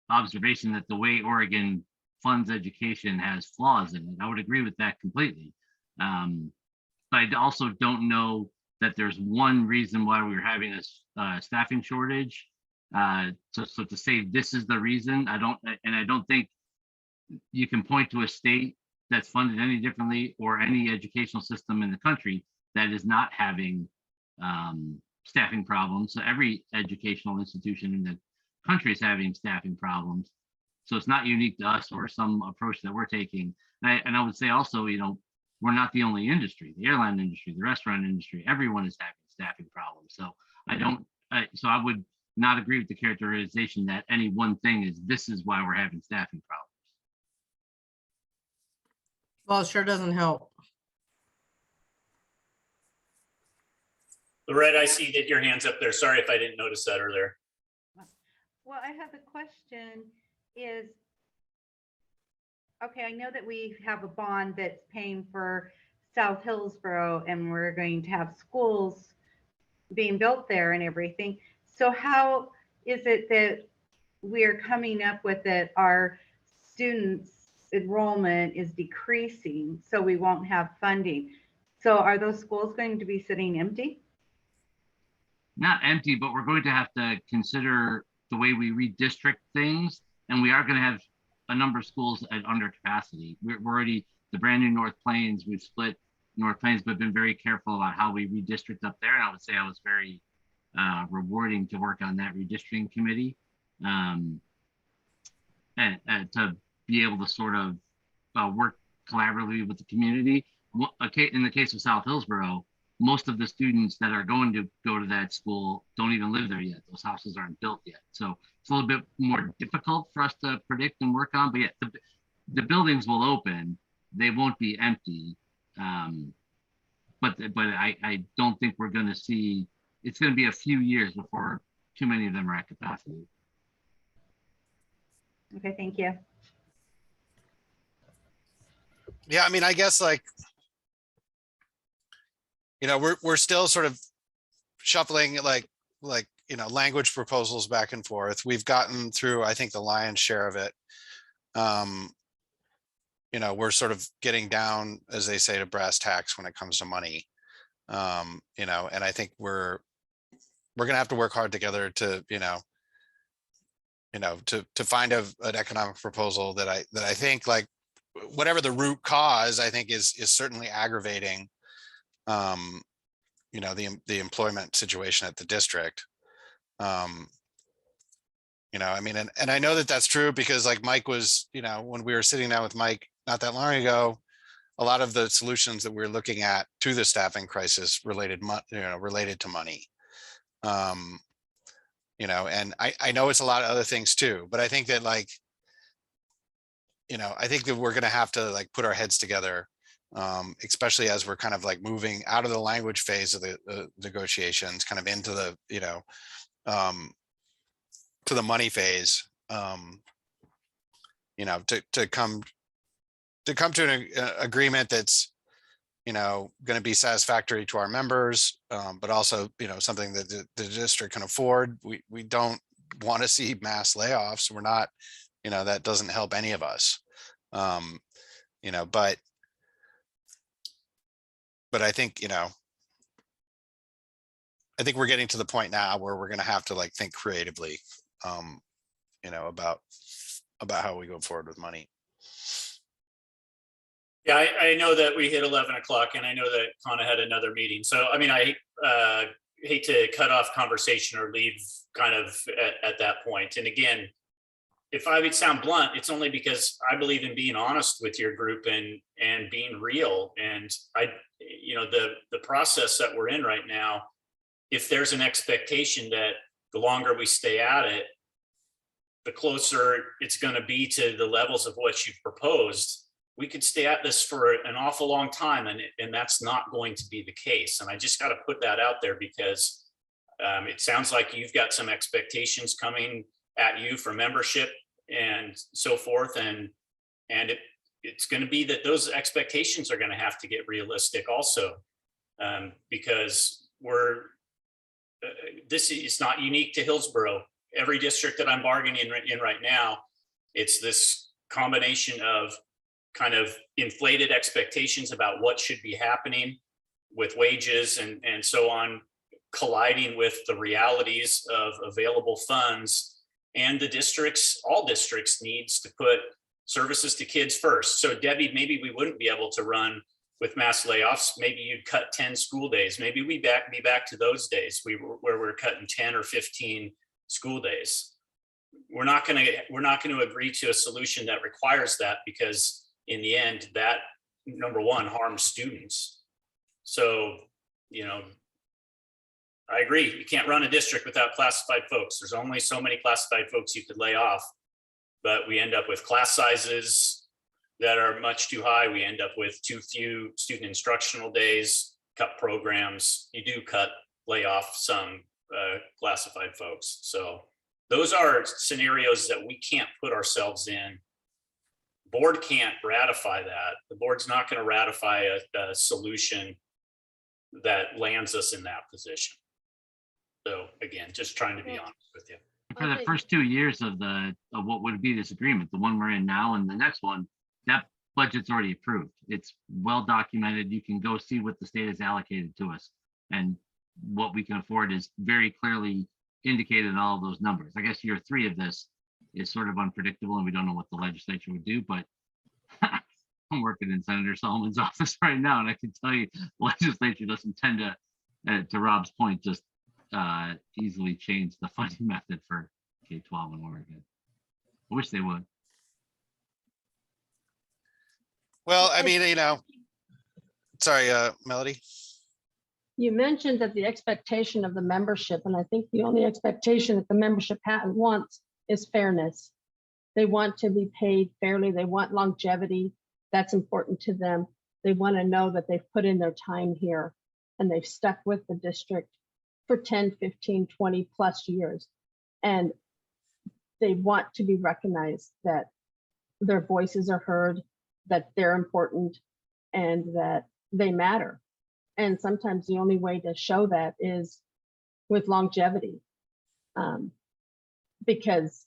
observation that the way Oregon funds education has flaws in it. I would agree with that completely. But I also don't know that there's one reason why we're having a staffing shortage. So to say this is the reason, I don't think you can point to a state that's funded any differently or any educational system in the country that is not having staffing problems. So every educational institution in the country is having staffing problems. So it's not unique to us or some approach that we're taking. And I would say also, we're not the only industry, the airline industry, the restaurant industry, everyone is having staffing problems. So I would not agree with the characterization that any one thing this is why we're having staffing problems. Well, it sure doesn't help. Loretta, I see that your hand's up there. Sorry if I didn't notice that earlier. Well, I have a question is, okay, I know that we have a bond that's paying for South Hillsborough and we're going to have schools being built there and everything. So how is it that we're coming up with that our students' enrollment is decreasing so we won't have funding? So are those schools going to be sitting empty? Not empty, but we're going to have to consider the way we redistrict things, and we are going to have a number of schools at under capacity. We're already the brand new North Plains. We've split North Plains, but been very careful about how we redistrict up there. And I would say I was very rewarding to work on that redistricting committee. and to be able to sort of work collaboratively with the community. In the case of South Hillsborough, most of the students that are going to go to that school don't even live there yet. Those houses aren't built yet. So it's a little bit more difficult for us to predict and work on, but yet the buildings will open. They won't be empty. But I don't think we're going to see, it's going to be a few years before too many of them are at capacity. Okay, thank you. Yeah, I mean, I guess like, you know, we're still sort of shuffling like, you know, language proposals back and forth. We've gotten through, I think, the lion's share of it. You know, we're sort of getting down, as they say, to brass tacks when it comes to money. You know, and I think we're gonna have to work hard together to, to find an economic proposal that I think, like, whatever the root cause, I think is certainly aggravating, you know, the employment situation at the district. You know, I mean, and I know that that's true because, like, Mike was, you know, when we were sitting down with Mike not that long ago, a lot of the solutions that we're looking at to the staffing crisis related to money. You know, and I know it's a lot of other things too, but I think that, like, you know, I think that we're going to have to, like, put our heads together, especially as we're kind of like moving out of the language phase of the negotiations, kind of into the, you know, to the money phase, you know, to come to an agreement that's, you know, going to be satisfactory to our members, but also, you know, something that the district can afford. We don't want to see mass layoffs. We're not, you know, that doesn't help any of us. You know, but I think, you know, I think we're getting to the point now where we're going to have to, like, think creatively, you know, about how we go forward with money. Yeah, I know that we hit 11 o'clock and I know that Connor had another meeting. So, I mean, I hate to cut off conversation or leave kind of at that point. And again, if I would sound blunt, it's only because I believe in being honest with your group and being real. And you know, the process that we're in right now, if there's an expectation that the longer we stay at it, the closer it's going to be to the levels of what you've proposed, we could stay at this for an awful long time, and that's not going to be the case. And I just got to put that out there because it sounds like you've got some expectations coming at you for membership and so forth, and it's going to be that those expectations are going to have to get realistic also, because this is not unique to Hillsborough. Every district that I'm bargaining in right now, it's this combination of kind of inflated expectations about what should be happening with wages and so on, colliding with the realities of available funds, and all districts needs to put services to kids first. So Debbie, maybe we wouldn't be able to run with mass layoffs. Maybe you'd cut 10 school days. Maybe we'd be back to those days where we're cutting 10 or 15 school days. We're not going to agree to a solution that requires that, because in the end, that, number one, harms students. So, you know, I agree. You can't run a district without classified folks. There's only so many classified folks you could lay off, but we end up with class sizes that are much too high. We end up with too few student instructional days, cut programs. You do lay off some classified folks. So those are scenarios that we can't put ourselves in. Board can't ratify that. The board's not going to ratify a solution that lands us in that position. So again, just trying to be honest with you. For the first 2 years of what would be this agreement, the one we're in now and the next one, that budget's already approved. It's well documented. You can go see what the state has allocated to us, and what we can afford is very clearly indicated in all of those numbers. I guess year 3 of this is sort of unpredictable, and we don't know what the legislature would do, but I'm working in Senator Solomon's office right now, and I can tell you the legislature doesn't tend to Rob's point, just easily change the funding method for K-12 in Oregon. I wish they would. Well, I mean, sorry, Melody. You mentioned that the expectation of the membership, and I think the only expectation that the membership wants is fairness. They want to be paid fairly. They want longevity. That's important to them. They want to know that they've put in their time here and they've stuck with the district for 10, 15, 20 plus years. And they want to be recognized that their voices are heard, that they're important, and that they matter. And sometimes the only way to show that is with longevity, because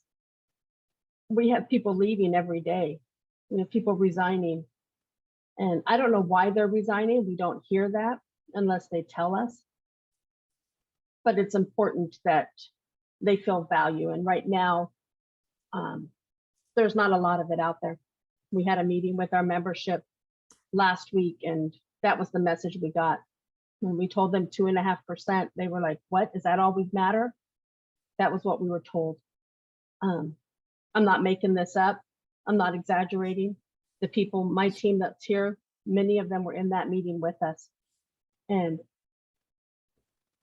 we have people leaving every day. We have people resigning, and I don't know why they're resigning. We don't hear that unless they tell us. But it's important that they feel value. And right now, there's not a lot of it out there. We had a meeting with our membership last week, and that was the message we got. When we told them 2.5%, they were like, what, is that all we matter? That was what we were told. I'm not making this up. I'm not exaggerating. The people, my team that's here, many of them were in that meeting with us. And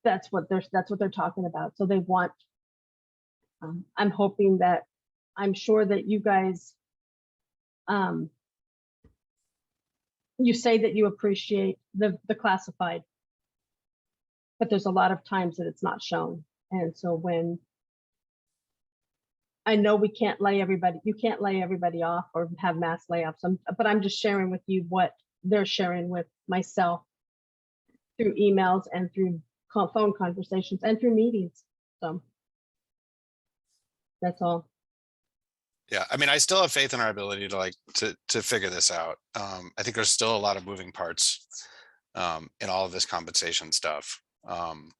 that's what they're talking about. So they want, I'm hoping that, I'm sure that you guys, you say that you appreciate the classified, but there's a lot of times that it's not shown. And so when, I know we can't lay everybody, you can't lay everybody off or have mass layoffs, but I'm just sharing with you what they're sharing with myself through emails and through phone conversations and through meetings. So that's all. Yeah, I mean, I still have faith in our ability to to figure this out. I think there's still a lot of moving parts in all of this compensation stuff. And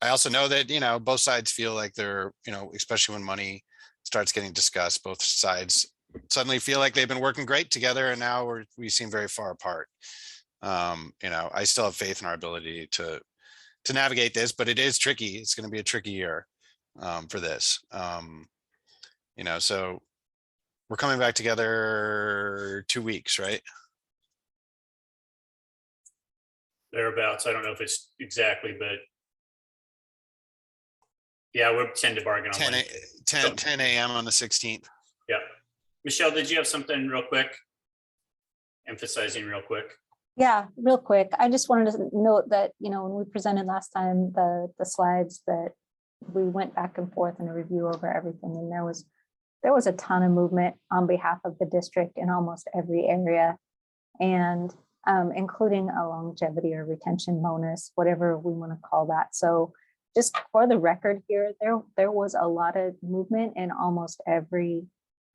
I also know that, both sides feel like they're, especially when money starts getting discussed, both sides suddenly feel like they've been working great together, and now we seem very far apart. I still have faith in our ability to navigate this, but it is tricky. It's going to be a tricky year for this. So we're coming back together 2 weeks, right? Thereabouts. I don't know if it's exactly, but yeah, we'll tend to bargain on 10 a.m. on the 16th. Yeah. Michelle, did you have something real quick? Emphasizing real quick. Yeah, real quick. I just wanted to note that, when we presented last time, the slides, that we went back and forth in a review over everything. And there was a ton of movement on behalf of the district in almost every area, and including a longevity or retention bonus, whatever we want to call that. So just for the record here, there was a lot of movement in almost every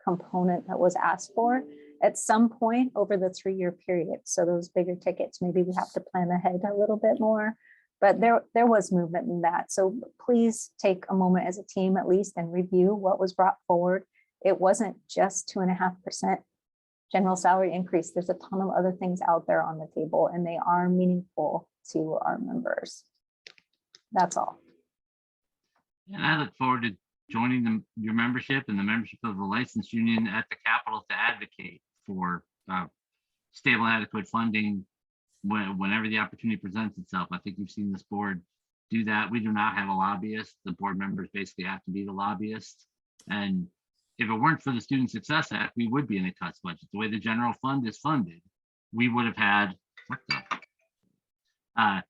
component that was asked for at some point over the 3-year period. So those bigger tickets, maybe we have to plan ahead a little bit more, but there was movement in that. So please take a moment as a team at least and review what was brought forward. It wasn't just 2.5% general salary increase. There's a ton of other things out there on the table, and they are meaningful to our members. That's all. And I look forward to joining your membership and the membership of the licensed union at the Capitol to advocate for stable, adequate funding whenever the opportunity presents itself. I think you've seen this board do that. We do not have a lobbyist. The board members basically have to be the lobbyists. And if it weren't for the Student Success Act, we would be in a cuts budget. The way the general fund is funded, we would have had, if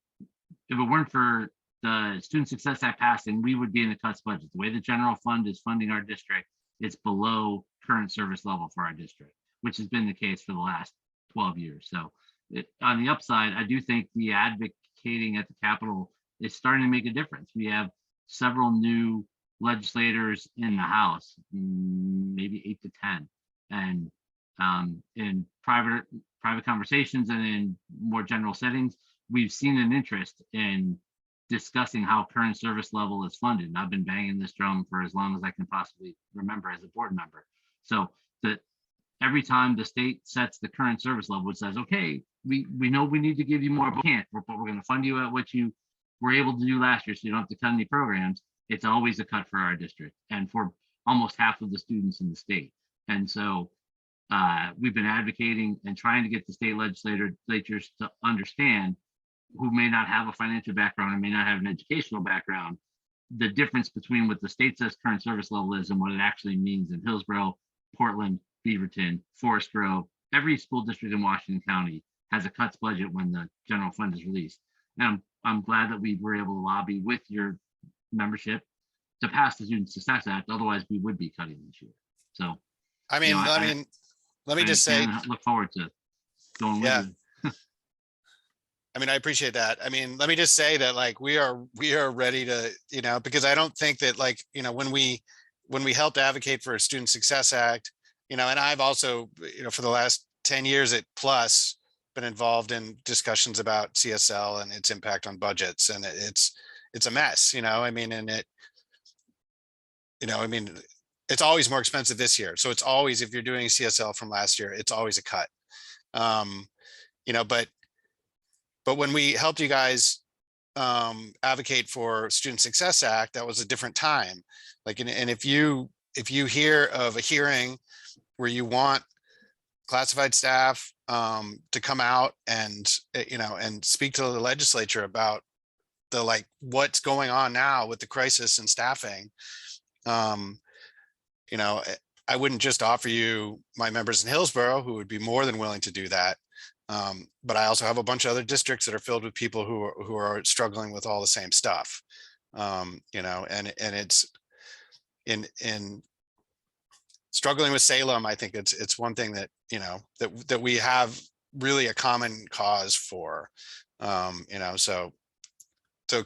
it weren't for the Student Success Act passing, we would be in a cuts budget. The way the general fund is funding our district, it's below current service level for our district, which has been the case for the last 12 years. So on the upside, I do think the advocating at the Capitol is starting to make a difference. We have several new legislators in the House, maybe 8 to 10, and in private conversations and in more general settings, we've seen an interest in discussing how current service level is funded. And I've been banging this drum for as long as I can possibly remember as a board member. So that every time the state sets the current service level, it says, okay, we know we need to give you more, but we can't, but we're going to fund you at what you were able to do last year, so you don't have to cut any programs. it's always a cut for our district and for almost half of the students in the state. And so we've been advocating and trying to get the state legislatures to understand, who may not have a financial background and may not have an educational background, the difference between what the state says current service level is and what it actually means in Hillsborough, Portland, Beaverton, Forest Grove. Every school district in Washington County has a cuts budget when the general fund is released. And I'm glad that we were able to lobby with your membership to pass the Student Success Act. Otherwise, we would be cutting this year. So, I mean, let me just say, look forward to going yeah. with you. I mean, I appreciate that. I mean, let me just say that like we are ready to, you know, because I don't think that like, you know, when we helped advocate for a Student Success Act, you know, and I've also, you know, for the last 10 years at Plus been involved in discussions about CSL and its impact on budgets, and it's a mess, you know. I mean, and it, you know, I mean, it's always more expensive this year. So it's always, if you're doing CSL from last year, it's always a cut. You know, but when we helped you guys advocate for Student Success Act, that was a different time. Like, and if you hear of a hearing where you want classified staff to come out and, you know, and speak to the legislature about the, like, what's going on now with the crisis and staffing, you know, I wouldn't just offer you my members in Hillsborough who would be more than willing to do that. But I also have a bunch of other districts that are filled with people who are struggling with all the same stuff. You know, and it's in struggling with Salem. I think it's one thing that, you know, that we have really a common cause for, you know, so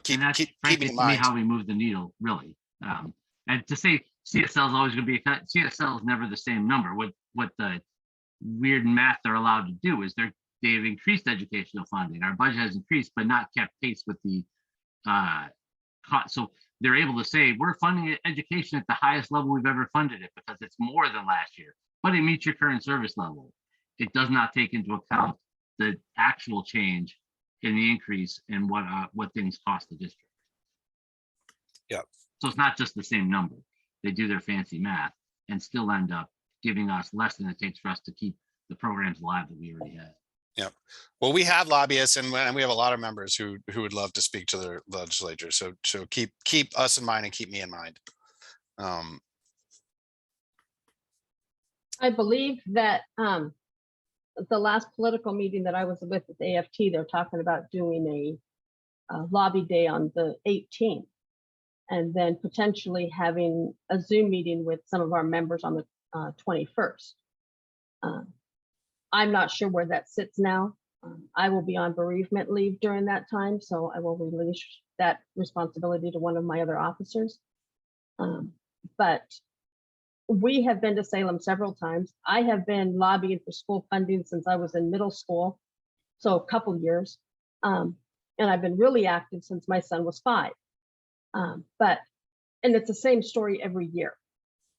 keep frankly, me in to me, mind. how we move the needle, really. And to say CSL is always going to be a cut, CSL is never the same number. What the weird math they're allowed to do is they've increased educational funding. Our budget has increased, but not kept pace with the cost. So they're able to say, we're funding education at the highest level we've ever funded it because it's more than last year, but it meets your current service level. It does not take into account the actual change in the increase in what things cost the district. Yeah. So it's not just the same number. They do their fancy math and still end up giving us less than it takes for us to keep the programs alive that we already have. Yeah. Well, we have lobbyists and we have a lot of members who would love to speak to their legislature. So keep us in mind and keep me in mind. I believe that the last political meeting that I was with the AFT, they're talking about doing a lobby day on the 18th, and then potentially having a Zoom meeting with some of our members on the 21st. I'm not sure where that sits now. I will be on bereavement leave during that time, so I will release that responsibility to one of my other officers. But we have been to Salem several times. I have been lobbying for school funding since I was in middle school, so a couple years. And I've been really active since my son was 5. And it's the same story every year.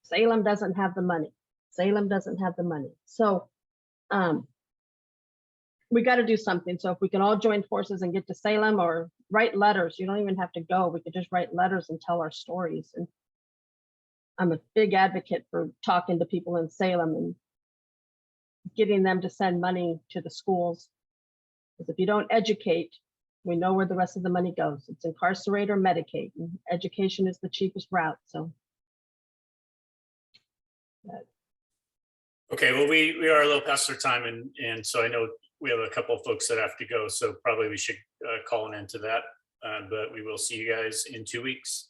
Salem doesn't have the money. Salem doesn't have the money. So we got to do something. So if we can all join forces and get to Salem or write letters, you don't even have to go. We could just write letters and tell our stories. And I'm a big advocate for talking to people in Salem and getting them to send money to the schools. Because if you don't educate, we know where the rest of the money goes. It's incarcerate or medicate. And education is the cheapest route. So. Okay, well, we are a little past our time, and so I know we have a couple of folks that have to go, so probably we should call an end to that. But we will see you guys in 2 weeks.